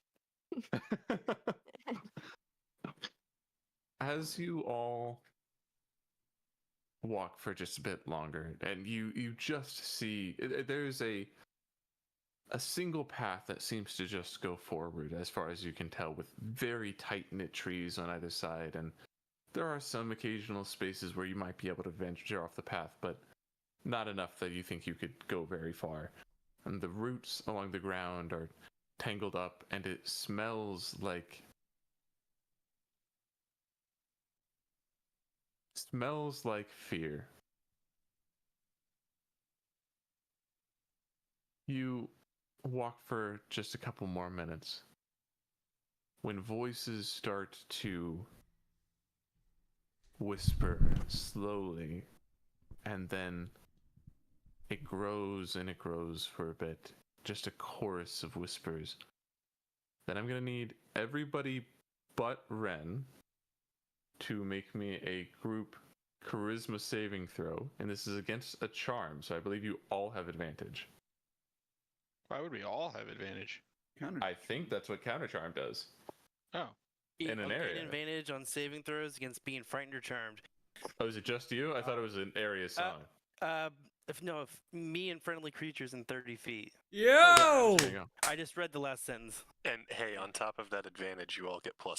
As you all walk for just a bit longer, and you just see there's a single path that seems to just go forward as far as you can tell, with very tight-knit trees on either side, and there are some occasional spaces where you might be able to venture off the path, but not enough that you think you could go very far. And the roots along the ground are tangled up, and it smells like fear. You walk for just a couple more minutes when voices start to whisper slowly, and then it grows and it grows for a bit, just a chorus of whispers. Then I'm gonna need everybody but Ren to make me a group charisma saving throw, and this is against a charm, so I believe you all have advantage. Why would we all have advantage? I think that's what counter charm does. Oh. In an area. Gain advantage on saving throws against being frightened or charmed. Oh, is it just you? I thought it was an area song. If me and friendly creatures in 30 feet. Yo! There you go. I just read the last sentence. And hey, on top of that advantage, you all get +5.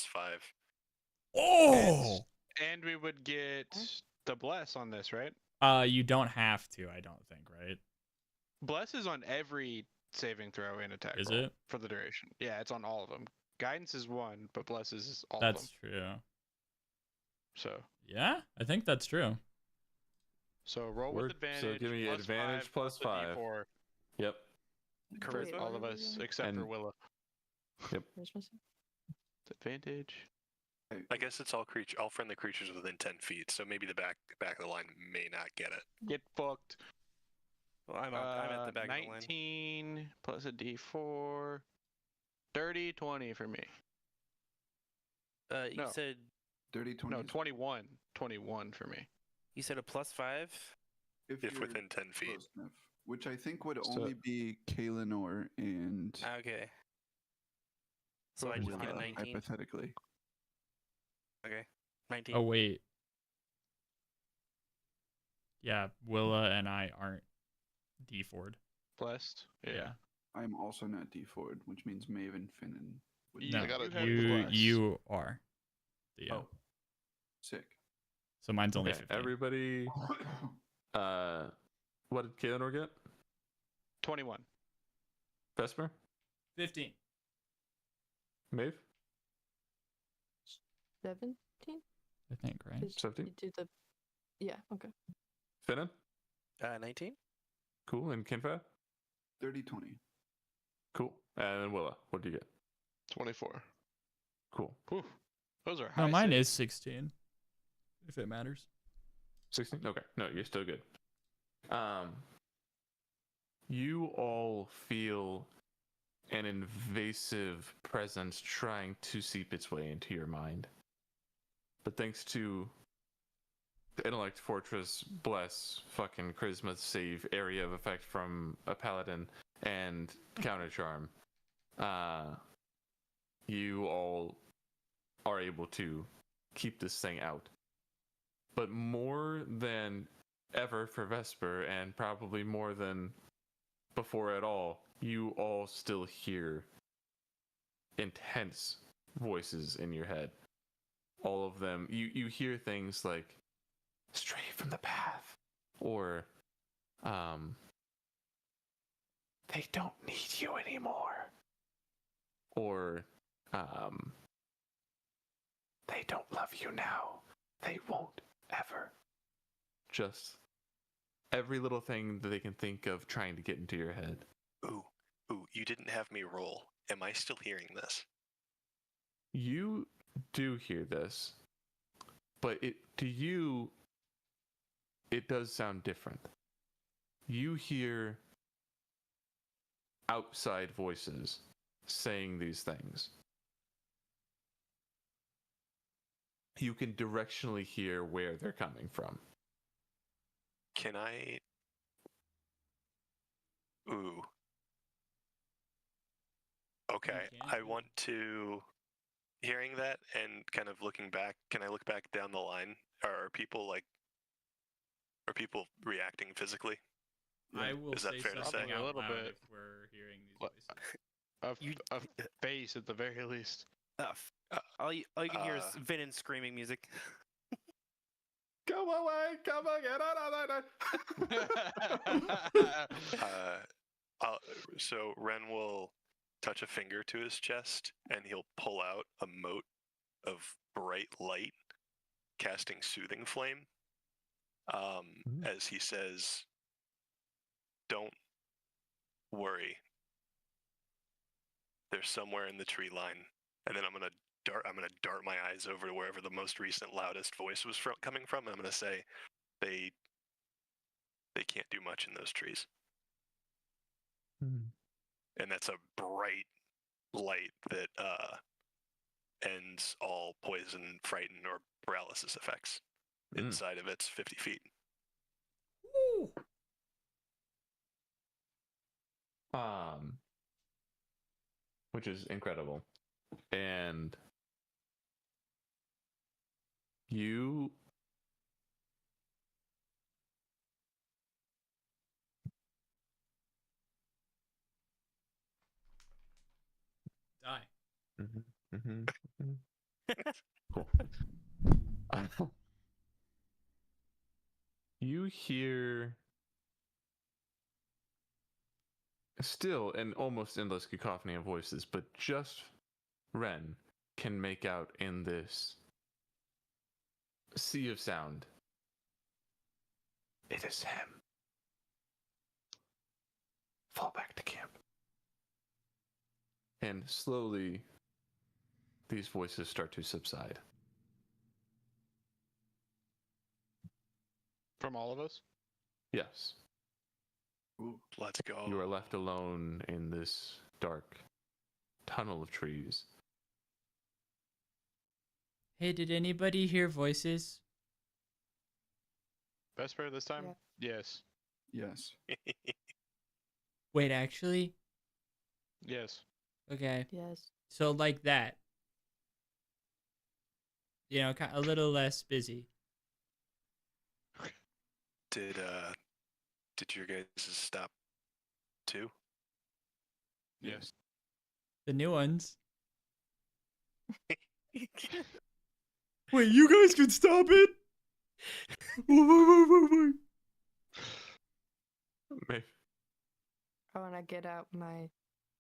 Oh! And we would get the bless on this, right? You don't have to, I don't think, right? Bless is on every saving throw and attack Is roll it? for the duration. Yeah, it's on all of them. Guidance is one, but bless is all of them. That's true. So Yeah, I think that's true. roll with advantage. So give me advantage plus the 5. D4 Yep. for Wait, all what of are us we except for And- Willa. Christmas? Advantage. I guess it's all friendly creatures within 10 feet, so maybe the back of the line may not get it. Get fucked. Well, I'm at the back of the line. 19 plus a D4. 30, 20 for me. You No. said Dirty 20. No, 21. 21 for me. you said a +5. If you're within 10 feet. close enough, which I think would So- only be Kalinor and Okay. So I just get a Willa, 19. hypothetically. Okay. 19. Oh, wait. Yeah, Willa and I aren't D4'd. Blessed. Yeah. I'm also not D4'd, which means Maven, Finnan. would You- No, I got it. have you bless. you are. Yeah. Oh, sick. So mine's only Okay, 15. everybody. What did Kaelinor get? 21. Vesper? 15. Maeve? 17? I think, right? 'Cause 17? you do the... Yeah, okay. Finnan? 19. Cool. And Kinfad? 30, 20. Cool. And then Willa, what do you get? 24. Cool. Whew. Those are high No, mine saves. is 16. If it matters. 16? Okay. No, you're still good. You all feel an invasive presence trying to seep its way into your mind. But thanks to the Intellect Fortress, Bless, fucking Charisma Save, Area of Effect from a Paladin, and Counter Charm, you all are able to keep this thing out. But more than ever for Vesper, and probably more than before at all, you all still hear intense voices in your head. All of them, you hear things like "stray from the path," or "they don't need you anymore," or "they don't love you now. They won't ever." Just every little thing that they can think of trying to get into your head. Ooh, you didn't have me roll. Am I still hearing this? You do hear this, but to you, it does sound different. You hear outside voices saying these things. You can directionally hear where they're coming from. Can I... Ooh. Okay, can I do want to. Hearing that and kind of looking back, can I look back down the line? Are people reacting physically? I will Is that say fair to say? something Probably a out little loud bit. if we're hearing these What- voices. A face at the very least. All you can hear is Uh, Venom screaming music. Come away, come again. So Ren will touch a finger to his chest, and he'll pull out a mote of bright light, casting soothing flame. As he says, "Don't worry. They're somewhere in the tree line." And then I'm gonna dart my eyes over to wherever the most recent loudest voice was coming from, and I'm gonna say, they can't do much in those trees. And that's a bright light that ends all poison, frighten, or paralysis effects inside of its 50 feet. Which is incredible. And you Die. Cool. You hear still an almost endless cacophony of voices, but just Ren can make out in this sea of sound. It is him. Fall back to camp. And slowly, these voices start to subside. From all of us? Yes. Let's go. You are left alone in this dark tunnel of trees. Hey, did anybody hear voices? Vesper this time? Yeah. Yes. Yes. Wait, actually? Yes. Okay. Yes. So like that. You know, a little less busy. Did your guys stop too? Yes. The new ones. Wait, you guys can stop it? Maybe. I want to get out my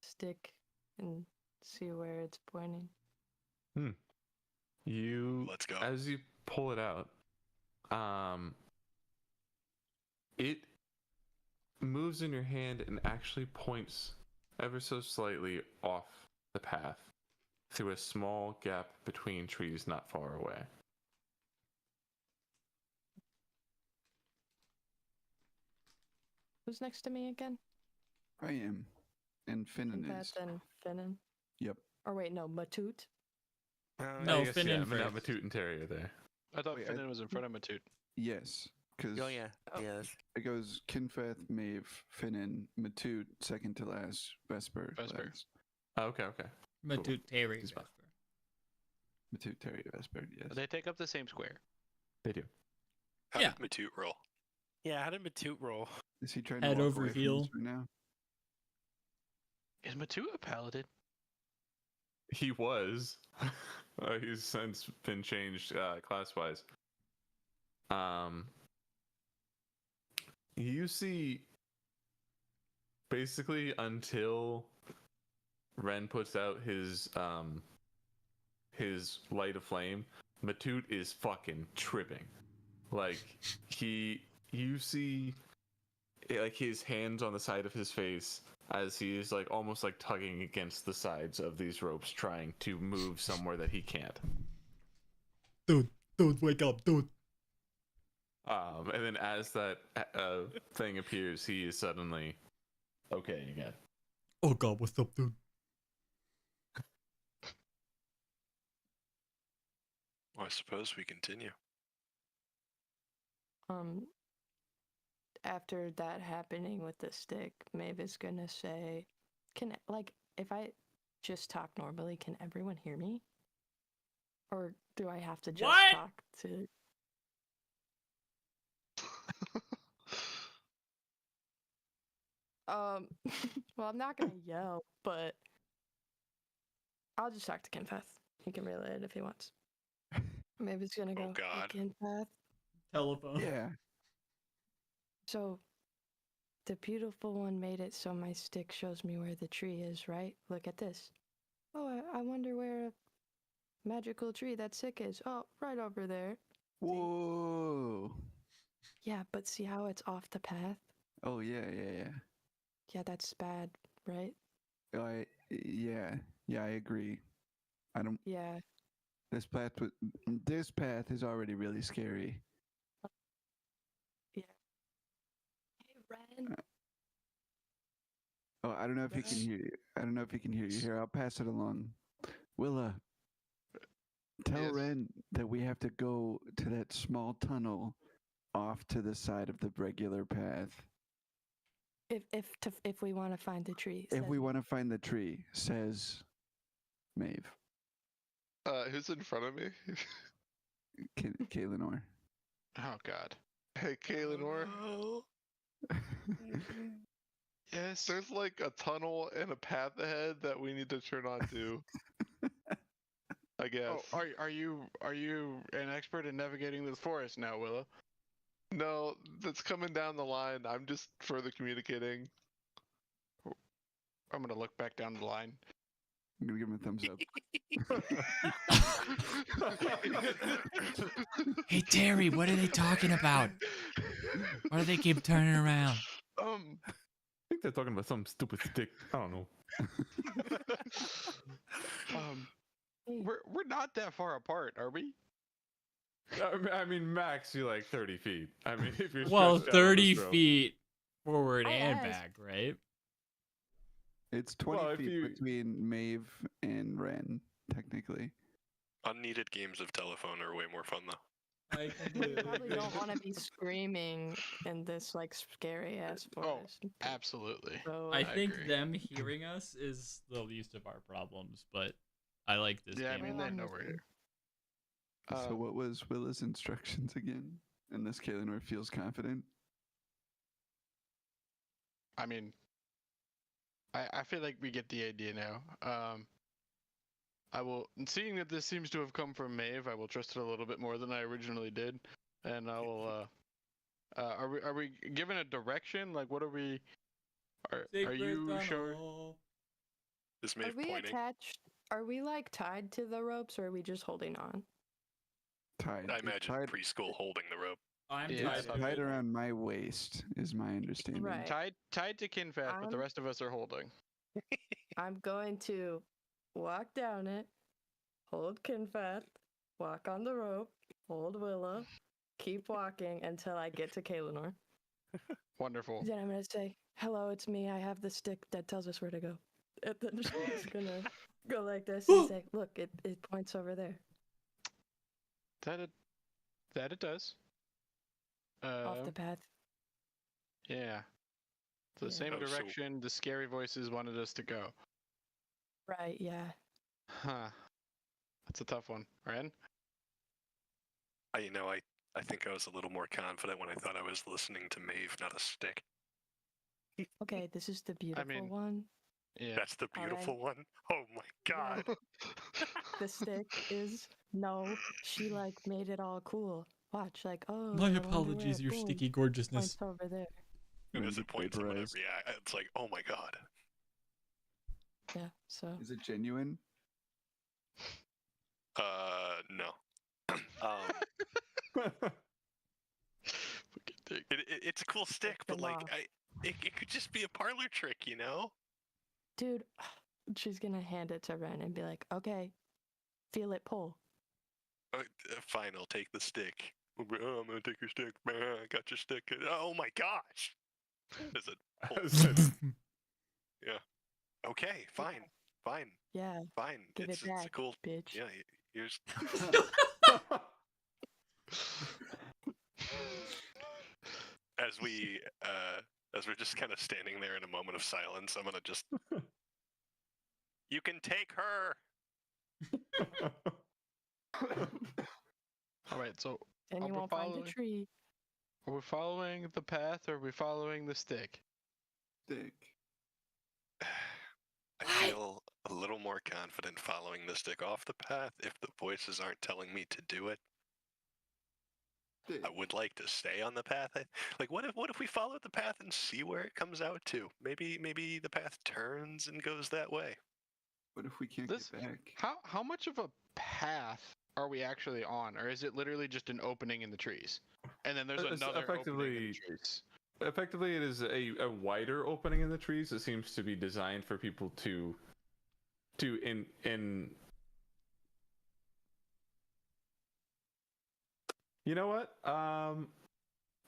stick and see where it's pointing. You, Let's go. as you pull it out, it moves in your hand and actually points ever so slightly off the path through a small gap between trees not far away. Who's next to me again? I am. And Finnan That is. then Finnan. Yep. Or wait, no, Matut. No, I guess, Finnan yeah, first. Matut and Terry are there. I thought Wait, Finnan was in front of Matute. Yes. Because Oh yeah, yes. it goes Kinfeth, Maeve, Finnan, Matut, second to last, Vesper. Vesper. last. Oh, okay. Matut Terry He's Vesper. Matut, Terry, Vesper, yes. They take up the same square. They do. How Yeah. did Matute roll? Yeah, how did Matute roll? Is he trying Head to walk over away from heel. us right now? Is Matute a paladin? He was. He's since been changed class-wise. You see, basically until Ren puts out his light of flame, Matute is fucking tripping. Like you see, like his hands on the side of his face as he is like almost like tugging against the sides of these ropes, trying to move somewhere that he can't. Dude, wake up, dude. And then as that thing appears, he is suddenly okay again. Oh god, what's up, dude? Well, I suppose we continue. After that happening with the stick, Maeve is gonna say, "Can like if I just talk normally, can everyone hear me? Or do I have to just What? talk to... Well, I'm not gonna yell, but I'll just talk to Kinfeth. He can relay it if he wants. Maybe it's gonna go, God. "Hey, Kinfeth. Telephone. Yeah. So, the beautiful one made it so my stick shows me where the tree is, right? Look at this. Oh, I wonder where a magical tree that sick is. Oh, right over there. Whoa. Yeah, but see how it's off the path? Oh yeah. Yeah, that's bad, right? Yeah. I agree. I don't. Yeah. This path is already really scary. Yeah. Hey, Ren. Oh, I don't know if he can Ren. hear you. I don't know if he can hear you. Here, I'll pass it along. Willa, tell Yes. Ren that we have to go to that small tunnel off to the side of the regular path. If we want to find the tree. If says we me. want to find the tree, says Maeve. Who's in front of me? Kaelinor. Oh God. Hey, Kaelinor. Yes. There's like a tunnel and a path ahead that we need to turn onto. I guess. Oh, are you an expert in navigating this forest now, Willow? No, that's coming down the line. I'm just further communicating. I'm gonna look back down the line. I'm gonna give him a thumbs up. Hey Terry, what are they talking about? Why do they keep turning around? I think they're talking about some stupid stick. I don't know. We're not that far apart, are we? I mean, max, you're like 30 feet. I mean, if you're Well, stretched out on 30 this rope. feet forward I and asked. back, right? It's 20 Well, if feet you- between Maeve and Ren, technically. Unneeded games of telephone are way more fun though. I We probably don't want to be screaming in this like scary ass forest. Absolutely. So, I think agree. them hearing us is the least of our problems, but I like this Yeah, I game. mean a they lot. know we're here. So what was Willa's instructions again? Unless Kaelinor feels confident. I mean, I feel like we get the idea now. I will, seeing that this seems to have come from Maeve, I will trust it a little bit more than I originally did, and I will. Are we given a direction? Like, what are we? Are you sure? Is are Maeve we pointing? attached? Are we like tied to the ropes, or are we just holding on? Tied. I It's imagine tied, preschool holding the rope. I'm Yeah, tied it's to tied it. around my waist, is my understanding. Right. Tied to Kinfat, but the rest of us are holding. I'm going to walk down it, hold Kinfat, walk on the rope, hold Willa, keep walking until I get to Kaelinor. Wonderful. Then I'm gonna say, "Hello, it's me. I have the stick that tells us where to go." And then she's gonna go like this and say, "Look, it points over there, That it does. off the path." Yeah. The Yeah. same Oh, so- direction the scary voices wanted us to go. Right? Yeah. Huh. That's a tough one. Ren? I think I was a little more confident when I thought I was listening to Maeve, not a stick. Okay, this is the beautiful mean- one. Yeah. That's the All right. beautiful one. Oh my god. The stick is no. She like made it all cool. Watch, like, oh. My I wonder apologies, where, your boom, sticky gorgeousness. points over there. And as it points, I'm gonna Vaporized. react. It's like, oh my god. Yeah. So. Is it genuine? No. It's a cool stick, but them like, off. it could just be a parlor trick, you know? Dude, she's gonna hand it to Ren and be like, "Okay, feel it pull." Fine, I'll take the stick. Oh, I'm gonna take your stick. I got your stick. Oh my gosh. Is it? Pull? Okay, fine, fine, Yeah, fine. give it's it back, a cool. bitch. Yeah, here's. As we're just kind of standing there in a moment of silence, I'm gonna just You can take her. All right, so Then Are you we won't find the following? tree. are we following the path or are we following the stick? Dick. I feel a little more confident following the stick off the path if the voices aren't telling me to do it. Dick. I would like to stay on the path. Like, what if we follow the path and see where it comes out to? Maybe the path turns and goes that way. What if we can't This- get back? How much of a path are we actually on, or is it literally just an opening in the trees, and then there's It's another opening in effectively- the trees? Effectively, it is a wider opening in the trees. It seems to be designed for people to in. You know what? I'm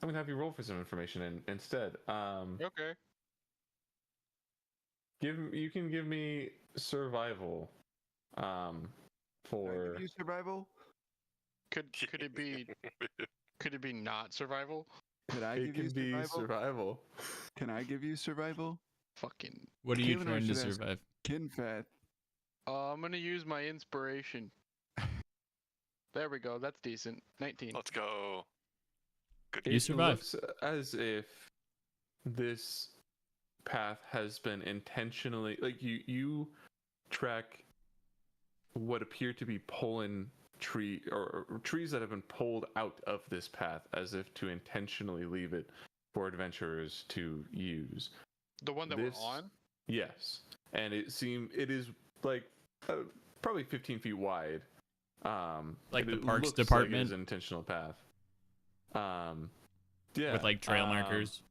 gonna have you roll for some information instead. Okay. You can give me survival. Can I For give you survival? Could it be not survival? Could I it give you can be survival? survival. Can I give you survival? Fucking. What are you Keelan trying to should ask- survive? Kinfat. I'm gonna use my inspiration. There we go. That's decent. 19. Let's go. Good. You survive. Looks as if this path has been intentionally like you track what appear to be pollen tree or trees that have been pulled out of this path as if to intentionally leave it for adventurers to use. The one that This- we're on. Yes, and it is like probably 15 feet wide. Like but the it Parks looks like it Department? is an intentional path. Yeah, With like trail markers.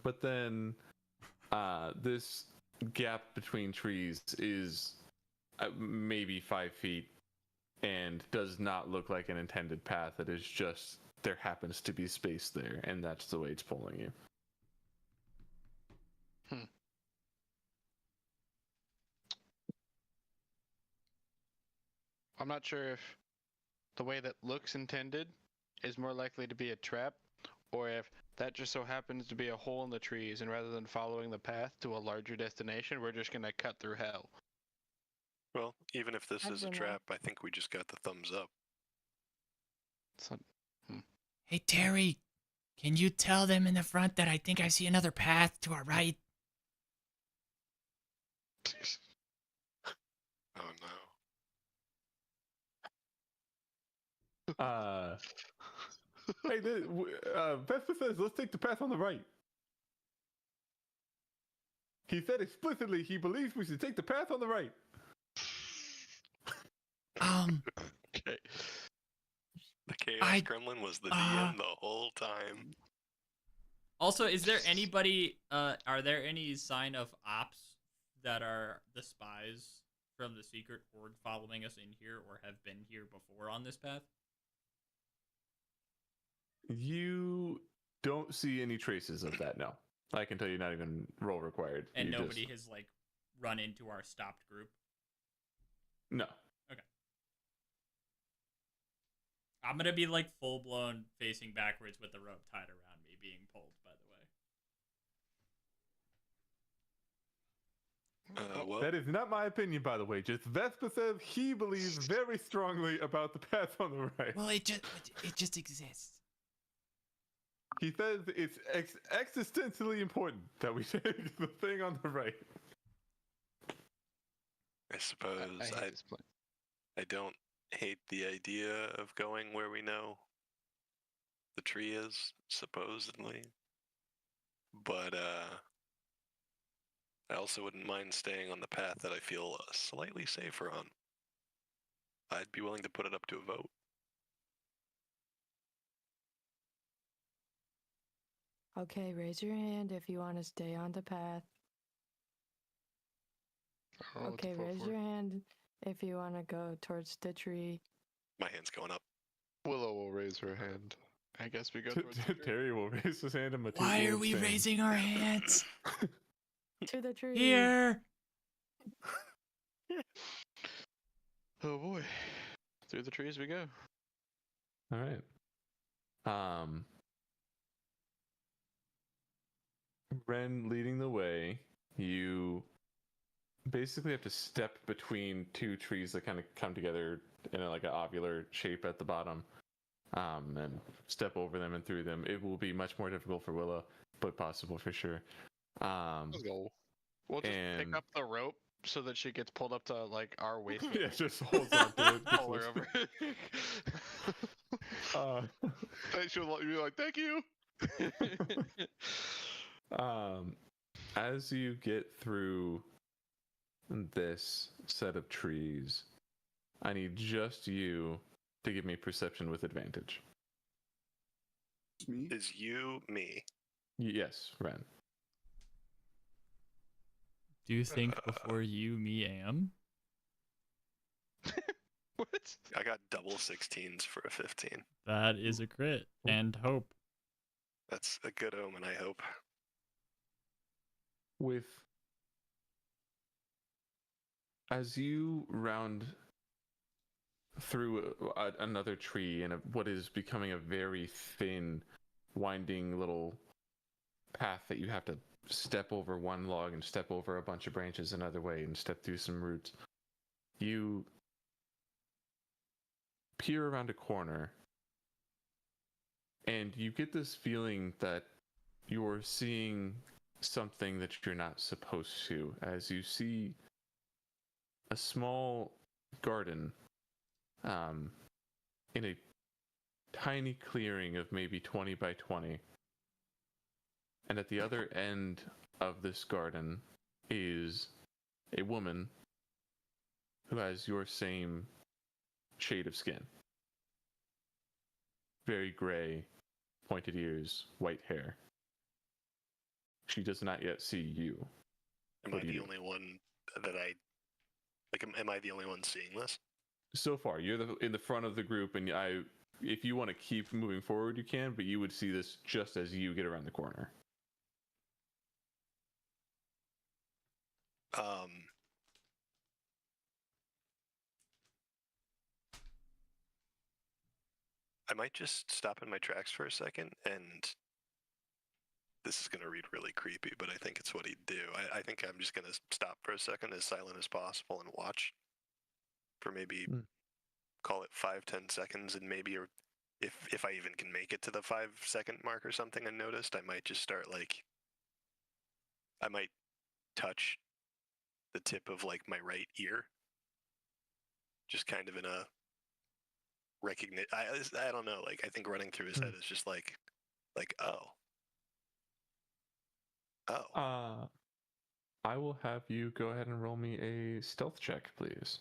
But then, this gap between trees is maybe 5 feet, and does not look like an intended path. It is just there happens to be space there, and that's the way it's pulling you. I'm not sure if the way that looks intended is more likely to be a trap, or if that just so happens to be a hole in the trees, and rather than following the path to a larger destination, we're just gonna cut through hell. Well, even if this I is a don't know. trap, I think we just got the thumbs up. So, Hey Terry, can you tell them in the front that I think I see another path to our right? Oh no. Hey, Vesper says let's take the path on the right. He said explicitly he believes we should take the path on the right. okay. The Chaos I- Gremlin was the DM the whole time. Also, is there anybody? Are there any sign of ops that are the spies from the secret org following us in here, or have been here before on this path? You don't see any traces of that, no. I can tell you not even roll required. And You nobody just- has like run into our stopped group. No. I'm gonna be like full blown facing backwards with the rope tied around me, being pulled. By the way. Well, That is not my opinion, by the way. Just Vespa says he believes very strongly about the path on the right. Well, it just exists. He says it's existentially important that we take the thing on the right. I suppose I hate this plan. I don't hate the idea of going where we know the tree is, supposedly. But I also wouldn't mind staying on the path that I feel slightly safer on. I'd be willing to put it up to a vote. Okay, raise your hand if you want to stay on the path. I don't know what to Okay, vote raise for. your hand if you want to go towards the tree. My hand's going up. Willow will raise her hand. I guess we go towards the tree. Terry will raise his hand and Matthew Why will are we abstain. raising our hands? To the tree. Here. Oh boy. Through the trees we go. All right. Ren leading the way, you basically have to step between two trees that kind of come together in like an ovular shape at the bottom, and step over them and through them. It will be much more difficult for Willow, but possible for sure. Let's go. We'll just pick And- up the rope so that she gets pulled up to like our waist. Yeah, just holds on to it. Pull her over. She'll be like, "Thank you." As you get through this set of trees, I need just you to give me perception with advantage. It's me. Is you me? Yes, Ren. Do you think before you, me, am? What? I got double 16s for a 15. That is a crit and hope. That's a good omen, I hope. With as you round through another tree in what is becoming a very thin, winding little path that you have to step over one log and step over a bunch of branches another way and step through some roots, you peer around a corner and you get this feeling that you're seeing something that you're not supposed to, as you see a small garden in a tiny clearing of maybe 20 by 20. And at the other end of this garden is a woman who has your same shade of skin. Very gray, pointed ears, white hair. She does not yet see you. Am What I do the you- only one that I like? Am I the only one seeing this? So far, you're in the front of the group, and if you want to keep moving forward, you can, but you would see this just as you get around the corner. I might just stop in my tracks for a second, and this is going to read really creepy, but I think it's what he'd do. I think I'm just going to stop for a second, as silent as possible, and watch for maybe, call it 5-10 seconds, and maybe if I even can make it to the 5-second mark or something unnoticed, I might just start I might touch the tip of my right ear, just kind of in a recognition. I don't know. I think running through his head is just oh. I will have you go ahead and roll me a stealth check, please.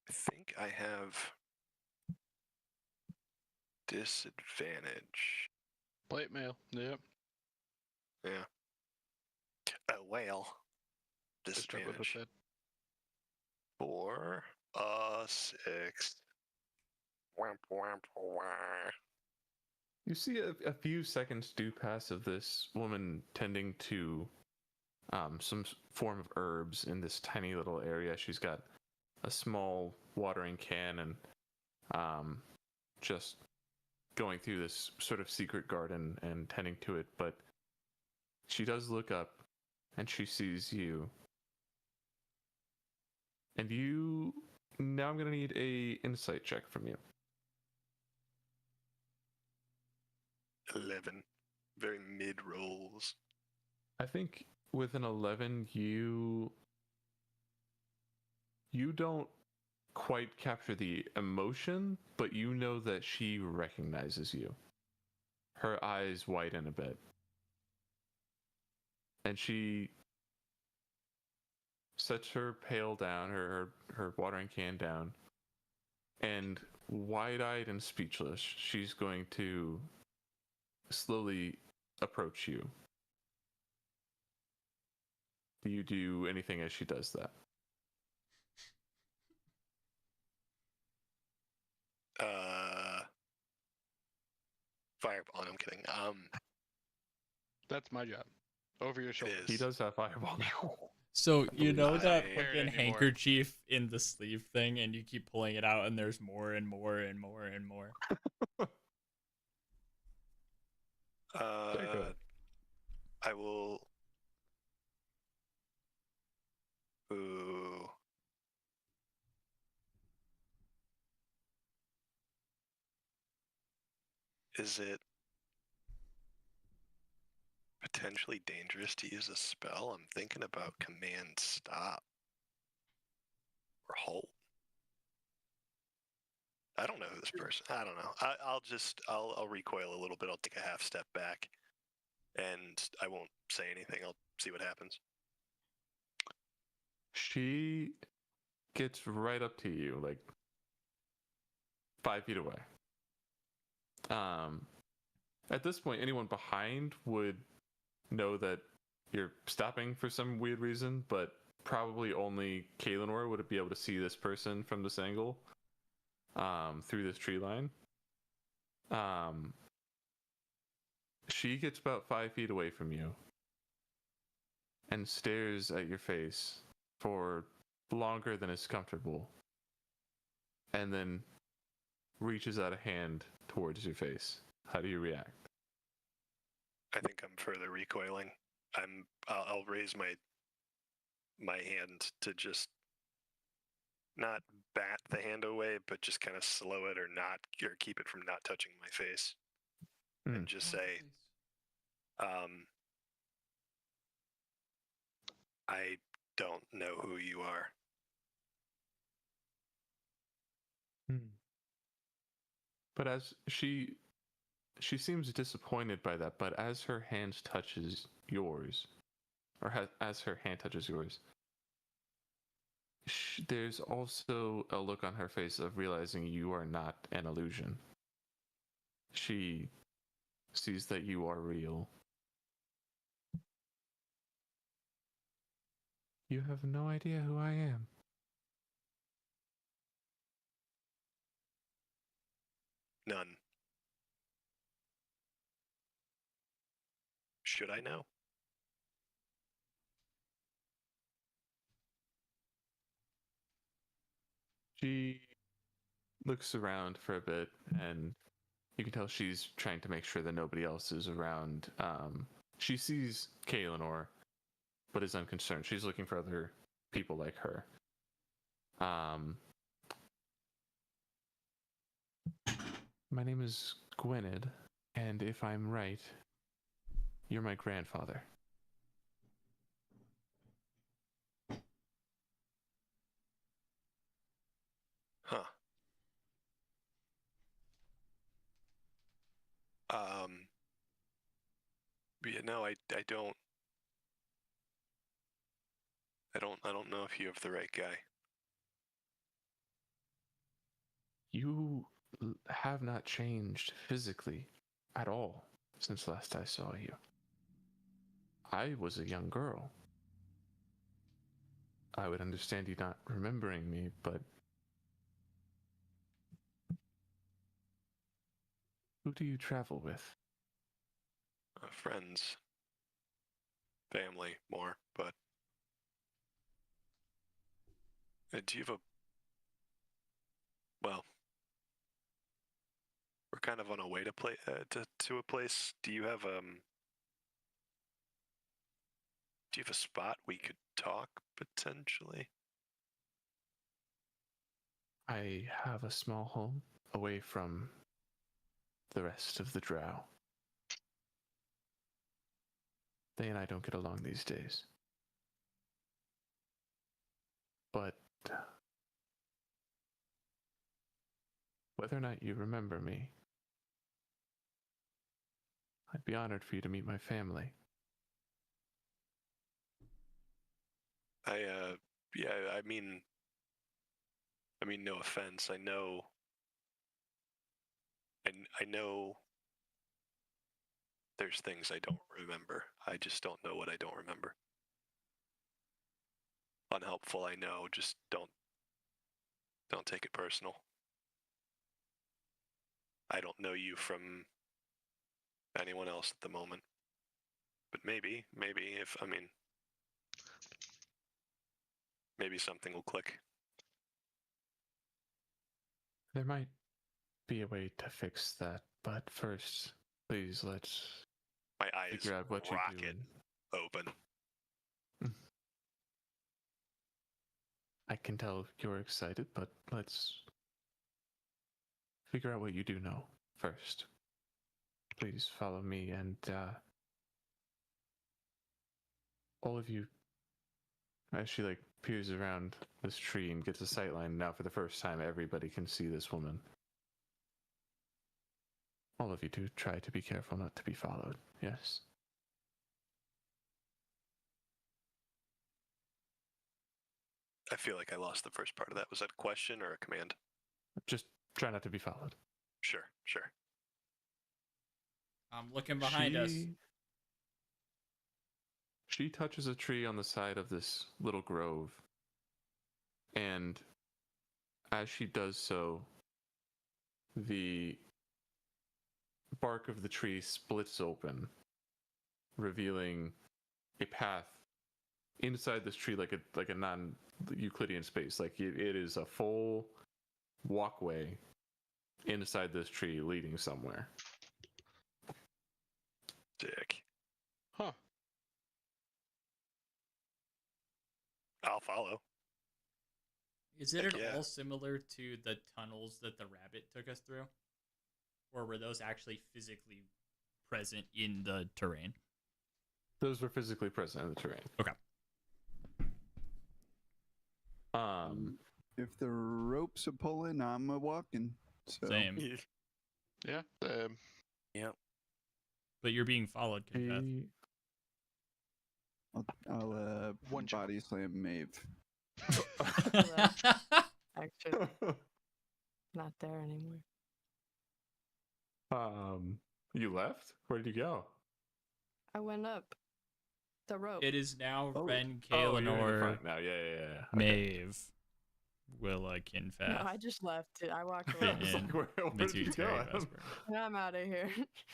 I think I have disadvantage. Plate mail. Yep. Yeah. Oh, well. Just struggled with Disadvantage. that. 4, 6. Wamp, wamp, wah. You see a few seconds do pass of this woman tending to some form of herbs in this tiny little area. She's got a small watering can and just going through this sort of secret garden and tending to it. But she does look up and she sees you. And now I'm going to need a insight check from you. 11. Very mid rolls. I think with an 11, you don't quite capture the emotion, but you know that she recognizes you. Her eyes widen a bit. And she sets her pail down, her watering can down, and wide-eyed and speechless, she's going to slowly approach you. Do you do anything as she does that? Fireball. I'm kidding. That's my job. Over your shoulder. He does have fireball now. So you know believe that I- fucking anymore. handkerchief in the sleeve thing, and you keep pulling it out, and there's more and more and more and more. Very good. I will Is it potentially dangerous to use a spell? I'm thinking about command stop or hold. I don't know who this person. I don't know. I'll recoil a little bit. I'll take a half step back, and I won't say anything. I'll see what happens. She gets right up to you, like 5 feet away. At this point, anyone behind would know that you're stopping for some weird reason, but probably only Kaelinor would be able to see this person from this angle, through this tree line. She gets about 5 feet away from you and stares at your face for longer than is comfortable, and then reaches out a hand towards your face. How do you react? I think I'm further recoiling. I'll raise my hand to just not bat the hand away, but just kind of slow it or keep it from not touching my face, and just say, I don't know who you are. But as she seems disappointed by that, but as her hand touches yours, as her hand touches yours, there's also a look on her face of realizing you are not an illusion. She sees that you are real. You have no idea who I am. None. Should I know? She looks around for a bit, and you can tell she's trying to make sure that nobody else is around. She sees Kaelinor, but is unconcerned. She's looking for other people like her. My name is Gwynedd, and if I'm right, you're my grandfather. Huh. Yeah, no, I don't. I don't know if you have the right guy. You have not changed physically at all since last I saw you. I was a young girl. I would understand you not remembering me, but who do you travel with? Friends, family, more, but do you have a? Well, we're kind of on a way to play to a place. Do you have a spot we could talk potentially? I have a small home away from the rest of the drow. They and I don't get along these days. But whether or not you remember me, I'd be honored for you to meet my family. Yeah, I mean, no offense. I know there's things I don't remember. I just don't know what I don't remember. Unhelpful, I know. Just don't take it personal. I don't know you from anyone else at the moment. But maybe if, maybe something will click. There might be a way to fix that, but first, please let's My eyes figure out what you do. rocket open. I can tell you're excited, but let's figure out what you do know first. please follow me, and all of you, as she like peers around this tree and gets a sightline. Now, for the first time, everybody can see this woman. All of you do try to be careful not to be followed. Yes. I feel like I lost the first part of that. Was that a question or a command? Just try not to be followed. Sure, sure. I'm looking behind us. She touches a tree on the side of this little grove, and as she does so, the bark of the tree splits open, revealing a path inside this tree, like a non-Euclidean space. Like it is a full walkway inside this tree leading somewhere. Dick. Huh. I'll follow. Is it Heck at yeah. all similar to the tunnels that the rabbit took us through? Or were those actually physically present in the terrain? Those were physically present in the terrain. Okay. If the ropes are pulling, I'm a walking. So. Same. Yeah. Yep. But you're being followed, Confeth. I'll One shot. body slam Maeve. Actually, not there anymore. You left? Where did you go? I went up the rope. It is now Oh. Ren, Oh, you're in the Kaelinor, front now. Yeah. Okay. Maeve, Willa, Kinfeth. No, I just left. I walked Yeah, away. I was like, where did Mitsu, you Terry, go? Vesper. I'm out of here.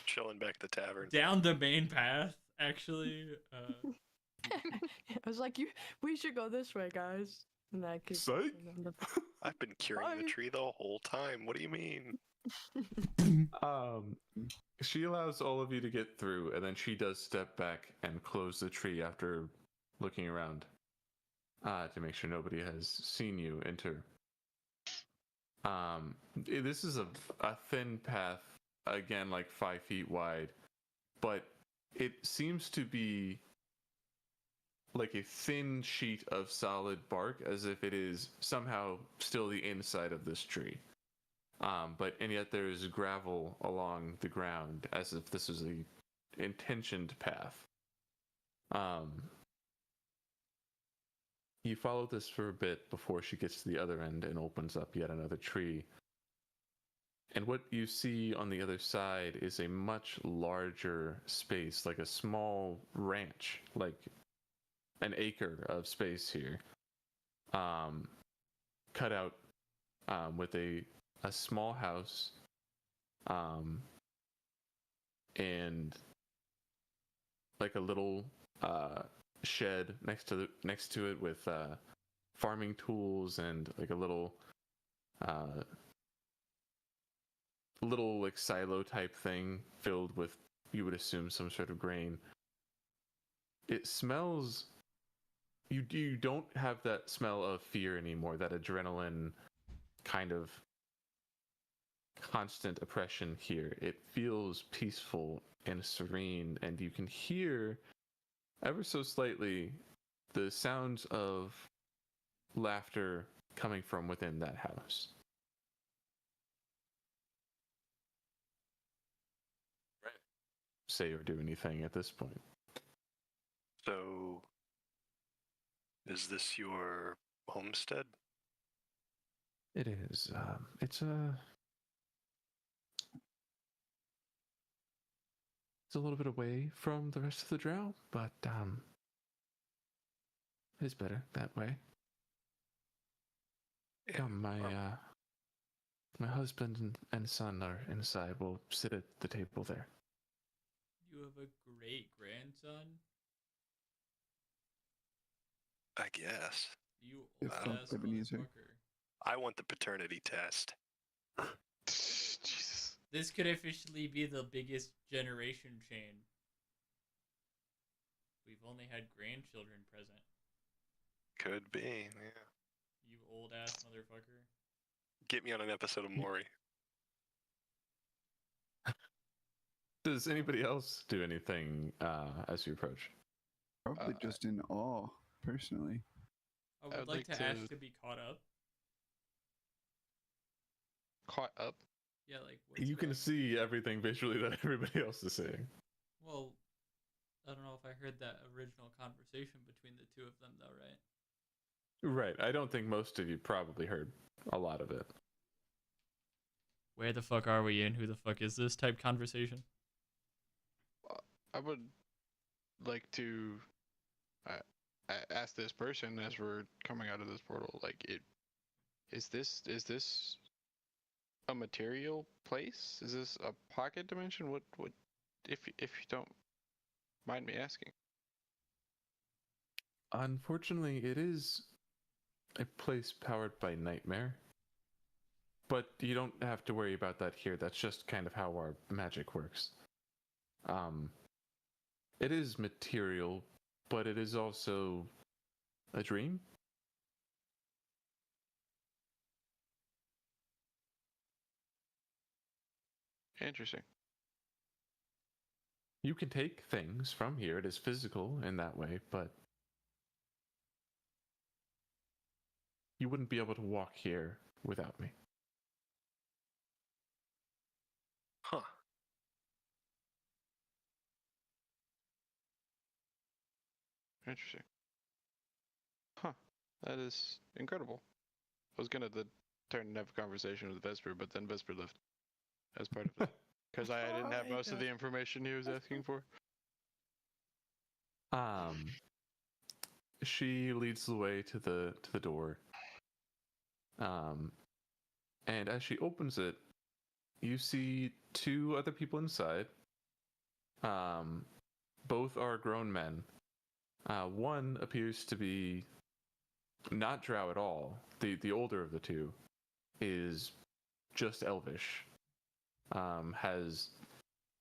Chilling back at the tavern. Down the main path, actually. I was like, we should go this way, guys. And I keep Psych. I've been curing the Bye. tree the whole time. What do you mean? She allows all of you to get through, and then she does step back and close the tree after looking around to make sure nobody has seen you enter. This is a thin path, again, like 5 feet wide, but it seems to be like a thin sheet of solid bark, as if it is somehow still the inside of this tree. And yet there is gravel along the ground, as if this is a intentioned path. You follow this for a bit before she gets to the other end and opens up yet another tree. And what you see on the other side is a much larger space, like a small ranch, like an acre of space here, cut out with a small house, and like a little shed next to it with farming tools and like a little like silo type thing filled with, you would assume, some sort of grain. It smells. You don't have that smell of fear anymore, that adrenaline kind of constant oppression here. It feels peaceful and serene, and you can hear, ever so slightly, the sounds of laughter coming from within that house. Right. Say or do anything at this point. So, is this your homestead? It is. It's a little bit away from the rest of the drow, but it's better that way. Yeah, my husband and son are inside. We'll sit at the table there. You have a great grandson? I guess. You If old Trump ass Ebenezer. motherfucker. I want the paternity test. Jesus. This could officially be the biggest generation chain. We've only had grandchildren present. Could be, yeah. You old ass motherfucker. Get me on an episode of Maury. Does anybody else do anything as you approach? Probably just in awe, personally. I I'd would like like to to- ask to be caught up. Caught up. Yeah, like what's You can going- see everything visually that everybody else is seeing. Well, I don't know if I heard that original conversation between the two of them, though, right? Right. I don't think most of you probably heard a lot of it. Where the fuck are we and who the fuck is this type conversation? I would like to ask this person as we're coming out of this portal, like, is this a material place? Is this a pocket dimension? What if you don't mind me asking? Unfortunately, it is a place powered by nightmare. But you don't have to worry about that here. That's just kind of how our magic works. It is material, but it is also a dream. Interesting. You can take things from here. It is physical in that way, but you wouldn't be able to walk here without me. Huh. Interesting. Huh. That is incredible. I was gonna turn and have a conversation with Vesper, but then Vesper left as part of it. Because I didn't have most of the information he was asking for. She leads the way to the door. And as she opens it, you see two other people inside. Both are grown men. One appears to be not drow at all. The older of the two is just elvish. Has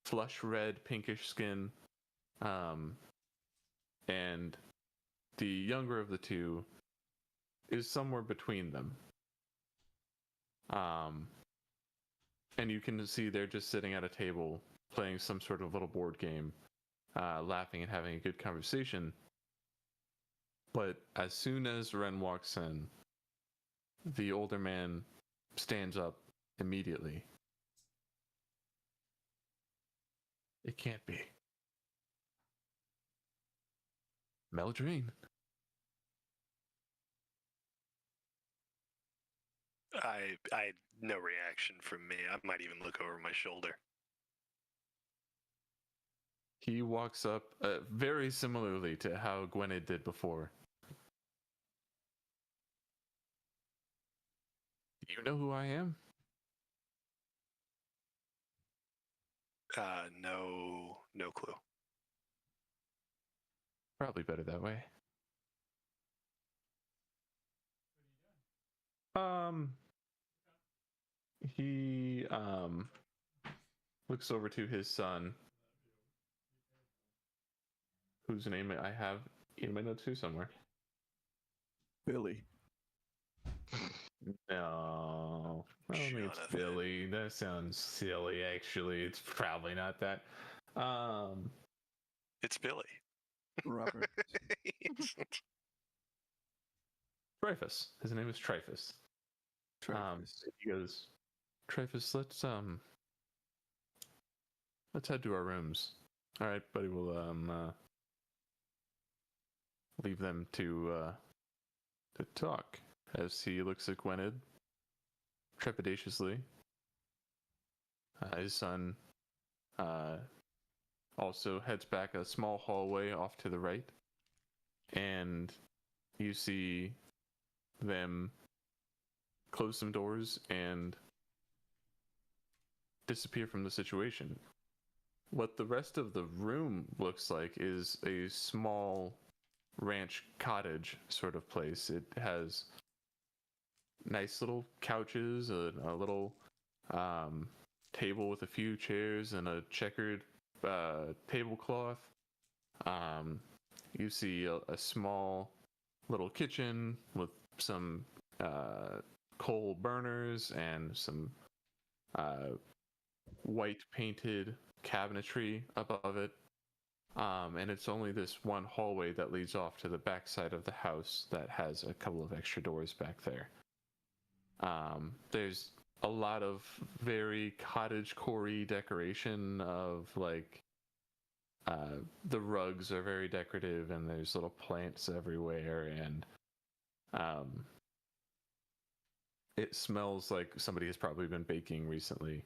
flush red, pinkish skin. And the younger of the two is somewhere between them. And you can see they're just sitting at a table playing some sort of little board game, laughing and having a good conversation. But as soon as Ren walks in, the older man stands up immediately. It can't be. Meldrine. I no reaction from me. I might even look over my shoulder. He walks up very similarly to how Gwynedd did before. Do you know who I am? No clue. Probably better that way. He looks over to his son, whose name I have in my notes too somewhere. Billy. No, I don't think it's Jonathan. Billy. That sounds silly. Actually, it's probably not that. It's Billy. Robert. Tryphus. His name is Tryphus. Travis. He goes, Tryphus, let's head to our rooms. All right, buddy. We'll leave them to talk. As he looks at Gwynedd trepidatiously. His son also heads back a small hallway off to the right, and you see them close some doors and disappear from the situation. What the rest of the room looks like is a small ranch cottage sort of place. It has nice little couches, a little table with a few chairs and a checkered tablecloth. You see a small little kitchen with some coal burners and some white painted cabinetry above it. And it's only this one hallway that leads off to the back side of the house that has a couple of extra doors back there. There's a lot of very cottagecore-y decoration of like the rugs are very decorative and there's little plants everywhere, and it smells like somebody has probably been baking recently.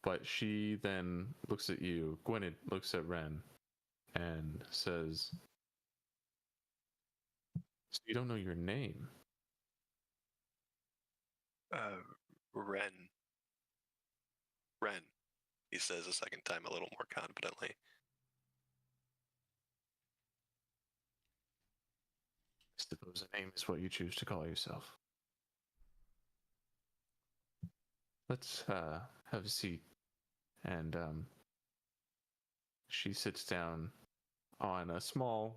But she then looks at you. Gwyneth looks at Ren and says, "So you don't know your name?" Ren. Ren, he says a second time a little more confidently. I suppose a name is what you choose to call yourself. Let's have a seat. And she sits down on a small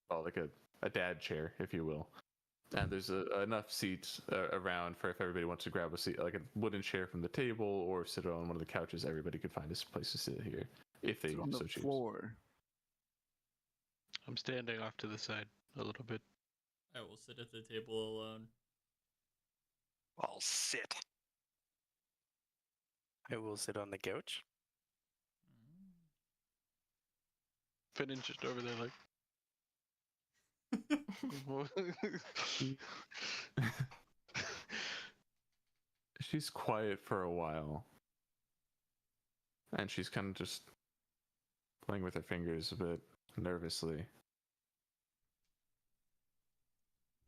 well, like a dad chair, if you will. And there's enough seats around for if everybody wants to grab a seat, like a wooden chair from the table, or sit on one of the couches. Everybody could find a place to sit here if they on the so choose. floor. I'm standing off to the side a little bit. I will sit at the table alone. I'll sit. I will sit on the couch. Finnan just over there like. She's quiet for a while, and she's kind of just playing with her fingers a bit nervously.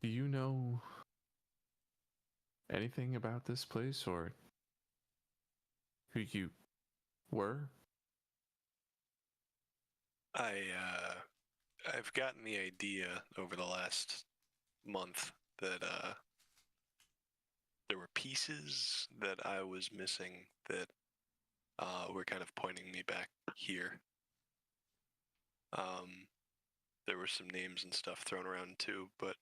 Do you know anything about this place, or who you were? I've gotten the idea over the last month that there were pieces that I was missing that were kind of pointing me back here. There were some names and stuff thrown around too, but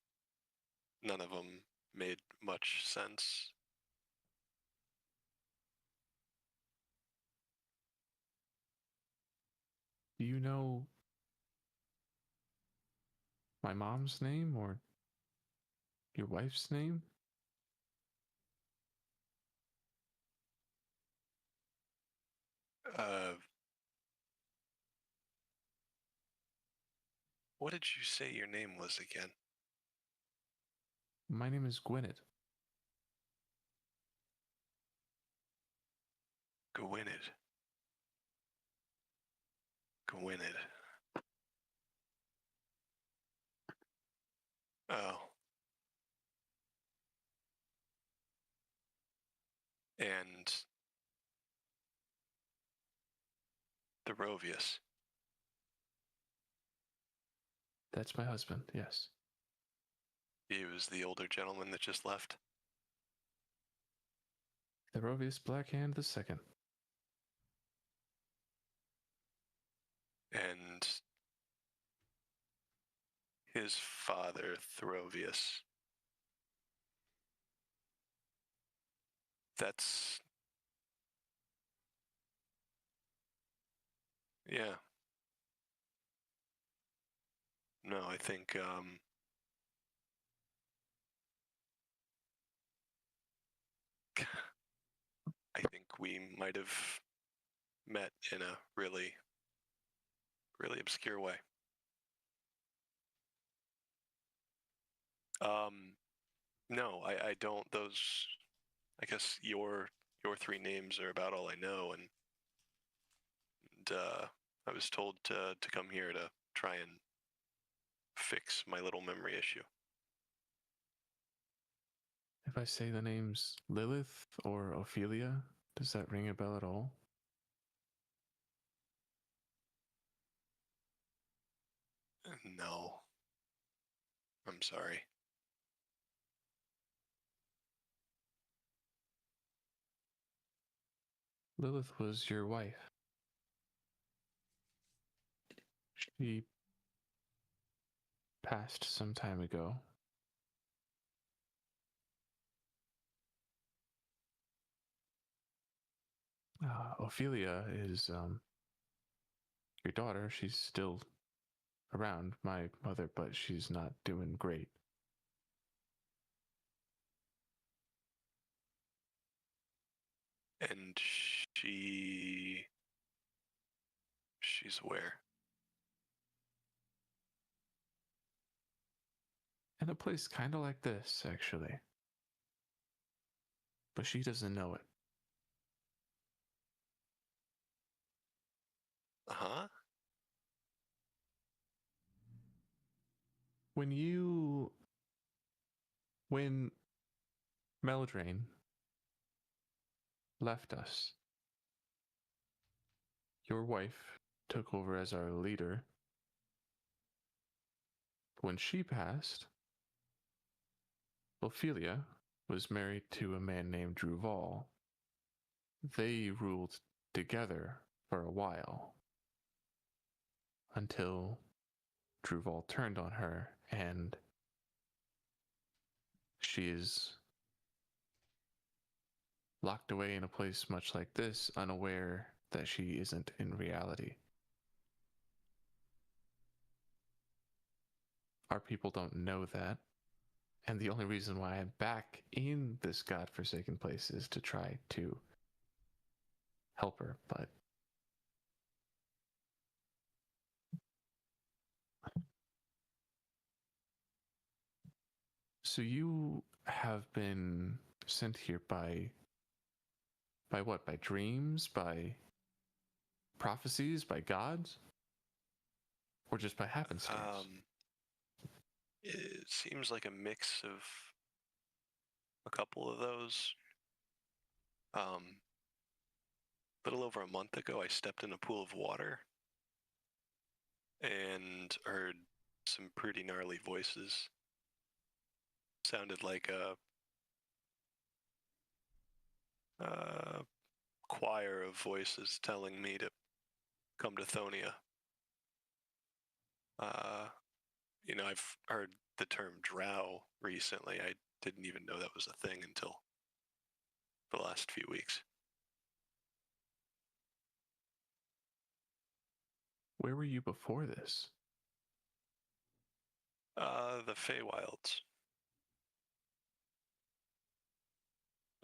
none of them made much sense. Do you know my mom's name or your wife's name? What did you say your name was again? My name is Gwyneth. Gwyneth. Gwyneth. Oh. And Throvius. That's my husband, yes. He was the older gentleman that just left. Throvius Blackhand the Second. And his father, Throvius. That's... Yeah. No, I think, I think we might have met in a really, really obscure way. No, I don't. Those, I guess your three names are about all I know, and I was told to come here to try and fix my little memory issue. If I say the names Lilith or Ophelia, does that ring a bell at all? No. I'm sorry. Lilith was your wife. She passed some time ago. Ophelia is your daughter. She's still around, my mother, but she's not doing great. And she's where? In a place kind of like this, actually. But she doesn't know it. Uh-huh. When Meldrain left us, your wife took over as our leader. When she passed, Ophelia was married to a man named Druval. They ruled together for a while until Druval turned on her, and she is locked away in a place much like this, unaware that she isn't in reality. Our people don't know that, and the only reason why I'm back in this godforsaken place is to try to help her, but so you have been sent here by what? By dreams? By prophecies? By gods? Or just by happenstance? It seems like a mix of a couple of those. A little over a month ago, I stepped in a pool of water and heard some pretty gnarly voices. Sounded like a choir of voices telling me to come to Thonia. I've heard the term drow recently. I didn't even know that was a thing until the last few weeks. Where were you before this? The Feywilds.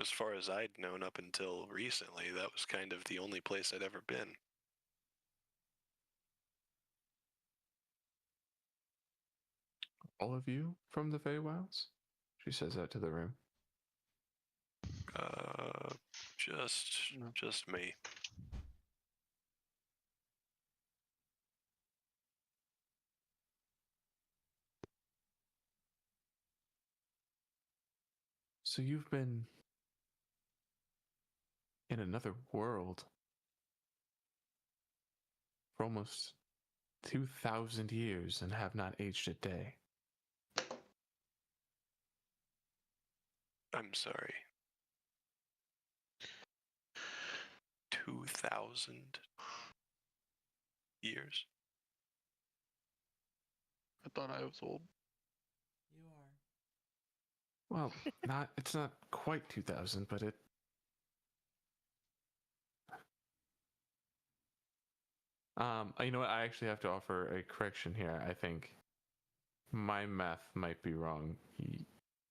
As far as I'd known up until recently, that was kind of the only place I'd ever been. All of you from the Feywilds? She says that to the room. Just me. So you've been in another world for almost 2,000 years and have not aged a day. I'm sorry. 2,000 years? I thought I was old. You are. Well, it's not quite 2,000, but it... You know what? I actually have to offer a correction here, I think. My math might be wrong.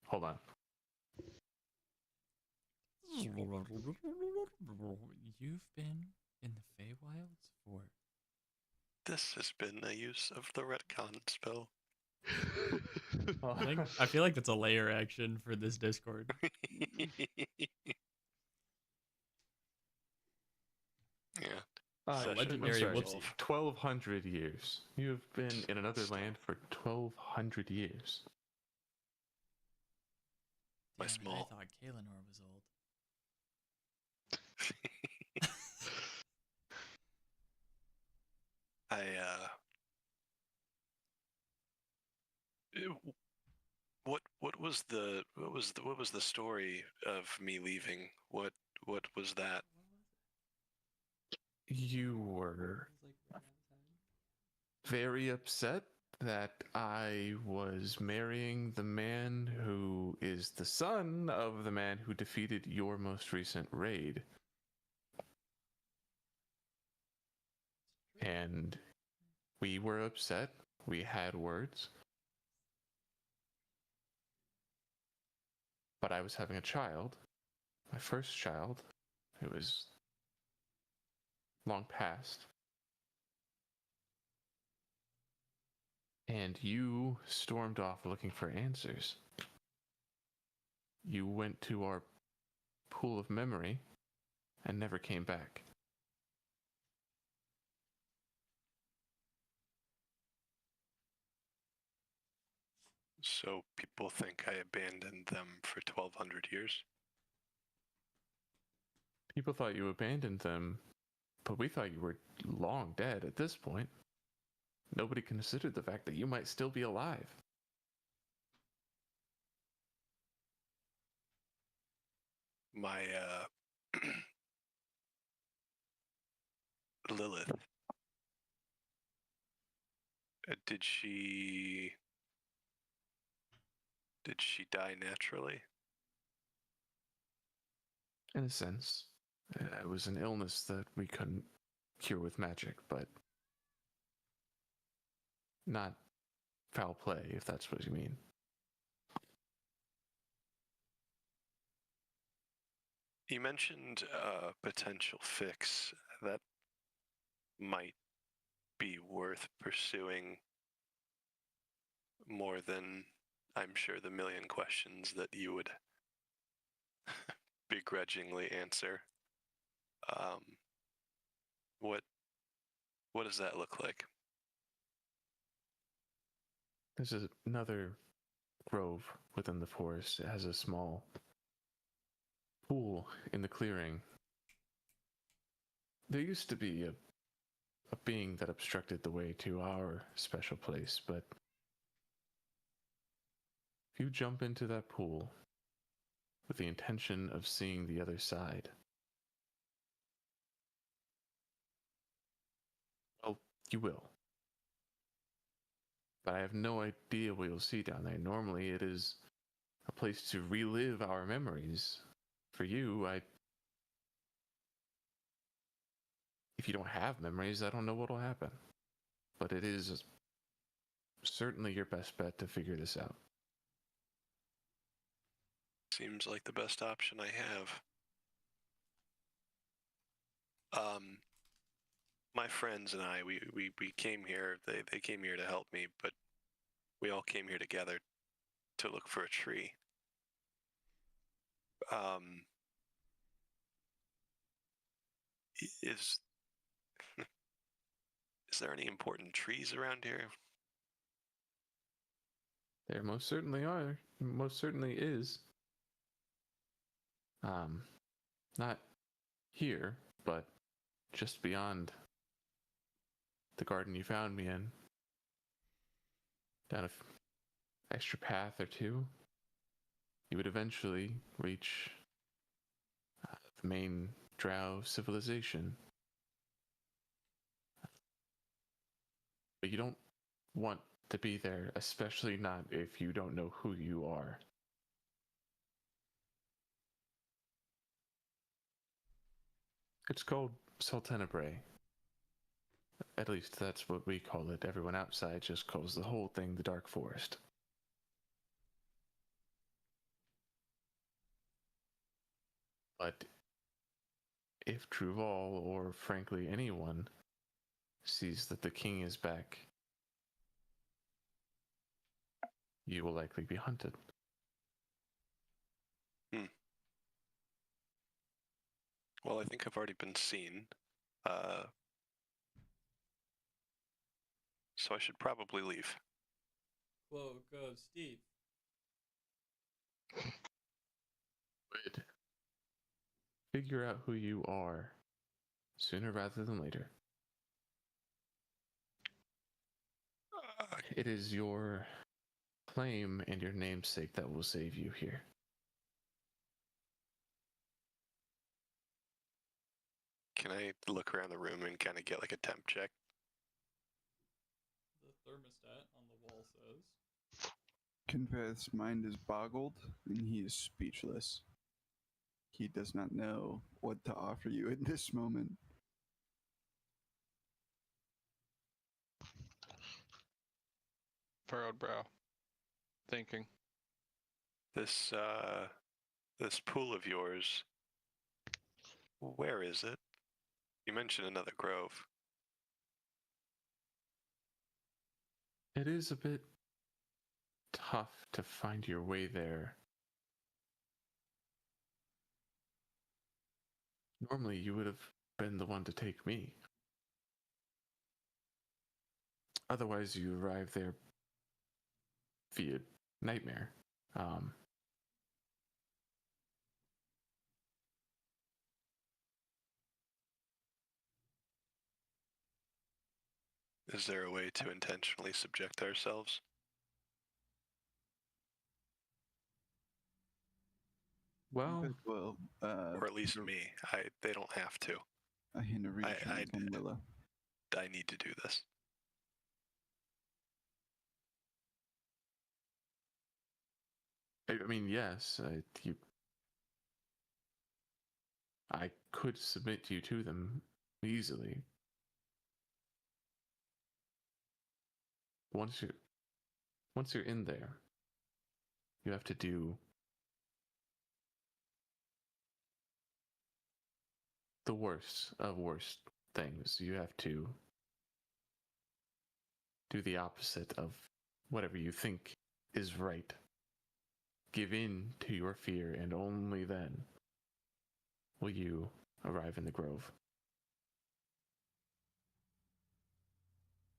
Hold on. You've been in the Feywilds for... This has been the use of the retcon spell. I feel like that's a layer action for this Discord. Yeah. Legendary I'm sorry, whoopsie. 1,200 years. You've been in another land for 1,200 years. My Damn it, small. I thought Kaelinor was old. What was the story of me leaving? What was that? You were very upset that I was marrying the man who is the son of the man who defeated your most recent raid. And we were upset. We had words. But I was having a child, my first child. It was long past. And you stormed off looking for answers. You went to our pool of memory and never came back. So people think I abandoned them for 1,200 years? People thought you abandoned them, but we thought you were long dead at this point. Nobody considered the fact that you might still be alive. My, Lilith. Did she die naturally? In a sense, it was an illness that we couldn't cure with magic, but not foul play, if that's what you mean. You mentioned a potential fix that might be worth pursuing more than, I'm sure, the million questions that you would begrudgingly answer. What does that look like? There's another grove within the forest. It has a small pool in the clearing. There used to be a being that obstructed the way to our special place, but if you jump into that pool with the intention of seeing the other side, well, you will. But I have no idea what you'll see down there. Normally it is a place to relive our memories. For you, if you don't have memories, I don't know what'll happen. But it is certainly your best bet to figure this out. Seems like the best option I have. My friends and I, we came here, they came here to help me, but we all came here together to look for a tree. Is there any important trees around here? There most certainly are. Most certainly is. Not here, but just beyond the garden you found me in. Down an extra path or two, you would eventually reach the main drow civilization. But you don't want to be there, especially not if you don't know who you are. It's called Sultenebre. At least that's what we call it. Everyone outside just calls the whole thing the Dark Forest. But if Druval, or frankly anyone, sees that the king is back, you will likely be hunted. Well, I think I've already been seen. So I should probably leave. Quote of Steve. Would figure out who you are sooner rather than later. It is your claim and your namesake that will save you here. Can I look around the room and kind of get like a temp check? The thermostat on the Confeth's mind is boggled, and he is speechless. He does not know what to offer you in this moment. Furrowed brow. Thinking. This this pool of yours, where is it? You mentioned another grove. It is a bit tough to find your way there. Normally, you would have been the one to take me. Otherwise, you arrive there via nightmare. Is there a way to intentionally subject ourselves? Well, Well, Or at least me. They don't have to. a hint of reassurance on Willa. I need to do this. I mean, yes, I could submit you to them easily. Once you're in there, you have to do the worst of worst things. You have to do the opposite of whatever you think is right. Give in to your fear, and only then will you arrive in the grove.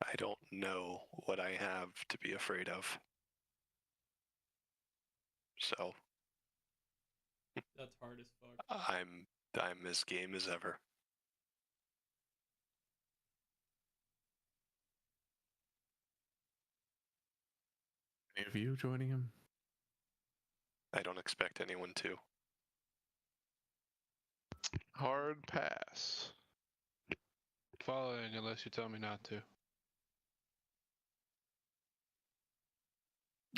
I don't know what I have to be afraid of. So That's hard as fuck. I'm as game as ever. Any of you joining him? I don't expect anyone to. Hard pass. Following unless you tell me not to.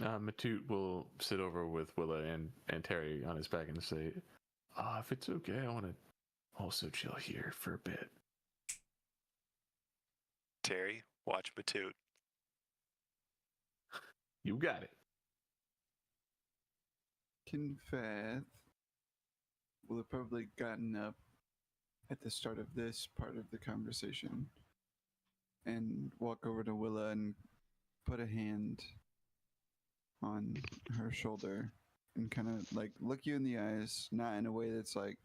Matute will sit over with Willa and Terry on his back and say, if it's okay, I want to also chill here for a bit. Terry, watch Matute. You got it. Confeth will have probably gotten up at the start of this part of the conversation and walk over to Willa and put a hand on her shoulder and kind of like look you in the eyes, not in a way that's like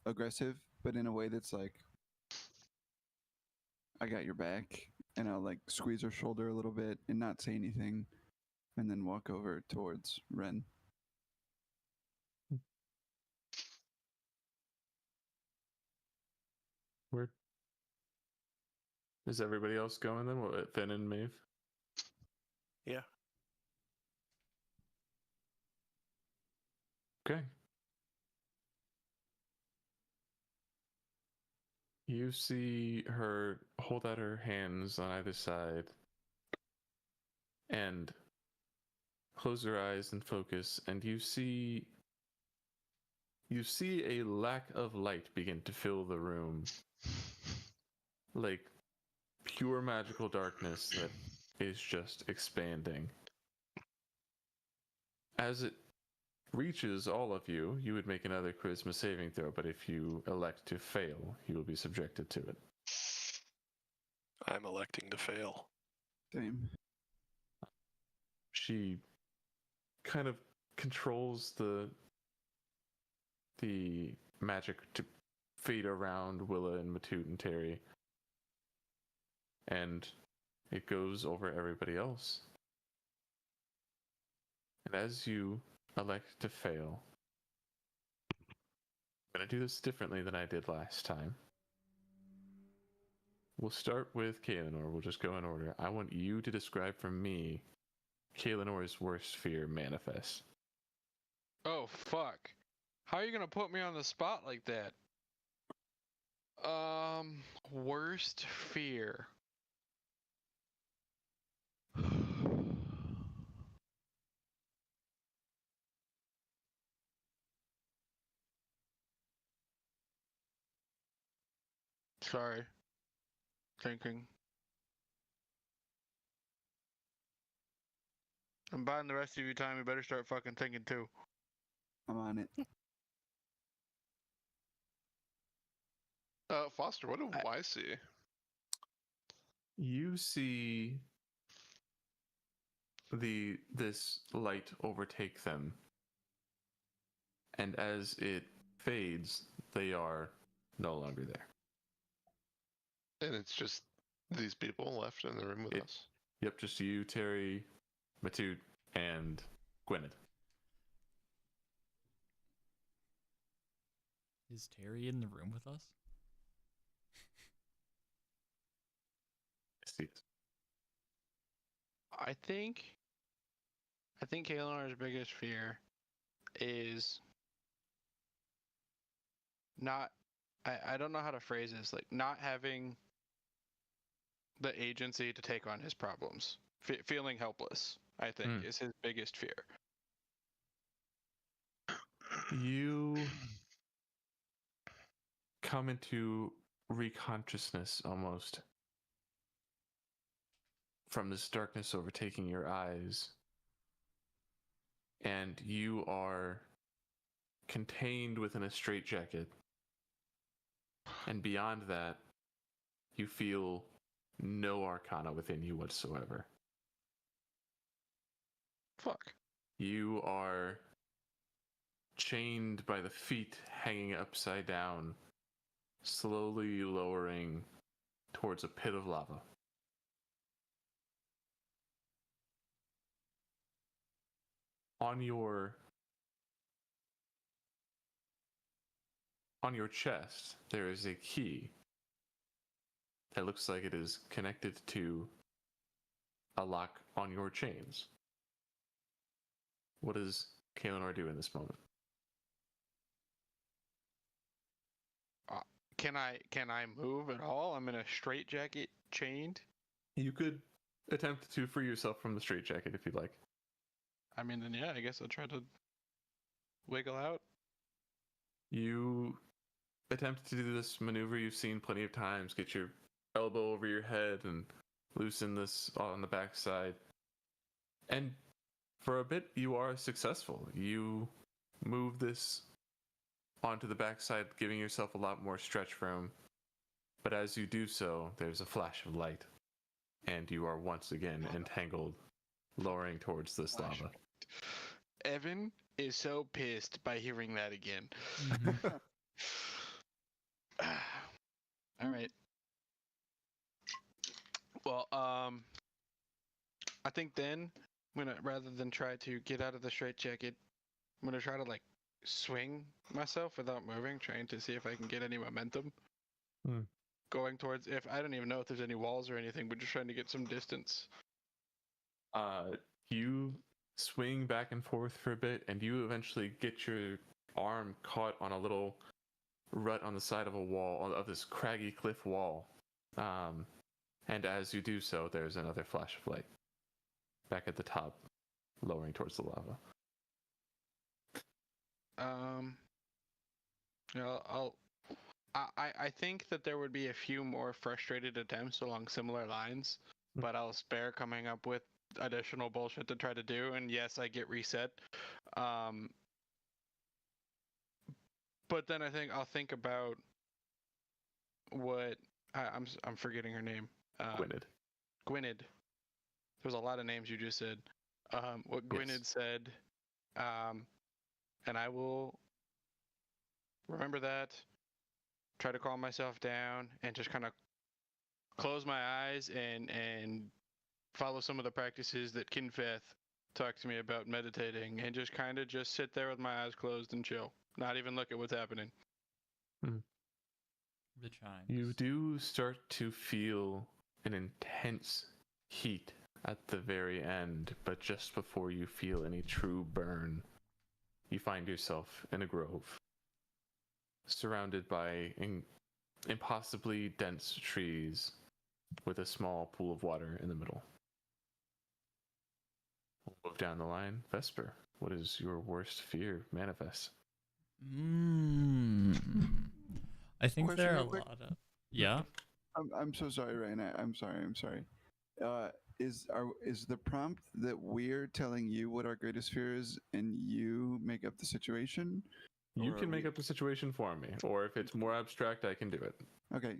aggressive, but in a way that's like, I got your back. And I'll like squeeze her shoulder a little bit and not say anything, and then walk over towards Ren. Where is everybody else going then? What, Finn and Maeve? Yeah. Okay. You see her hold out her hands on either side and close her eyes and focus, and you see a lack of light begin to fill the room. Like pure magical darkness that is just expanding. As it reaches all of you, you would make another charisma saving throw, but if you elect to fail, you will be subjected to it. I'm electing to fail. Same. She kind of controls the magic to fade around Willa and Matute and Terry, and it goes over everybody else. And as you elect to fail, I'm going to do this differently than I did last time. We'll start with Kaelinor. We'll just go in order. I want you to describe for me Kaelinor's worst fear manifest. Oh, fuck. How are you gonna put me on the spot like that? Worst fear. Sorry. Thinking. I'm buying the rest of your time. You better start fucking thinking too. I'm on it. Foster, what do I see? You see this light overtake them, and as it fades, they are no longer there. And it's just these people left in the room with us. Yep, just you, Terry, Matute, and Gwyneth. Is Terry in the room with us? Yes, he is. I think Kaelar's biggest fear is not. I don't know how to phrase this. Like not having the agency to take on his problems. Feeling helpless, I think, is his biggest fear. You come into reconsciousness almost from this darkness overtaking your eyes, and you are contained within a straitjacket, and beyond that, you feel no arcana within you whatsoever. Fuck. You are chained by the feet hanging upside down, slowly lowering towards a pit of lava. On your chest, there is a key that looks like it is connected to a lock on your chains. What does Kaelanor do in this moment? Can I move at all? I'm in a straitjacket, chained. You could attempt to free yourself from the straitjacket if you'd like. I mean, then yeah, I guess I'll try to wiggle out. You attempt to do this maneuver you've seen plenty of times. Get your elbow over your head and loosen this on the backside. And for a bit, you are successful. You move this onto the backside, giving yourself a lot more stretch room. But as you do so, there's a flash of light, and you are once again entangled, lowering towards this lava. Evan is so pissed by hearing that again. All right. Well, I think then I'm gonna, rather than try to get out of the straitjacket, I'm gonna try to like swing myself without moving, trying to see if I can get any momentum. Going towards, if I don't even know if there's any walls or anything, but just trying to get some distance. You swing back and forth for a bit, and you eventually get your arm caught on a little rut on the side of a wall, of this craggy cliff wall. And as you do so, there's another flash of light back at the top, lowering towards the lava. I think that there would be a few more frustrated attempts along similar lines, but I'll spare coming up with additional bullshit to try to do. And yes, I get reset. But then I think I'll think about what I'm forgetting her name. Gwyneth. Gwyneth. There's a lot of names you just said. What Gwyneth said, and I will remember that. Try to calm myself down and just kind of close my eyes and follow some of the practices that Kinfeth talked to me about meditating, and just kind of just sit there with my eyes closed and chill, not even look at what's happening. The chimes. You do start to feel an intense heat at the very end, but just before you feel any true burn, you find yourself in a grove, surrounded by impossibly dense trees with a small pool of water in the middle. We'll move down the line. Vesper, what is your worst fear manifest? I think Question there are a real quick. lot of. Yeah. I'm so sorry, Ryan. I'm sorry. I'm sorry. Is the prompt that we're telling you what our greatest fear is, and you make up the situation? You Or can are make we- up the situation for me, or if it's more abstract, I can do it. Okay.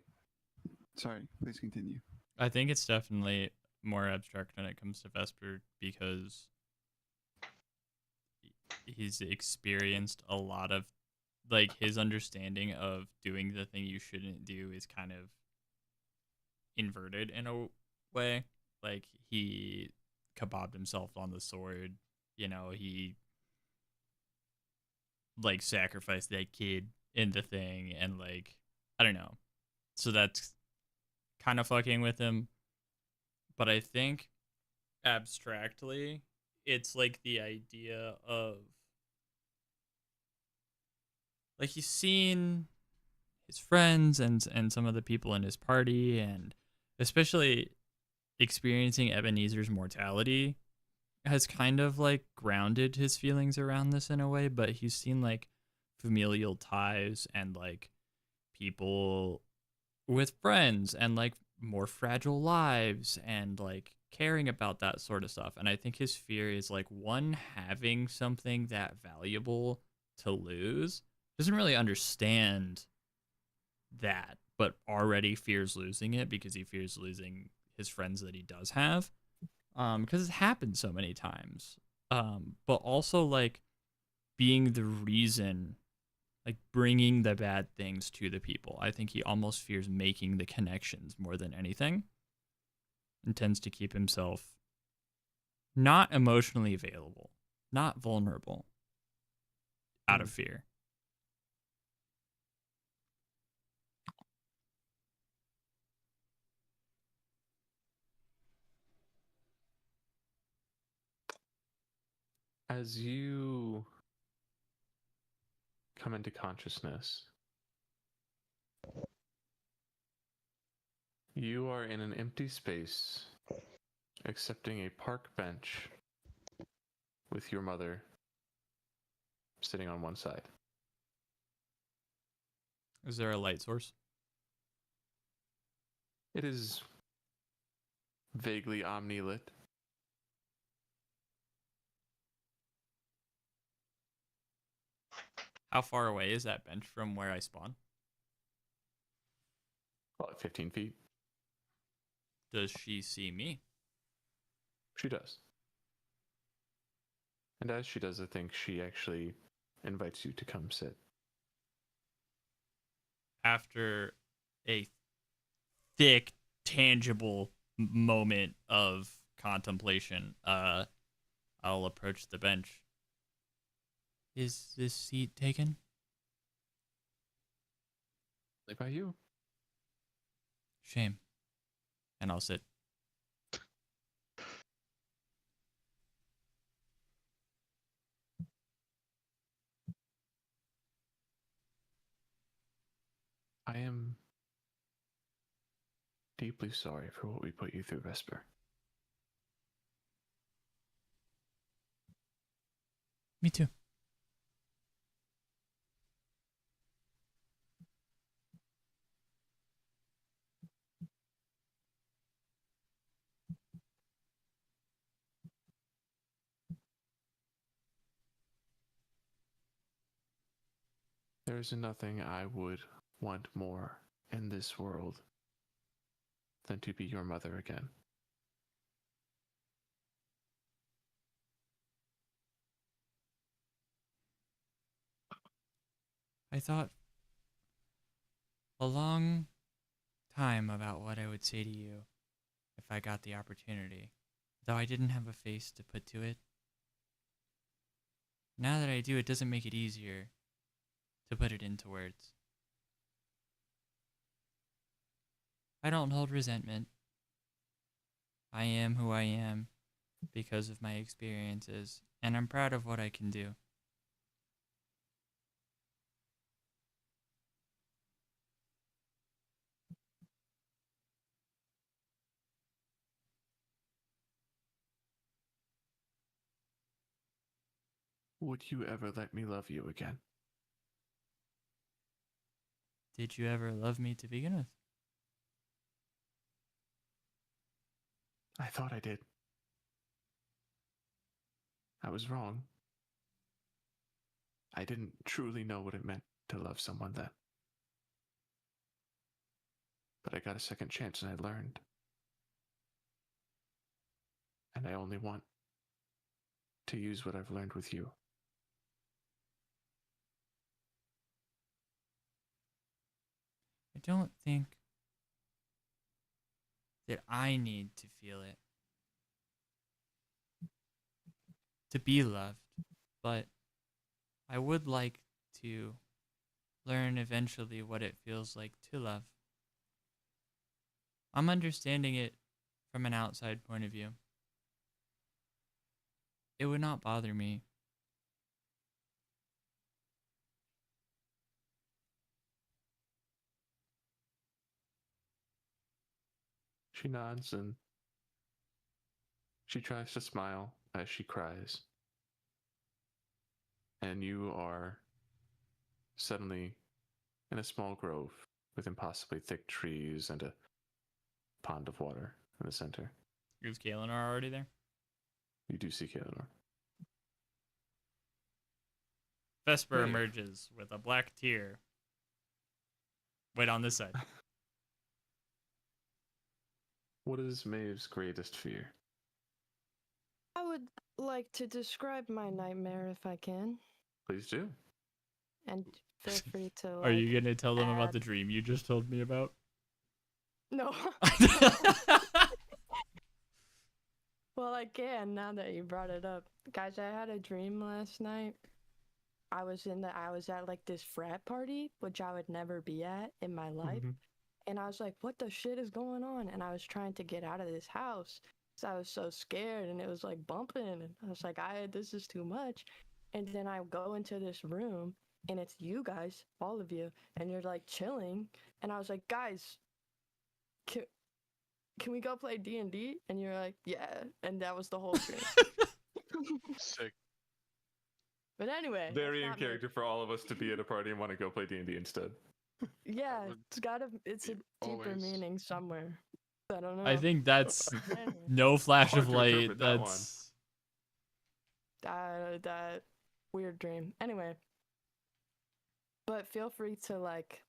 Sorry. Please continue. I think it's definitely more abstract when it comes to Vesper because he's experienced a lot of, like, his understanding of doing the thing you shouldn't do is kind of inverted in a way. Like, he kebabbed himself on the sword. You know, he like sacrificed that kid in the thing, and like, I don't know. So that's kind of fucking with him. But I think abstractly, it's like the idea of, like, he's seen his friends and some of the people in his party, and especially experiencing Ebenezer's mortality has kind of like grounded his feelings around this in a way. But he's seen like familial ties and like people with friends and like more fragile lives and like caring about that sort of stuff. And I think his fear is like, one, having something that valuable to lose, doesn't really understand that, but already fears losing it because he fears losing his friends that he does have, because it's happened so many times. But also like being the reason, like bringing the bad things to the people. I think he almost fears making the connections more than anything, and tends to keep himself not emotionally available, not vulnerable, out of fear. As you come into consciousness, you are in an empty space, accepting a park bench with your mother sitting on one side. Is there a light source? It is vaguely omni-lit. How far away is that bench from where I spawn? About 15 feet. Does she see me? She does. And as she does, I think she actually invites you to come sit. After a thick, tangible moment of contemplation, I'll approach the bench. Is this seat taken? Only by you. Shame. And I'll sit. I am deeply sorry for what we put you through, Vesper. Me too. There is nothing I would want more in this world than to be your mother again. I thought a long time about what I would say to you if I got the opportunity, though I didn't have a face to put to it. Now that I do, it doesn't make it easier to put it into words. I don't hold resentment. I am who I am because of my experiences, and I'm proud of what I can do. Would you ever let me love you again? Did you ever love me to begin with? I thought I did. I was wrong. I didn't truly know what it meant to love someone then. But I got a second chance and I learned. And I only want to use what I've learned with you. I don't think that I need to feel it to be loved, but I would like to learn eventually what it feels like to love. I'm understanding it from an outside point of view. It would not bother me. She nods and she tries to smile as she cries. And you are suddenly in a small grove with impossibly thick trees and a pond of water in the center. Is Kalinar already there? You do see Kaelinor. Vesper Wait. emerges with a black tear. Wait, on this side. What is Maeve's greatest fear? I would like to describe my nightmare if I can, Please do. and feel free to. Are you like, gonna tell them about add- the dream you just told me about? No. Well, I can now that you brought it up, guys. I had a dream last night. I was at like this frat party, which I would never be at in my life. And I was like, what the shit is going on? And I was trying to get out of this house. So I was so scared and it was like bumping. And I was like, this is too much. And then I go into this room and it's you guys, all of you, and you're like chilling. And I was like, guys, can we go play D&D? And you're like, yeah. And that was the whole dream. Sick. But anyway. Very that's in not me. character for all of us to be at a party and want to go play D&D instead. Yeah, would it's a be deeper always- meaning somewhere. I don't know. I think that's Anyway. no flash Hard of to light. interpret that one. That's that weird dream. Anyway. But feel free to like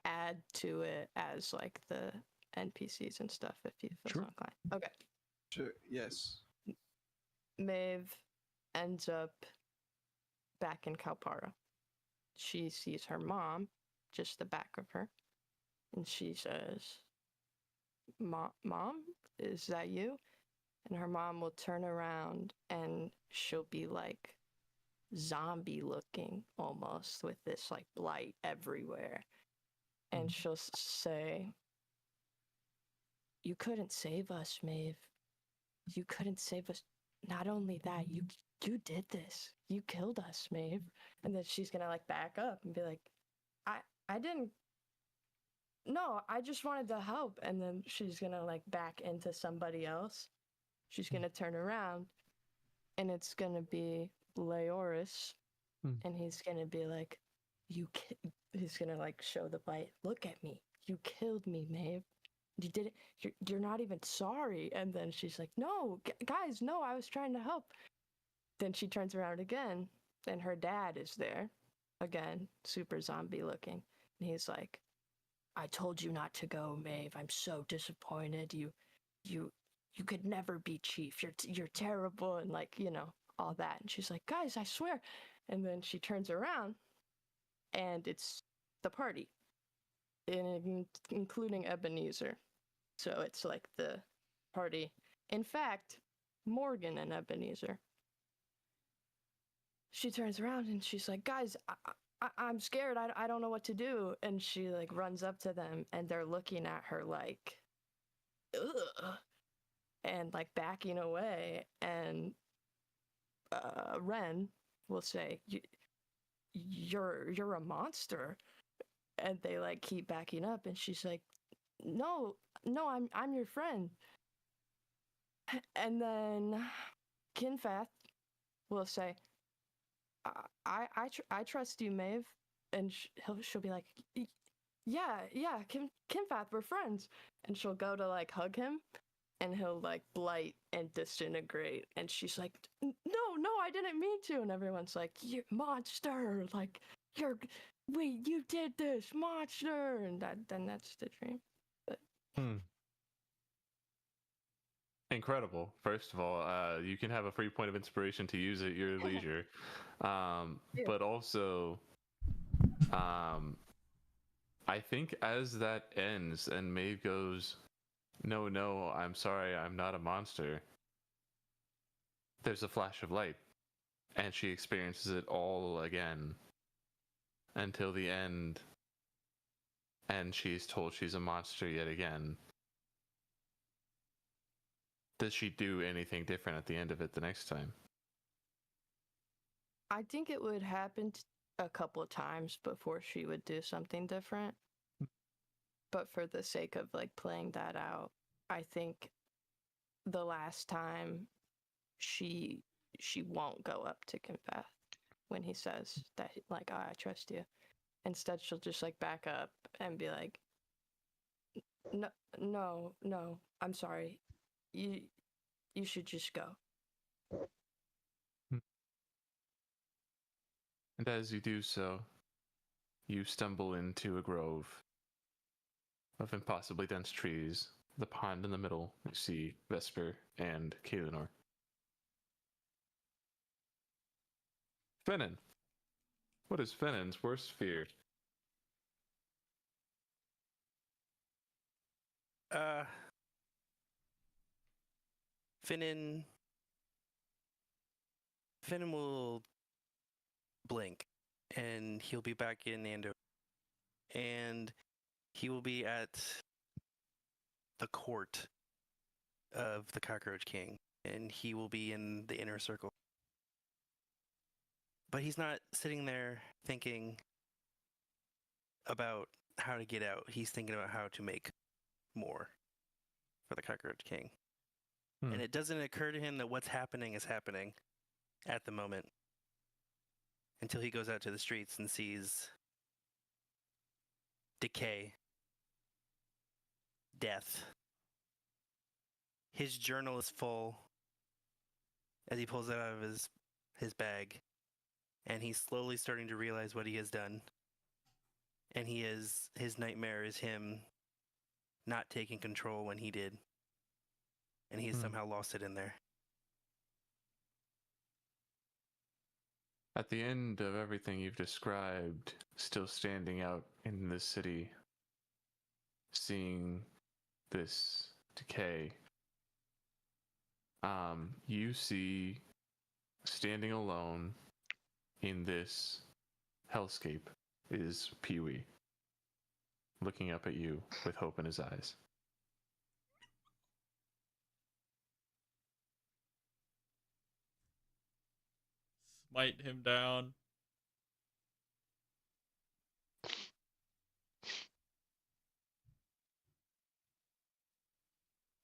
add to it as like the NPCs and stuff if you feel Sure. so inclined. Okay. Sure. Yes. Maeve ends up back in Kalpara. She sees her mom, just the back of her, and she says, Mom, is that you? And her mom will turn around and she'll be like zombie looking almost with this like blight everywhere. And she'll say, you couldn't save us, Maeve. You couldn't save us. Not only that, you did this. You killed us, Maeve. And then she's gonna like back up and be like, I didn't. No, I just wanted to help. And then she's gonna like back into somebody else. She's gonna turn around, and it's gonna be Leoris, and he's gonna be like, he's gonna like show the bite. Look at me. You killed me, Maeve. You did it. You're not even sorry. And then she's like, no, guys, no, I was trying to help. Then she turns around again, and her dad is there, again, super zombie looking. And he's like, I told you not to go, Maeve. I'm so disappointed. You could never be chief. You're terrible, and like, all that. And she's like, guys, I swear. And then she turns around, and it's the party, including Ebenezer. So it's like the party. In fact, Morgan and Ebenezer. She turns around and she's like, guys, I'm scared. I don't know what to do. And she like runs up to them and they're looking at her like, ugh, and like backing away. And Ren will say, you're a monster. And they like keep backing up. And she's like, no, I'm your friend. And then Kinfath will say, I trust you, Maeve. And she'll be like, yeah, Kinfath, we're friends. And she'll go to like hug him, and he'll like blight and disintegrate. And she's like, no, I didn't mean to. And everyone's like, you monster, like you did this, monster. And then that's the dream. But Incredible. First of all, you can have a free point of inspiration to use at your leisure. But also, I think as that ends and Maeve goes, no, I'm sorry, I'm not a monster, there's a flash of light, and she experiences it all again until the end, and she's told she's a monster yet again. Does she do anything different at the end of it the next time? I think it would happen a couple of times before she would do something different. But for the sake of like playing that out, I think the last time she won't go up to confess when he says that like, oh, I trust you. Instead, she'll just like back up and be like, no, I'm sorry. You should just go. And as you do so, you stumble into a grove of impossibly dense trees. The pond in the middle, you see Vesper and Kaelinor. Finnan. What is Finnan's worst fear? Finnan will blink, and he'll be back in Andover, and he will be at the court of the Cockroach King, and he will be in the inner circle. But he's not sitting there thinking about how to get out. He's thinking about how to make more for the Cockroach King. And it doesn't occur to him that what's happening is happening at the moment until he goes out to the streets and sees decay, death. His journal is full as he pulls it out of his bag, and he's slowly starting to realize what he has done. And his nightmare is him not taking control when he did. And he has somehow lost it in there. At the end of everything you've described, still standing out in this city, seeing this decay, you see, standing alone in this hellscape, is Pee-wee, looking up at you with hope in his eyes. Smite him down.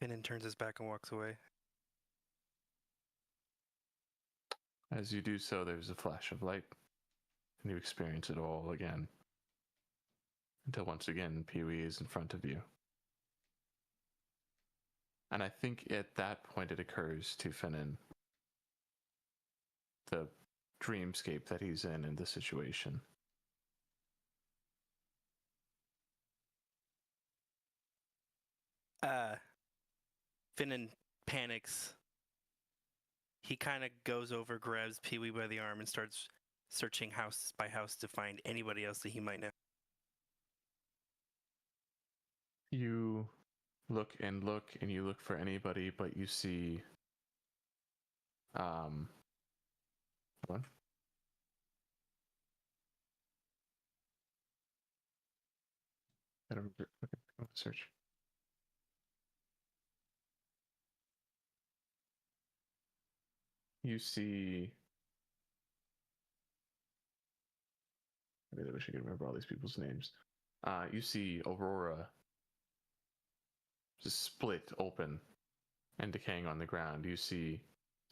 Finnan turns his back and walks away. As you do so, there's a flash of light, and you experience it all again. Until once again, Pee-wee is in front of you. And I think at that point it occurs to Finnan the dreamscape that he's in the situation. Finnan panics. He kind of goes over, grabs Pee-wee by the arm, and starts searching house by house to find anybody else that he might know. You look, and you look for anybody, but you see, hold on. I don't remember. Okay, go search. You see, I really wish I could remember all these people's names. You see Aurora just split open and decaying on the ground. You see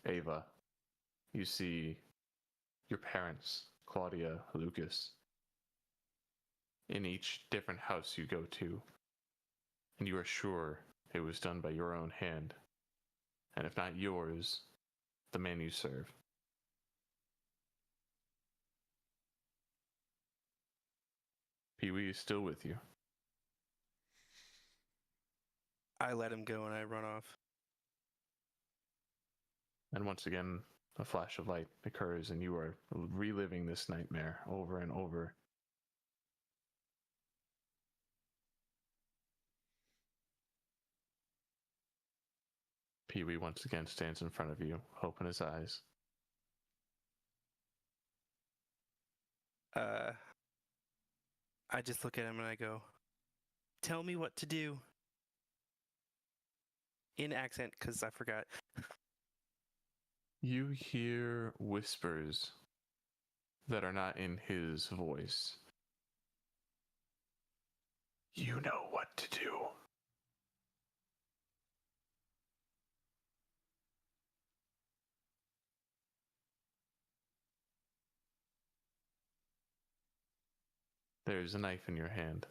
Ava. You see your parents, Claudia, Lucas, in each different house you go to. And you are sure it was done by your own hand. And if not yours, the man you serve. Pee-wee is still with you. I let him go and I run off. And once again, a flash of light occurs and you are reliving this nightmare over and over. Pee-wee once again stands in front of you, open his eyes. I just look at him and I go, "Tell me what to do." In accent, because I forgot. You hear whispers that are not in his voice. You know what to do. There's a knife in your hand.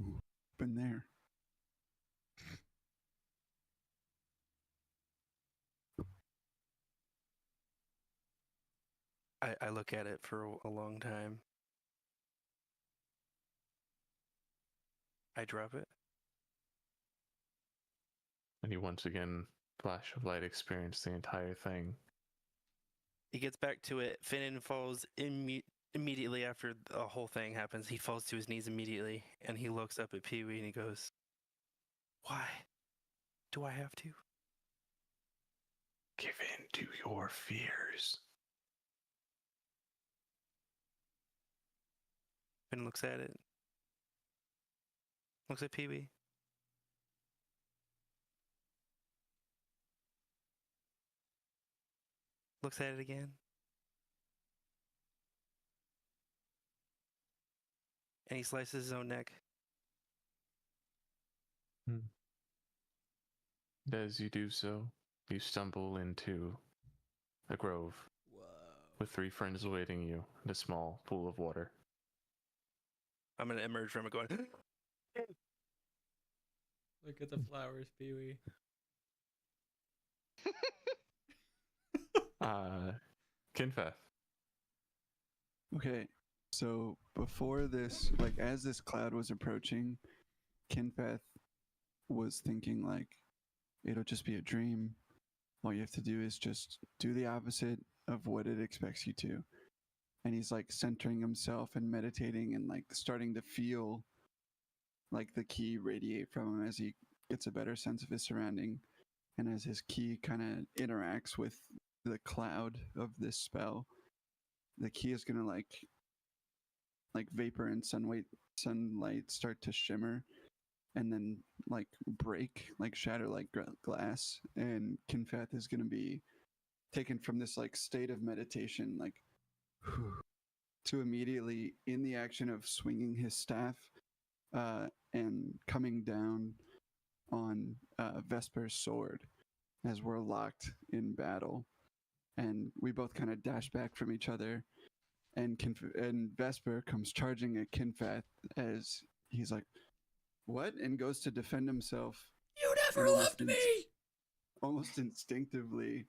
Ooh, been there. I look at it for a long time. I drop it. And you once again, flash of light, experience the entire thing. He gets back to it. Finnan falls immediately after the whole thing happens. He falls to his knees immediately, and he looks up at Pee-wee and he goes, "Why do I have to?" Give in to your fears. Finn looks at it. Looks at Pee-wee. Looks at it again. And he slices his own neck. As you do so, you stumble into a grove with 3 friends awaiting you and a small pool of water. I'm going to emerge from it going, Look at the flowers, Pee-wee. Kinfeth. Okay, so before this, like as this cloud was approaching, Kinfeth was thinking like, it'll just be a dream. All you have to do is just do the opposite of what it expects you to. And he's like centering himself and meditating and like starting to feel like the key radiate from him as he gets a better sense of his surrounding. And as his key kind of interacts with the cloud of this spell, the key is gonna like vapor and sunlight start to shimmer and then like break, like shatter like glass, and Kinfeth is gonna be taken from this like state of meditation, like to immediately in the action of swinging his staff and coming down on Vesper's sword as we're locked in battle. And we both kind of dash back from each other, and Vesper comes charging at Kinfeth as he's like, "What?" and goes to defend himself. You never loved me! Almost instinctively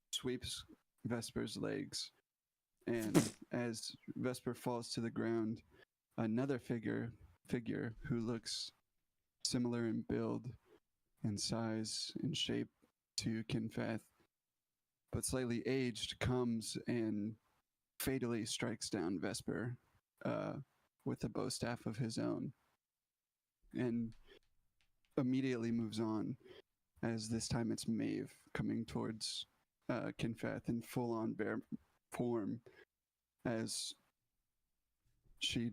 sweeps Vesper's legs. And as Vesper falls to the ground, another figure who looks similar in build and size and shape to Kinfeth, but slightly aged, comes and fatally strikes down Vesper with a bow staff of his own, and immediately moves on, as this time it's Maeve coming towards Kinfeth in full-on bear form, as she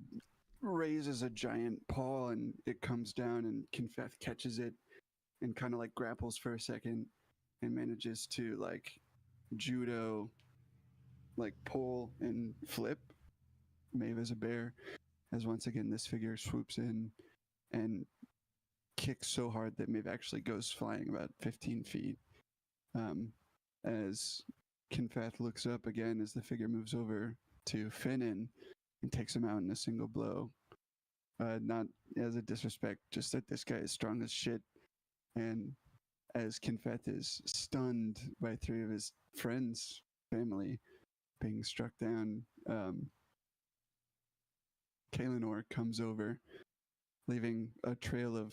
raises a giant paw and it comes down, and Kinfeth catches it and kind of like grapples for a second and manages to like judo, like pull and flip Maeve as a bear, as once again this figure swoops in and kicks so hard that Maeve actually goes flying about 15 feet. As Kinfeth looks up again as the figure moves over to Finnan and takes him out in a single blow. Not as a disrespect, just that this guy is strong as shit, And as Kinfeth is stunned by 3 of his friends, family, being struck down, Kaelinor comes over, leaving a trail of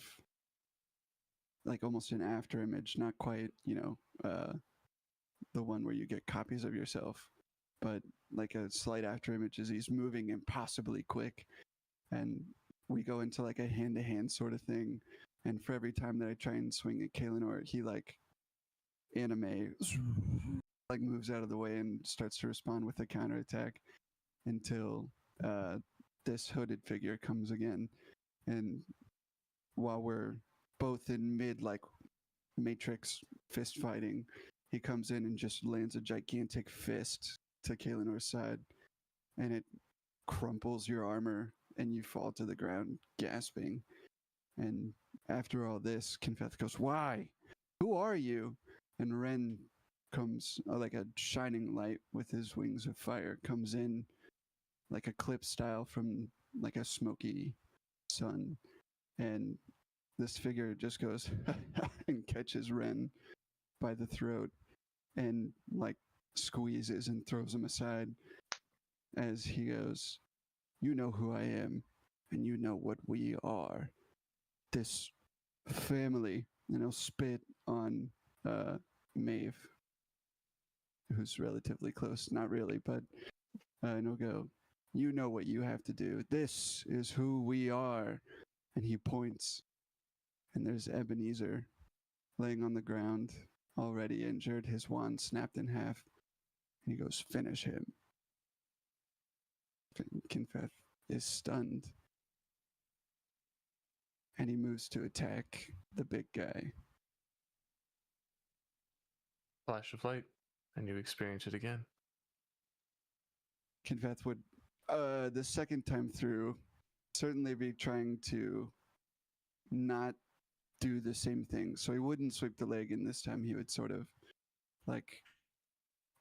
like almost an after image, not quite, the one where you get copies of yourself, but like a slight after image as he's moving impossibly quick. And we go into like a hand-to-hand sort of thing. And for every time that I try and swing at Kaelinor, he like anime like moves out of the way and starts to respond with a counterattack until this hooded figure comes again. And while we're both in mid like Matrix fist fighting, he comes in and just lands a gigantic fist to Kaelinor's side, and it crumples your armor, and you fall to the ground gasping. And after all this, Kinfeth goes, "Why? Who are you?" And Ren comes like a shining light with his wings of fire, comes in like a clip style from like a smoky sun, and this figure just goes and catches Ren by the throat and like squeezes and throws him aside as he goes, "You know who I am, and you know what we are. This family." And he'll spit on Maeve, who's relatively close. Not really, but and he'll go, "You know what you have to do. This is who we are." And he points, and there's Ebenezer laying on the ground, already injured, his wand snapped in half. And he goes, "Finish him." Kinfeth is stunned. And he moves to attack the big guy. Flash of light, and you experience it again. Kinfeth would, the second time through, certainly be trying to not do the same thing. So he wouldn't sweep the leg, and this time he would sort of like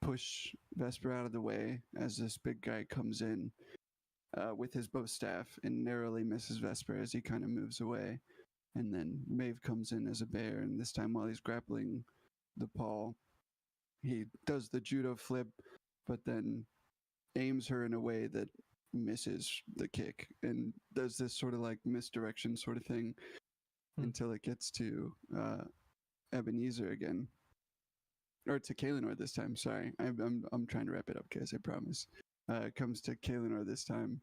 push Vesper out of the way as this big guy comes in with his bow staff and narrowly misses Vesper as he kind of moves away. And then Maeve comes in as a bear, and this time while he's grappling the Paul, he does the judo flip, but then aims her in a way that misses the kick and does this sort of like misdirection sort of thing until it gets to Ebenezer again. Or to Kaelinor this time, sorry. I'm trying to wrap it up, guys, I promise. It comes to Kaelinor this time,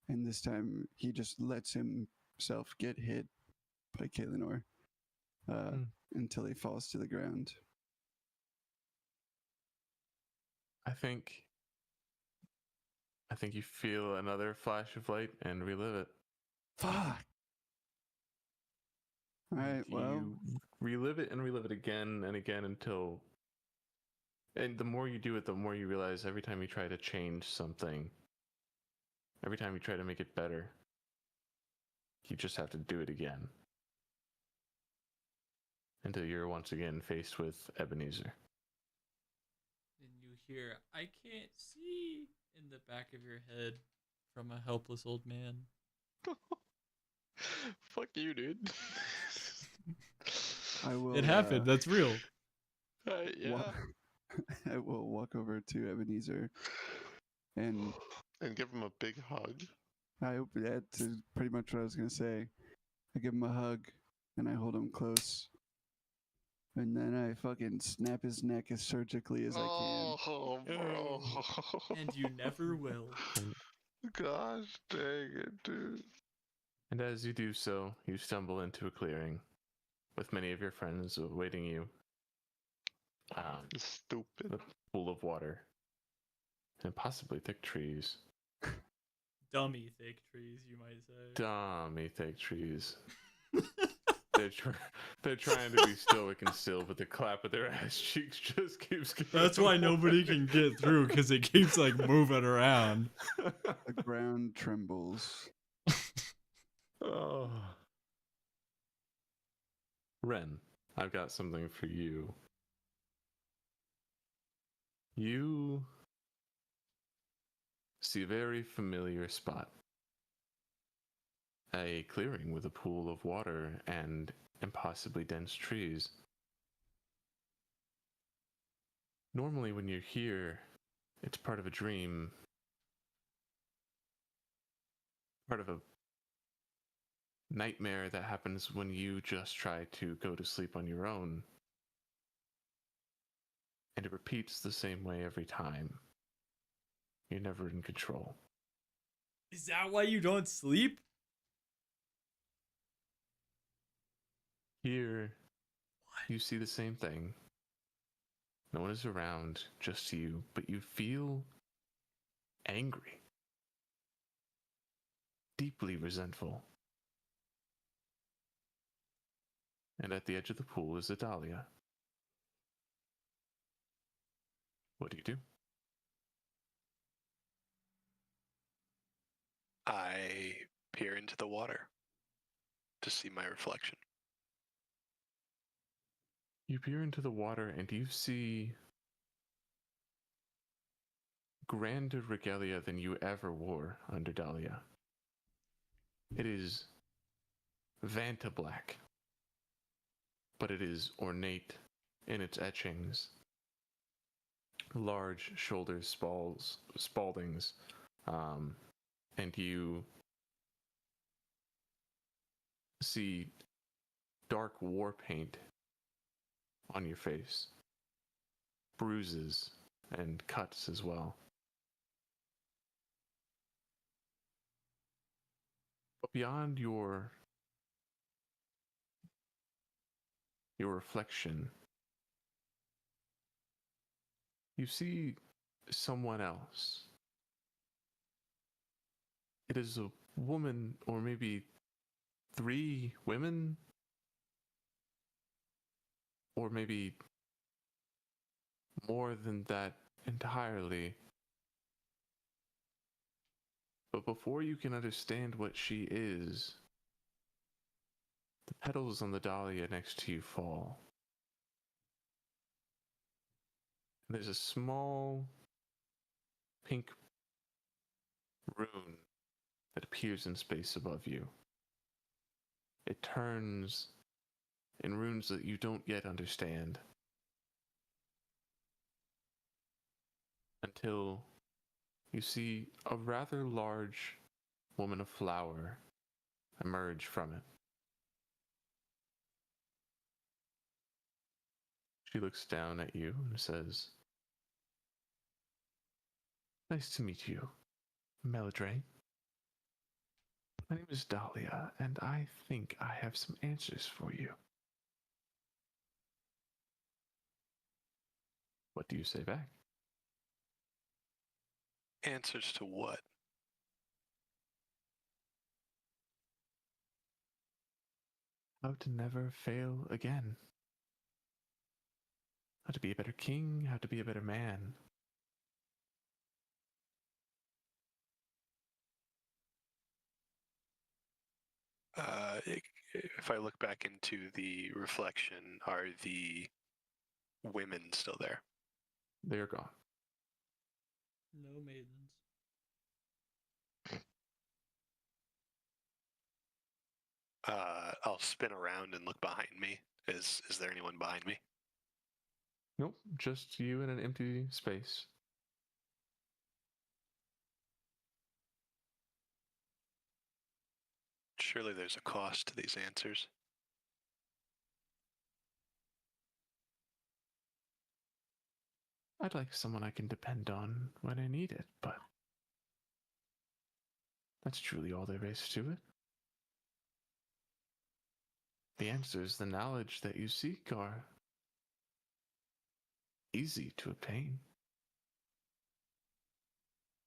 and this time he just lets himself get hit by Kaelinor until he falls to the ground. I think you feel another flash of light and relive it. Fuck! Alright, well. You relive it and relive it again and again until. And the more you do it, the more you realize every time you try to change something, every time you try to make it better, you just have to do it again. Until you're once again faced with Ebenezer. And you hear, "I can't see," in the back of your head from a helpless old man. Fuck you, dude. I will. It happened. That's real. Yeah. I will walk over to Ebenezer and give him a big hug. I hope that's pretty much what I was going to say. I give him a hug and I hold him close. And then I fucking snap his neck as surgically as I can. Oh, bro. And you never will. Gosh dang it, dude. And as you do so, you stumble into a clearing with many of your friends awaiting you. Stupid. A pool of water and possibly thick trees. Dummy thick trees, you might say. Dummy thick trees. They're trying to be stoic and still, but the clap of their ass cheeks just keeps going. That's why nobody can get through, because it keeps like moving around. The ground trembles. Oh. Ren, I've got something for you. You see a very familiar spot a clearing with a pool of water and impossibly dense trees. Normally, when you're here, it's part of a dream, part of a nightmare that happens when you just try to go to sleep on your own. And it repeats the same way every time. You're never in control. Is that why you don't sleep? Here, you see the same thing. No one is around, just you, but you feel angry, deeply resentful. And at the edge of the pool is a dahlia. What do you do? I peer into the water to see my reflection. You peer into the water and you see grander regalia than you ever wore under Dahlia. It is Vanta black, but it is ornate in its etchings. Large shoulder spaldings, and you see dark war paint on your face, bruises and cuts as well. But beyond your reflection, you see someone else. It is a woman, or maybe 3 women, or maybe more than that entirely. But before you can understand what she is, the petals on the dahlia next to you fall. And there's a small pink rune that appears in space above you. It turns in runes that you don't yet understand, until you see a rather large woman of flower emerge from it. She looks down at you and says, "Nice to meet you, Melodrain. My name is Dahlia, and I think I have some answers for you." What do you say back? Answers to what? How to never fail again. How to be a better king, how to be a better man. If I look back into the reflection, are the women still there? They are gone. No maidens. I'll spin around and look behind me. Is there anyone behind me? Nope, just you in an empty space. Surely there's a cost to these answers. I'd like someone I can depend on when I need it, but that's truly all there is to it. The answers, the knowledge that you seek are easy to obtain.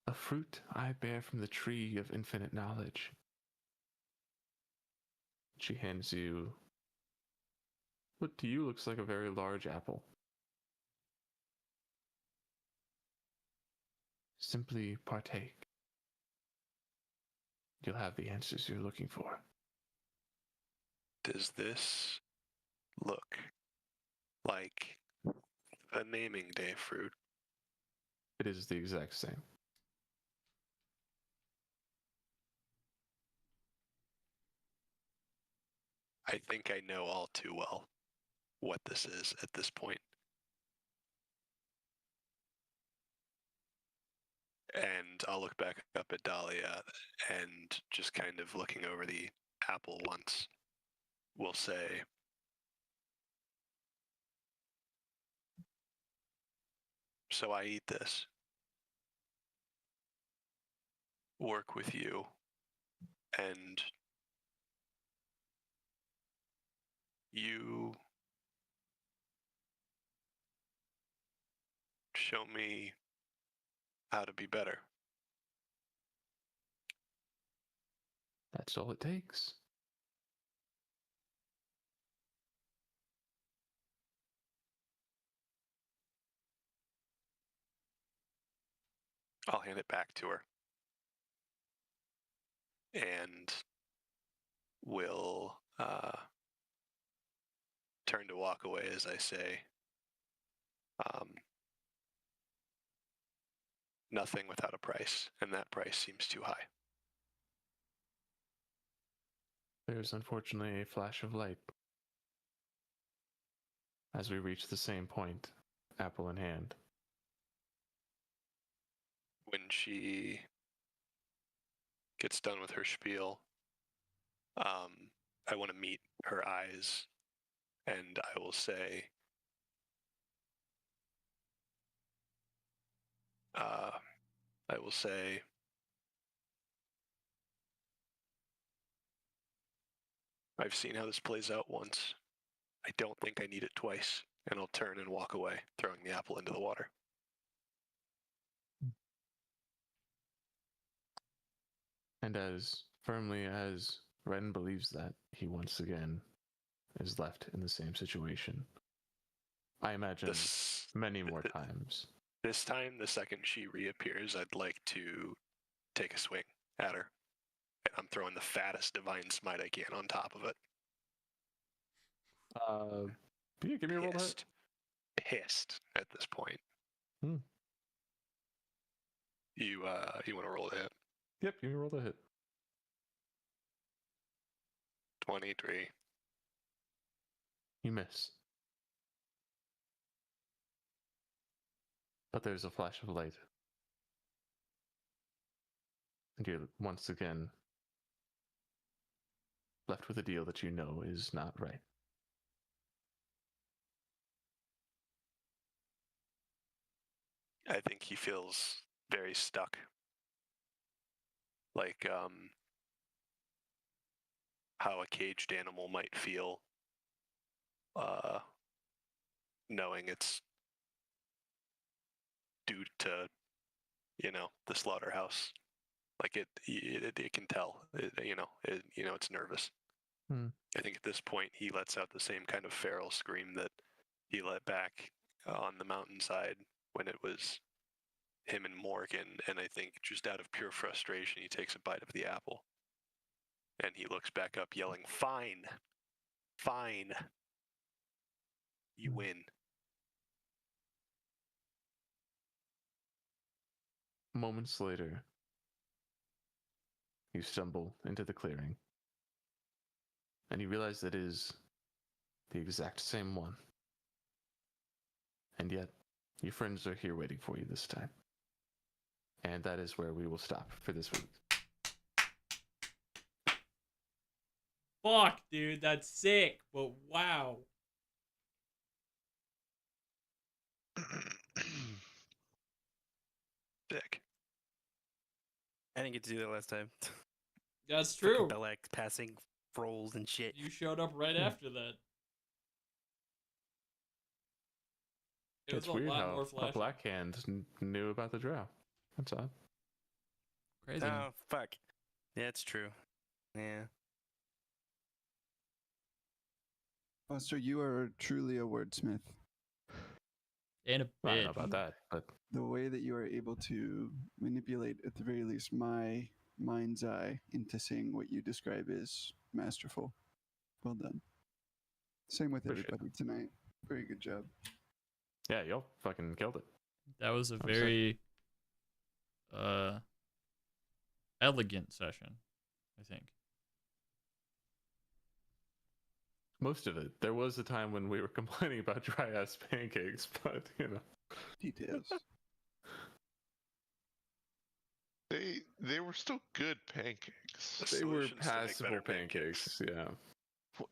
A fruit I bear from the tree of infinite knowledge. She hands you what to you looks like a very large apple. Simply partake. You'll have the answers you're looking for. Does this look like a naming day fruit? It is the exact same. I think I know all too well what this is at this point. And I'll look back up at Dahlia and just kind of looking over the apple once, will say, so I eat this, work with you, and you show me how to be better. That's all it takes. I'll hand it back to her. And will turn to walk away as I say, nothing without a price, and that price seems too high. There's unfortunately a flash of light. As we reach the same point, apple in hand. When she gets done with her spiel, I want to meet her eyes, and I will say, I've seen how this plays out once. I don't think I need it twice, and I'll turn and walk away, throwing the apple into the water. And as firmly as Ren believes that, he once again is left in the same situation. I imagine many more times. This time, the second she reappears, I'd like to take a swing at her. And I'm throwing the fattest divine smite I can on top of it. Yeah, give me a roll to hit. Pissed at this point. You want to roll a hit? Yep, give me a roll to hit. 23. You miss. But there's a flash of light. And you're once again left with a deal that you know is not right. I think he feels very stuck. Like how a caged animal might feel knowing it's due to, the slaughterhouse. Like it can tell, it's nervous. I think at this point he lets out the same kind of feral scream that he let back on the mountainside when it was him and Morgan, and I think just out of pure frustration he takes a bite of the apple. And he looks back up yelling, "Fine! Fine! You win." Moments later, you stumble into the clearing, and you realize that it is the exact same one. And yet, your friends are here waiting for you this time. And that is where we will stop for this week. Fuck, dude, that's sick, but wow. Dick. I didn't get to do that last time. That's Fucking true. Bellex passing rolls and shit. You showed up right after that. It It's was a weird lot how more a flashy. black hand knew about the drow. That's odd. Crazy. Oh, fuck. Yeah, it's true. Yeah. Buster, you are truly a wordsmith. And a I don't know bitch. about that, but The way that you are able to manipulate, at the very least, my mind's eye into seeing what you describe is masterful. Well done. Same with Appreciate everybody tonight. Very good job. yeah, y'all fucking killed it. That was a I'm very elegant session, I think. most of it. There was a time when we were complaining about dry ass pancakes, but Details. They were still good pancakes. The they were solution's to make passable better pancakes. Yeah.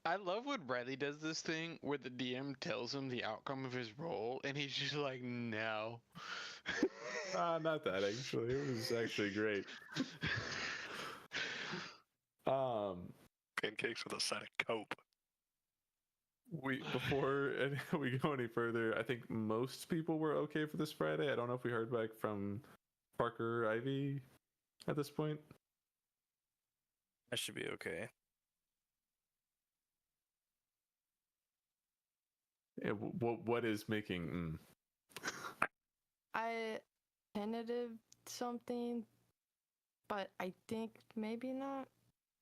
I love when Bradley does this thing where the DM tells him the outcome of his roll, and he's just like, no. Not that actually. It was actually great. Pancakes with a side of cope. Before we go any further, I think most people were okay for this Friday. I don't know if we heard back from Parker or Ivy at this point. That should be okay. Yeah, what is making? I tentative something, but I think maybe not.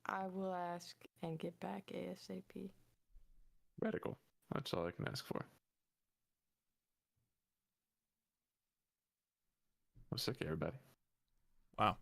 I will ask and get back ASAP. Radical. That's all I can ask for. I'm sick, everybody. Wow.